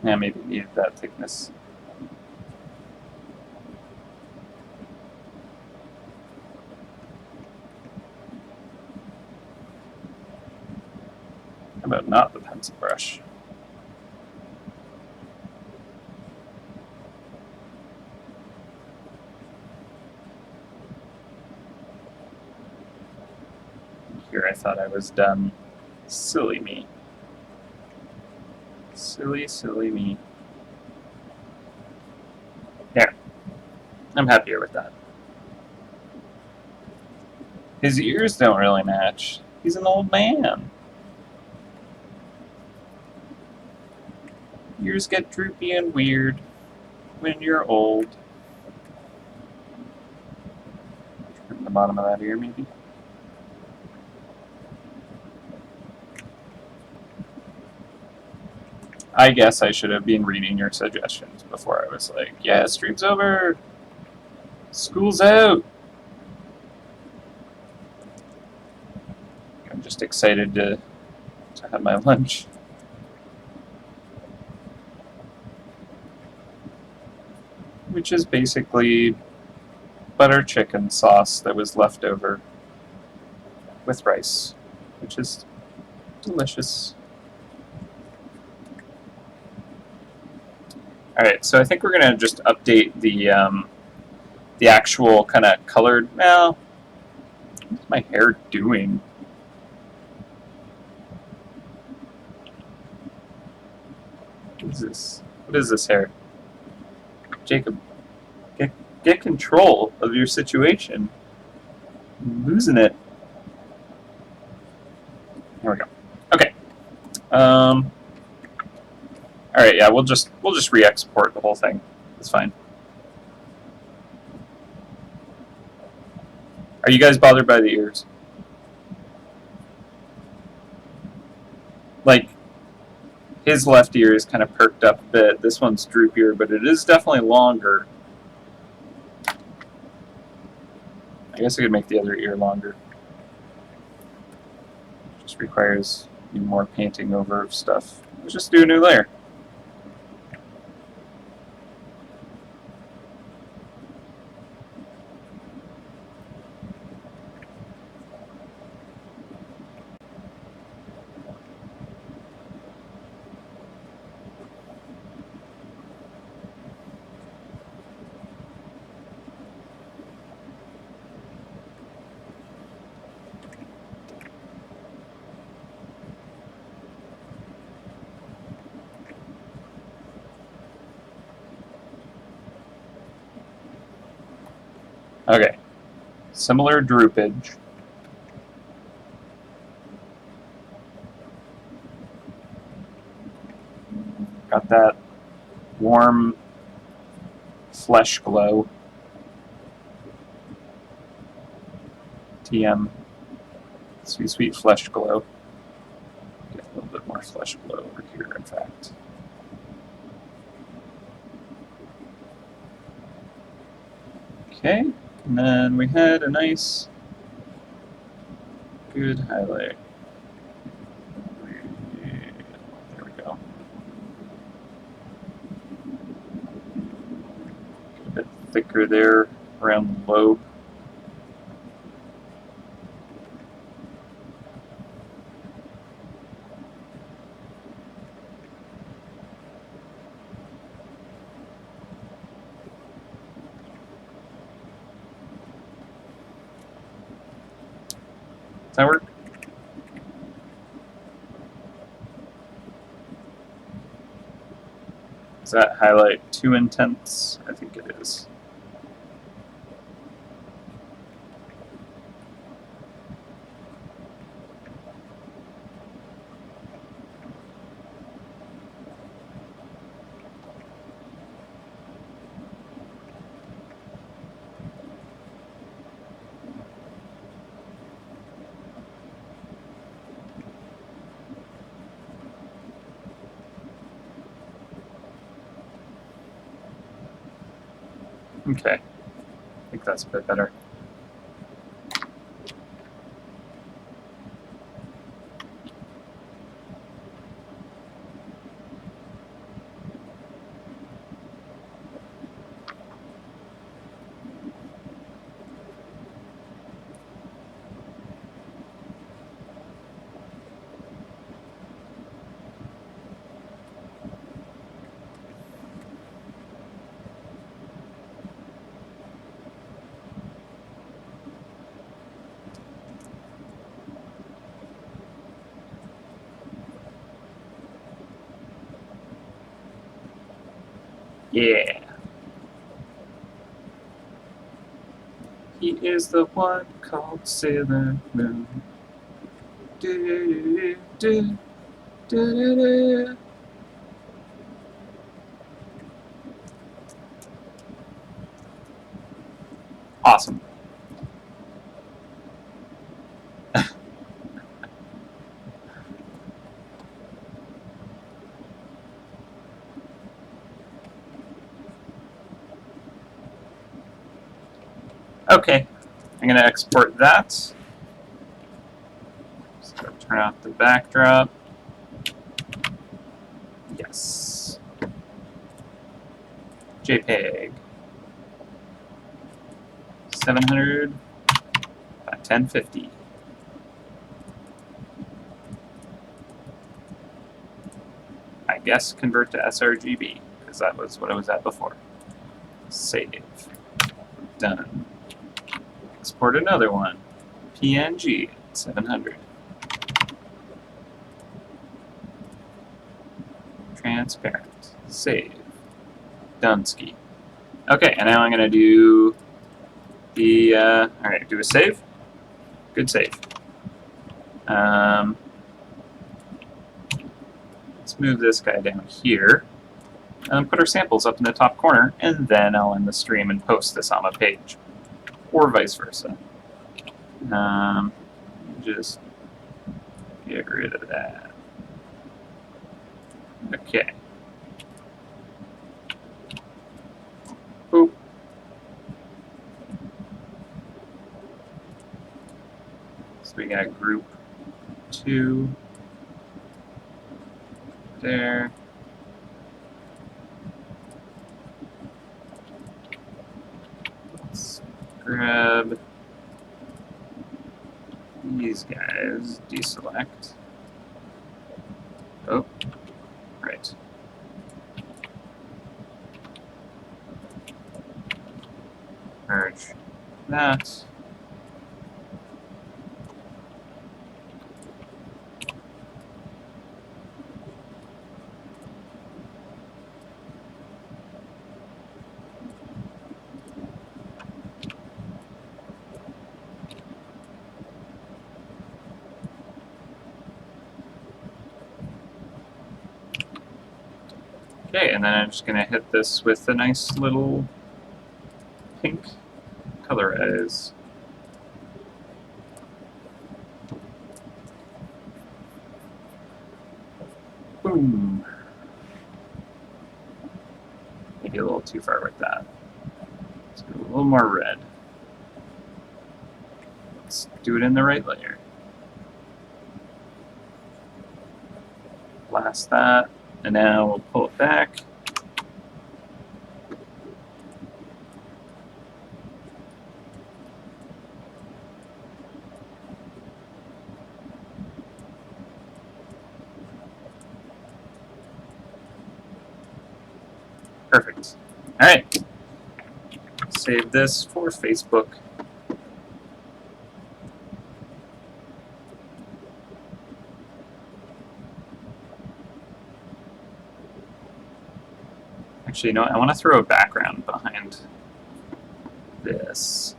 Yeah, maybe needed that thickness. How about not the pencil brush? Here I thought I was done. Silly me. Silly, silly me. There. I'm happier with that. His ears don't really match. He's an old man. Ears get droopy and weird when you're old. Trim the bottom of that ear, maybe. I guess I should have been reading your suggestions before I was like, yeah, stream's over. School's out. I'm just excited to have my lunch. Which is basically butter chicken sauce that was left over with rice, which is delicious. All right, so I think we're gonna just update the actual kind of colored. Well, what's my hair doing? What is this? What is this hair? Jacob, get control of your situation. I'm losing it. Here we go. Okay. All right. Yeah, we'll just re-export the whole thing. It's fine. Are you guys bothered by the ears? Like, his left ear is kind of perked up a bit. This one's droopier, but it is definitely longer. I guess I could make the other ear longer. Just requires more painting over of stuff. Let's just do a new layer. Okay. Similar droopage. Got that warm flesh glow. TM. Sweet, sweet flesh glow. Get a little bit more flesh glow over here, in fact. Okay, and then we had a nice, good highlight. There we go. Get a bit thicker there around the lobe. Does that work? Is that highlight too intense? I think it is. Okay, I think that's a bit better. Yeah. He is the one called Sailor Moon. Do, do, do, do, do. Awesome. Okay, I'm going to export that. So turn off the backdrop. Yes. JPEG. 700 by 1050. I guess convert to sRGB, because that was what I was at before. Save. Done. Export another one. PNG 700. Transparent. Save. Dunsky. Okay, and now I'm going to do the, alright, do a save. Good save. Let's move this guy down here. And put our samples up in the top corner, and then I'll end the stream and post this on my page. Or vice versa. Just get rid of that. Okay. Boop. So we got group 2 there. Let's grab these guys, deselect. Oh, right. Merge that. Okay, and then I'm just going to hit this with a nice little pink colorize. Boom. Maybe a little too far with that. Let's go a little more red. Let's do it in the right layer. Blast that, and now we'll pull it back. Perfect. All right. Save this for Facebook. Actually, you know what? I want to throw a background behind this.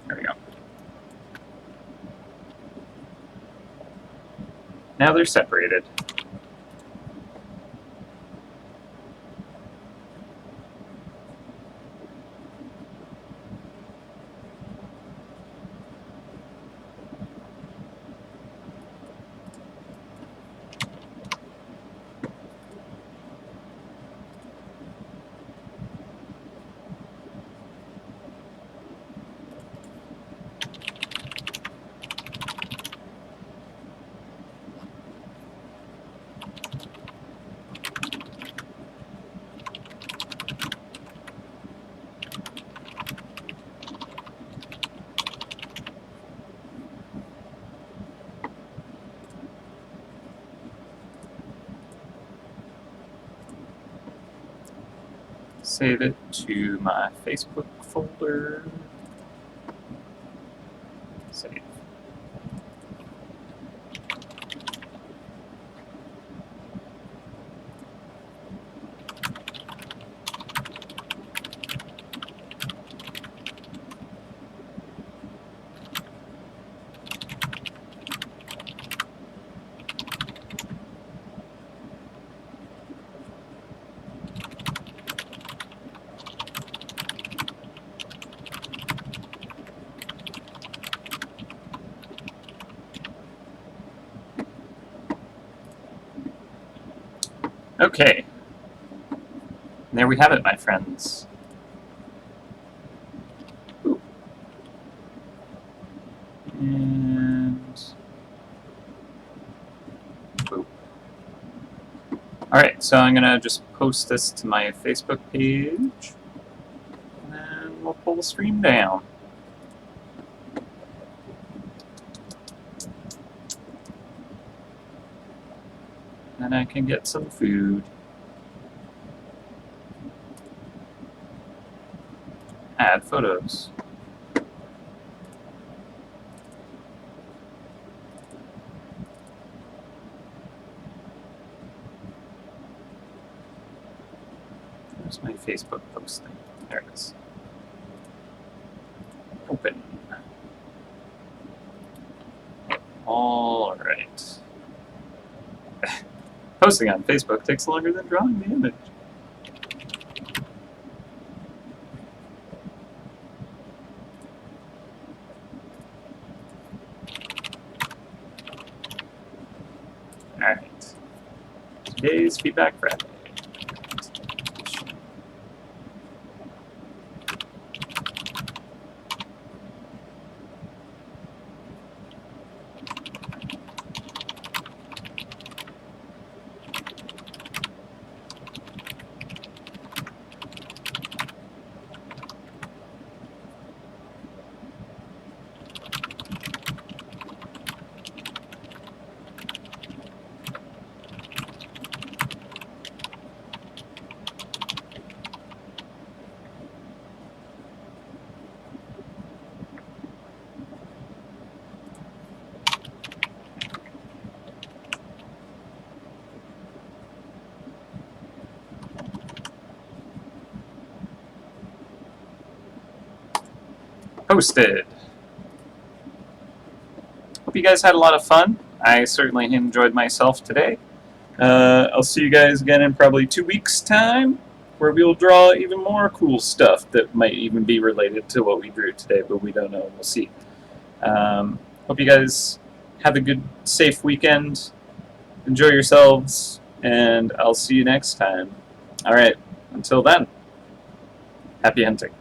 There we go. Now they're separated. Save it to my Facebook folder. Save. Okay. And there we have it, my friends. Ooh. And boop. Alright, so I'm gonna just post this to my Facebook page. And then we'll pull the stream down. And I can get some food. Add photos. Where's my Facebook posting? There it is. Open. All right. Posting on Facebook takes longer than drawing the image. Alright. Today's Feedback Friday. Posted. Hope you guys had a lot of fun. I certainly enjoyed myself today. I'll see you guys again in probably 2 weeks' time, where we'll draw even more cool stuff that might even be related to what we drew today, but we don't know. We'll see. Hope you guys have a good, safe weekend. Enjoy yourselves, and I'll see you next time. All right. Until then, happy hunting.